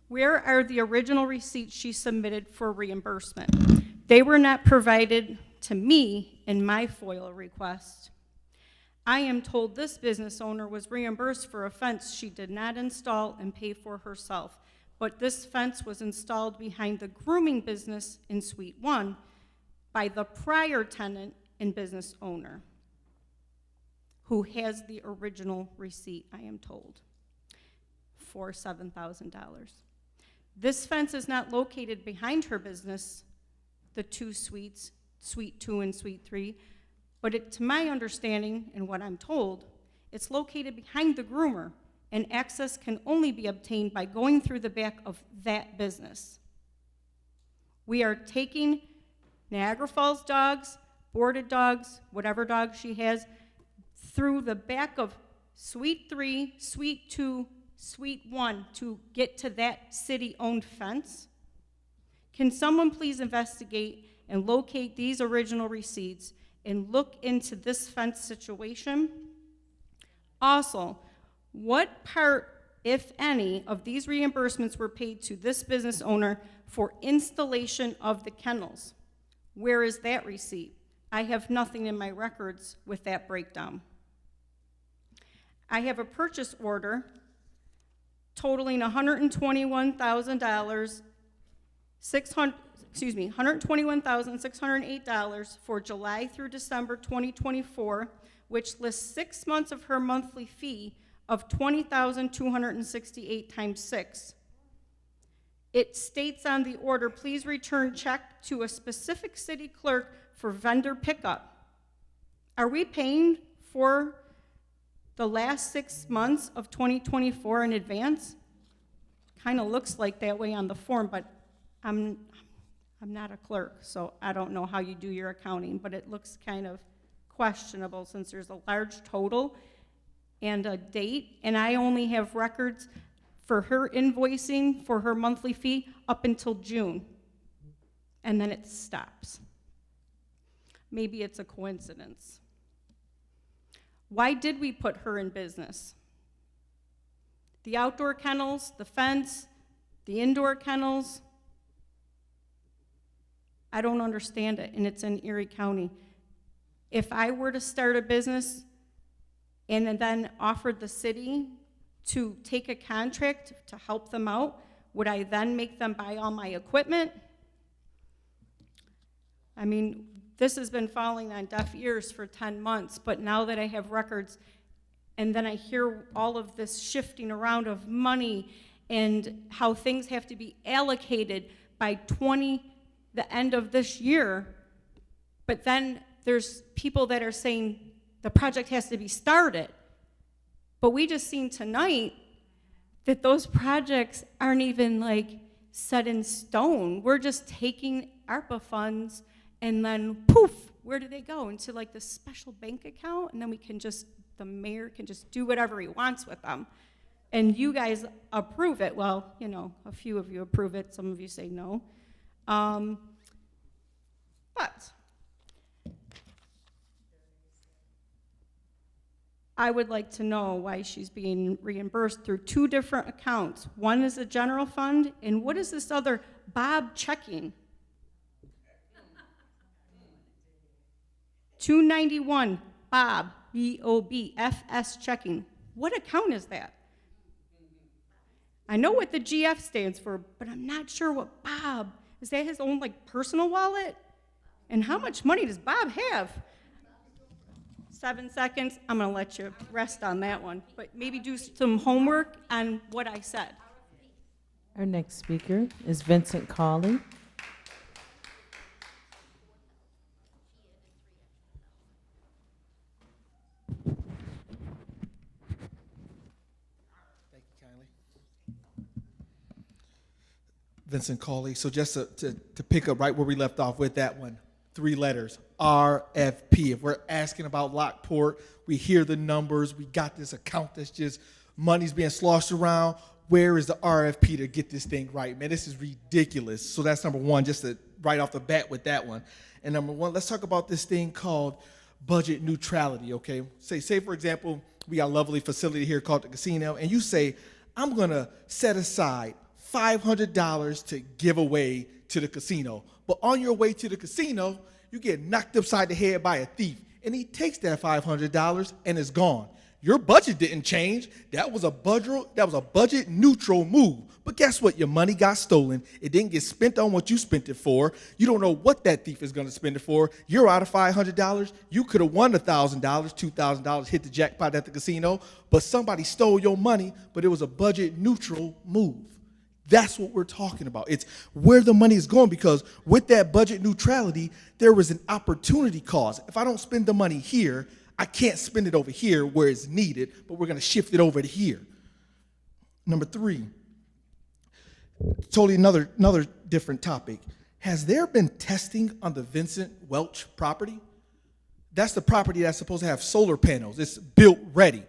Where are the original receipts she submitted for reimbursement? They were not provided to me in my FOIL request. I am told this business owner was reimbursed for a fence she did not install and pay for herself, but this fence was installed behind the grooming business in Suite 1 by the prior tenant and business owner, who has the original receipt, I am told, for $7,000. This fence is not located behind her business, the 2 suites, Suite 2 and Suite 3, but to my understanding and what I'm told, it's located behind the groomer, and access can only be obtained by going through the back of that business. We are taking Niagara Falls dogs, boarded dogs, whatever dogs she has, through the back of Suite 3, Suite 2, Suite 1 to get to that city-owned fence? Can someone please investigate and locate these original receipts and look into this fence situation? Also, what part, if any, of these reimbursements were paid to this business owner for installation of the kennels? Where is that receipt? I have nothing in my records with that breakdown. I have a purchase order totaling $121,000, $121,608 for July through December 2024, which lists 6 months of her monthly fee of $20,268 times 6. It states on the order, please return check to a specific city clerk for vendor pickup. Are we paying for the last 6 months of 2024 in advance? Kind of looks like that way on the form, but I'm not a clerk, so I don't know how you do your accounting, but it looks kind of questionable since there's a large total and a date, and I only have records for her invoicing for her monthly fee up until June, and then it stops. Maybe it's a coincidence. Why did we put her in business? The outdoor kennels, the fence, the indoor kennels, I don't understand it, and it's in Erie County. If I were to start a business and then offered the city to take a contract to help them out, would I then make them buy all my equipment? I mean, this has been falling on deaf ears for 10 months, but now that I have records, and then I hear all of this shifting around of money and how things have to be allocated by the end of this year, but then there's people that are saying the project has to be started. But we just seen tonight that those projects aren't even like set in stone. We're just taking ARPA funds and then poof, where do they go? Into like the special bank account, and then the mayor can just do whatever he wants with them. And you guys approve it. Well, you know, a few of you approve it, some of you say no. But I would like to know why she's being reimbursed through 2 different accounts. One is a general fund, and what is this other Bob checking? 291 Bob, B-O-B, FS checking. What account is that? I know what the GF stands for, but I'm not sure what Bob, is that his own like personal wallet? And how much money does Bob have? 7 seconds, I'm gonna let you rest on that one, but maybe do some homework on what I said. Our next speaker is Vincent Cawley. Thank you kindly. Vincent Cawley. So just to pick up right where we left off with that one, 3 letters, RFP. If we're asking about Lockport, we hear the numbers, we got this account that's just, money's being sloshed around. Where is the RFP to get this thing right? Man, this is ridiculous. So that's number one, just to right off the bat with that one. And number one, let's talk about this thing called budget neutrality, okay? Say for example, we got a lovely facility here called the casino, and you say, I'm gonna set aside $500 to give away to the casino. But on your way to the casino, you get knocked upside the head by a thief, and he takes that $500 and is gone. Your budget didn't change. That was a budget neutral move. But guess what? Your money got stolen. It didn't get spent on what you spent it for. You don't know what that thief is going to spend it for. You're out of $500. You could have won $1,000, $2,000, hit the jackpot at the casino, but somebody stole your money, but it was a budget neutral move. That's what we're talking about. It's where the money is going, because with that budget neutrality, there was an opportunity cost. If I don't spend the money here, I can't spend it over here where it's needed, but we're going to shift it over to here. Number 3, totally another different topic. Has there been testing on the Vincent Welch property? That's the property that's supposed to have solar panels. It's built ready.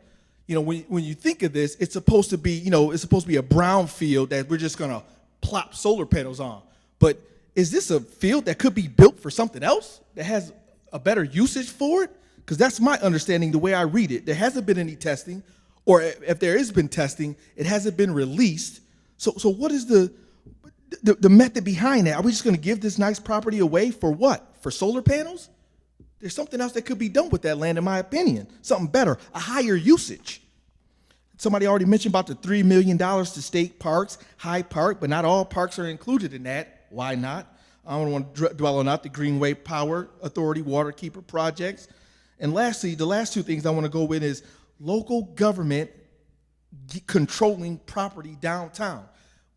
You know, when you think of this, it's supposed to be, it's supposed to be a brown field that we're just going to plop solar panels on. But is this a field that could be built for something else that has a better usage for it? Because that's my understanding, the way I read it. There hasn't been any testing, or if there has been testing, it hasn't been released. So what is the method behind that? Are we just going to give this nice property away for what? For solar panels? There's something else that could be done with that land, in my opinion. Something better, a higher usage. Somebody already mentioned about the $3 million to state parks, Hyde Park, but not all parks are included in that. Why not? I don't want to dwell on that. The Greenway Power Authority Waterkeeper projects. And lastly, the last two things I want to go with is local government controlling property downtown.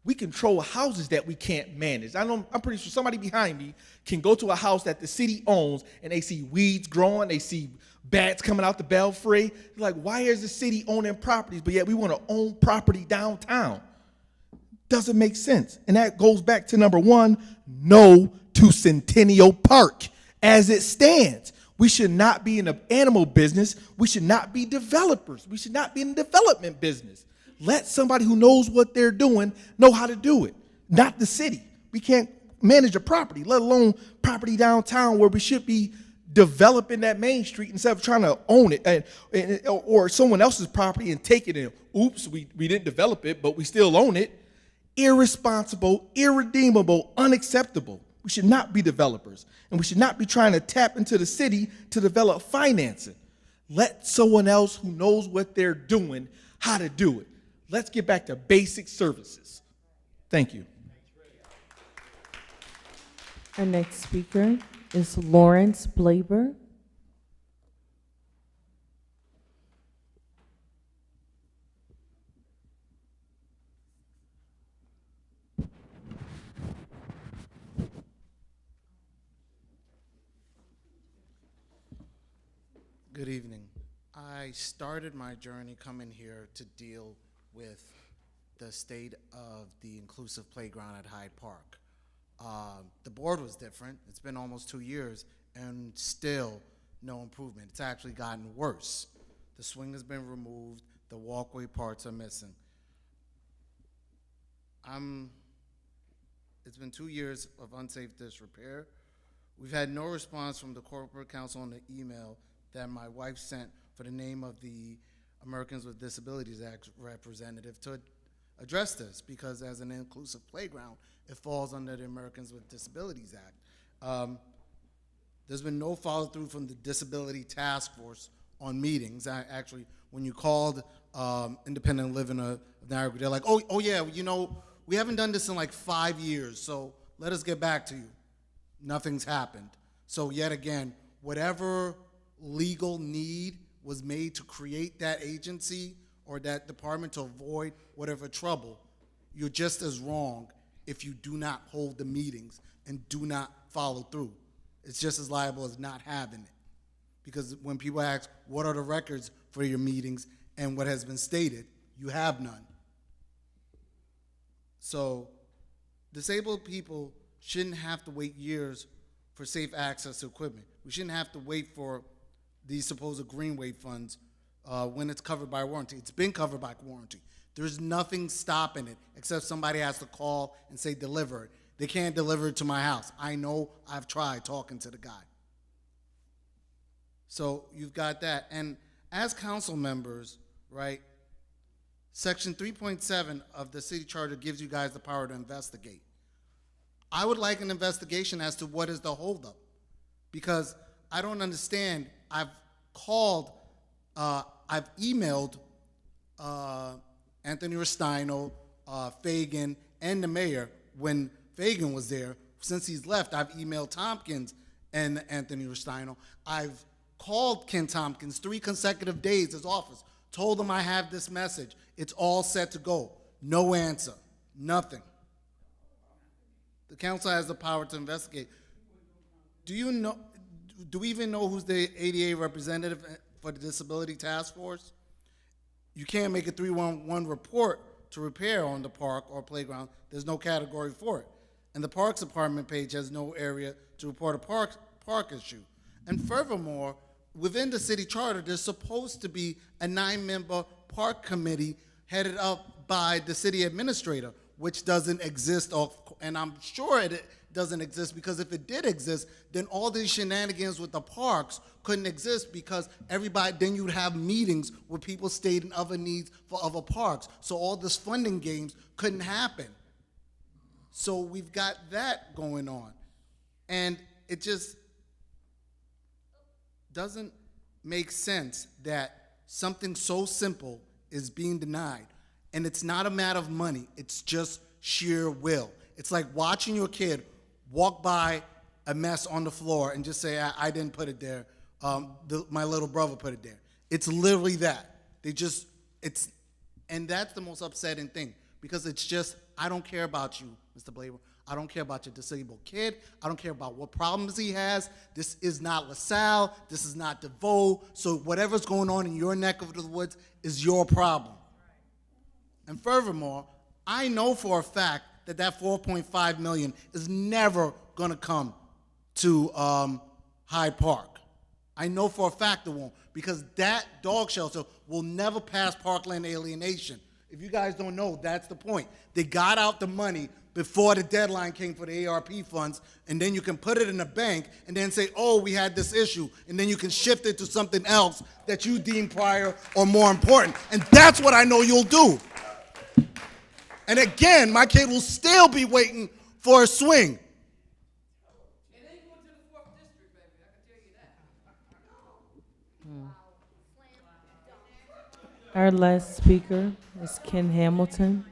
We control houses that we can't manage. I'm pretty sure somebody behind me can go to a house that the city owns and they see weeds growing, they see bats coming out the belfry. They're like, why is the city owning properties, but yet we want to own property downtown? Doesn't make sense. And that goes back to number one, no to Centennial Park as it stands. We should not be in the animal business. We should not be developers. We should not be in the development business. Let somebody who knows what they're doing know how to do it, not the city. We can't manage a property, let alone property downtown where we should be developing that main street instead of trying to own it or someone else's property and take it in. Oops, we didn't develop it, but we still own it. Irresponsible, irredeemable, unacceptable. We should not be developers, and we should not be trying to tap into the city to develop financing. Let someone else who knows what they're doing how to do it. Let's get back to basic services. Thank you. Our next speaker is Lawrence Blaber. Good evening. I started my journey coming here to deal with the state of the inclusive playground at Hyde Park. The board was different. It's been almost 2 years and still no improvement. It's actually gotten worse. The swing has been removed. The walkway parts are missing. It's been 2 years of unsafe disrepair. We've had no response from the corporate council on the email that my wife sent for the name of the Americans with Disabilities Act representative to address this, because as an inclusive playground, it falls under the Americans with Disabilities Act. There's been no follow through from the Disability Task Force on meetings. Actually, when you called Independent Living of Niagara, they're like, oh yeah, we haven't done this in like 5 years, so let us get back to you. Nothing's happened. So yet again, whatever legal need was made to create that agency or that department to avoid whatever trouble, you're just as wrong if you do not hold the meetings and do not follow through. It's just as liable as not having it. Because when people ask, what are the records for your meetings and what has been stated, you have none. So disabled people shouldn't have to wait years for safe access to equipment. We shouldn't have to wait for these supposed Greenway funds when it's covered by warranty. It's been covered by warranty. There's nothing stopping it except somebody has to call and say deliver it. They can't deliver it to my house. I know, I've tried talking to the guy. So you've got that. And as council members, right, Section 3.7 of the city charter gives you guys the power to investigate. I would like an investigation as to what is the holdup, because I don't understand. I've called, I've emailed Anthony Rustino, Fagan, and the mayor when Fagan was there. Since he's left, I've emailed Tompkins and Anthony Rustino. I've called Ken Tompkins 3 consecutive days, his office, told him I have this message. It's all set to go. No answer, nothing. The council has the power to investigate. Do we even know who's the ADA representative for the Disability Task Force? You can't make a 311 report to repair on the park or playground. There's no category for it. And the Parks Department page has no area to report a park issue. And furthermore, within the city charter, there's supposed to be a 9-member park committee headed up by the city administrator, which doesn't exist, and I'm sure it doesn't exist, because if it did exist, then all these shenanigans with the parks couldn't exist, because then you'd have meetings where people stating other needs for other parks. So all this funding games couldn't happen. So we've got that going on. And it just doesn't make sense that something so simple is being denied. And it's not a matter of money, it's just sheer will. It's like watching your kid walk by a mess on the floor and just say, I didn't put it there, My little brother put it there. It's literally that. And that's the most upsetting thing, because it's just, I don't care about you, Mr. Blaber. I don't care about your disabled kid. I don't care about what problems he has. This is not LaSalle. This is not DeVoe. So whatever's going on in your neck of the woods is your problem. And furthermore, I know for a fact that that $4.5 million is never going to come to Hyde Park. I know for a fact it won't, because that dog shelter will never pass parkland alienation. If you guys don't know, that's the point. They got out the money before the deadline came for the ARP funds, and then you can put it in the bank and then say, oh, we had this issue, and then you can shift it to something else that you deem prior or more important. And that's what I know you'll do. And again, my kid will still be waiting for a swing. It ain't going to the 4th district, baby, I can tell you that. Our last speaker is Ken Hamilton.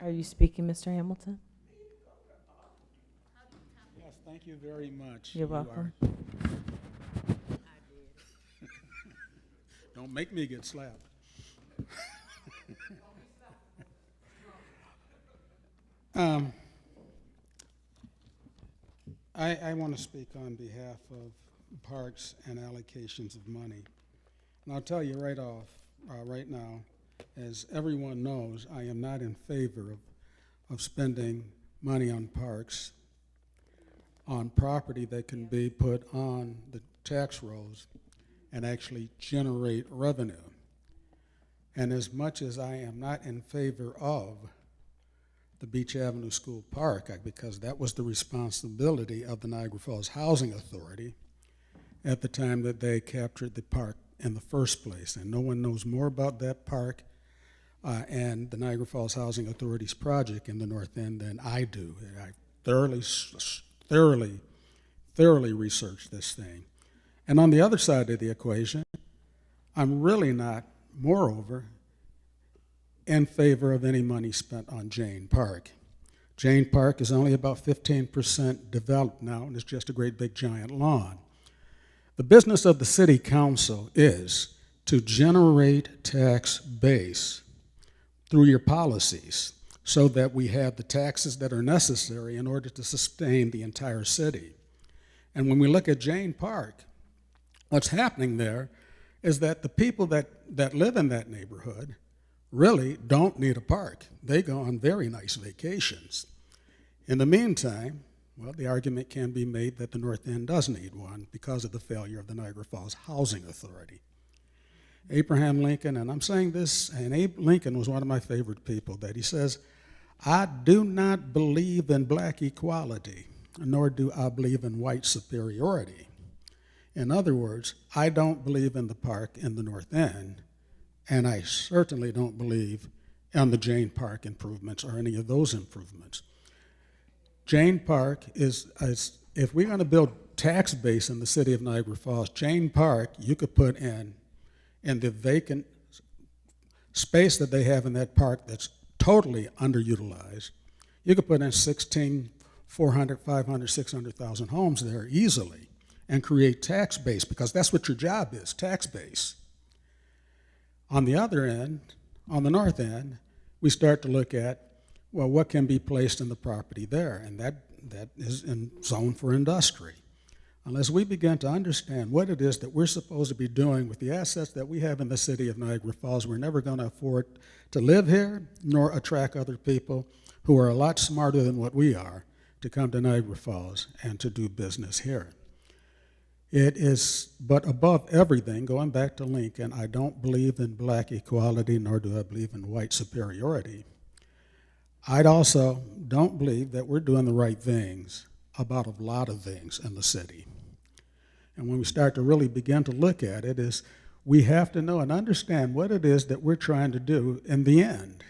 Are you speaking, Mr. Hamilton? Yes, thank you very much. You're welcome. Don't make me get slapped. I want to speak on behalf of parks and allocations of money. And I'll tell you right now, as everyone knows, I am not in favor of spending money on parks, on property that can be put on the tax rolls and actually generate revenue. And as much as I am not in favor of the Beach Avenue School Park, because that was the responsibility of the Niagara Falls Housing Authority at the time that they captured the park in the first place. And no one knows more about that park and the Niagara Falls Housing Authority's project in the North End than I do. I thoroughly researched this thing. And on the other side of the equation, I'm really not, moreover, in favor of any money spent on Jane Park. Jane Park is only about 15% developed now, and it's just a great big giant lawn. The business of the city council is to generate tax base through your policies so that we have the taxes that are necessary in order to sustain the entire city. And when we look at Jane Park, what's happening there is that the people that live in that neighborhood really don't need a park. They go on very nice vacations. In the meantime, well, the argument can be made that the North End does need one because of the failure of the Niagara Falls Housing Authority. Abraham Lincoln, and I'm saying this, and Abe Lincoln was one of my favorite people, that he says, I do not believe in black equality, nor do I believe in white superiority. In other words, I don't believe in the park in the North End, and I certainly don't believe in the Jane Park improvements or any of those improvements. Jane Park is if we're going to build tax base in the city of Niagara Falls, Jane Park, you could put in the vacant space that they have in that park that's totally underutilized, you could put in 400, 500, 600,000 homes there easily and create tax base, because that's what your job is, tax base. On the other end, on the North End, we start to look at, well, what can be placed in the property there, and that is in zone for industry. Unless we begin to understand what it is that we're supposed to be doing with the assets that we have in the city of Niagara Falls, we're never going to afford to live here nor attract other people who are a lot smarter than what we are to come to Niagara Falls and to do business here. It is, but above everything, going back to Lincoln, I don't believe in black equality, nor do I believe in white superiority. I also don't believe that we're doing the right things about a lot of things in the city. And when we start to really begin to look at it, is we have to know and understand what it is that we're trying to do in the end.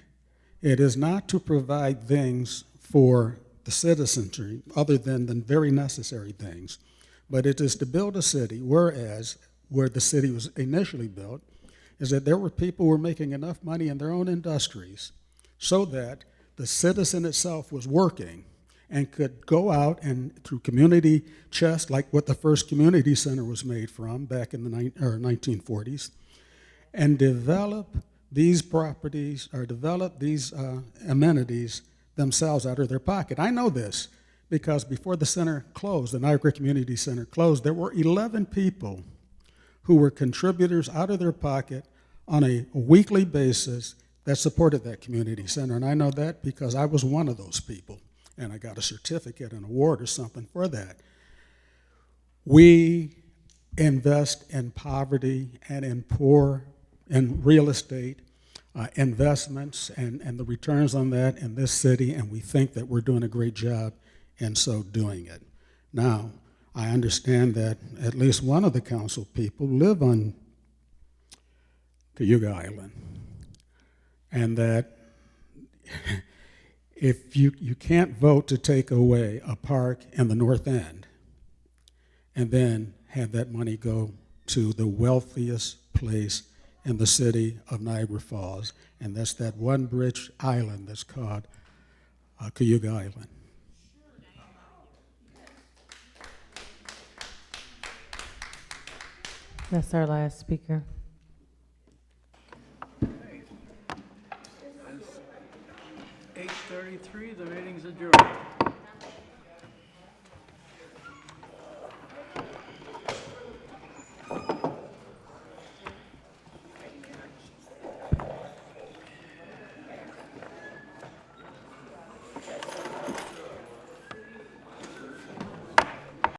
It is not to provide things for the citizenry other than the very necessary things, but it is to build a city, whereas where the city was initially built is that there were people who were making enough money in their own industries so that the citizen itself was working and could go out and through community chest, like what the first community center was made from back in the 1940s, and develop these properties or develop these amenities themselves out of their pocket. I know this because before the center closed, the Niagara Community Center closed, there were 11 people who were contributors out of their pocket on a weekly basis that supported that community center. And I know that because I was one of those people, and I got a certificate, an award or something for that. We invest in poverty and in poor, in real estate investments and the returns on that in this city, and we think that we're doing a great job in so doing it. Now, I understand that at least one of the council people live on Cayuga Island, and that if you can't vote to take away a park in the North End and then have that money go to the wealthiest place in the city of Niagara Falls, and that's that one bridge island that's called Cayuga Island. That's our last speaker. 8:33, the meeting's adjourned.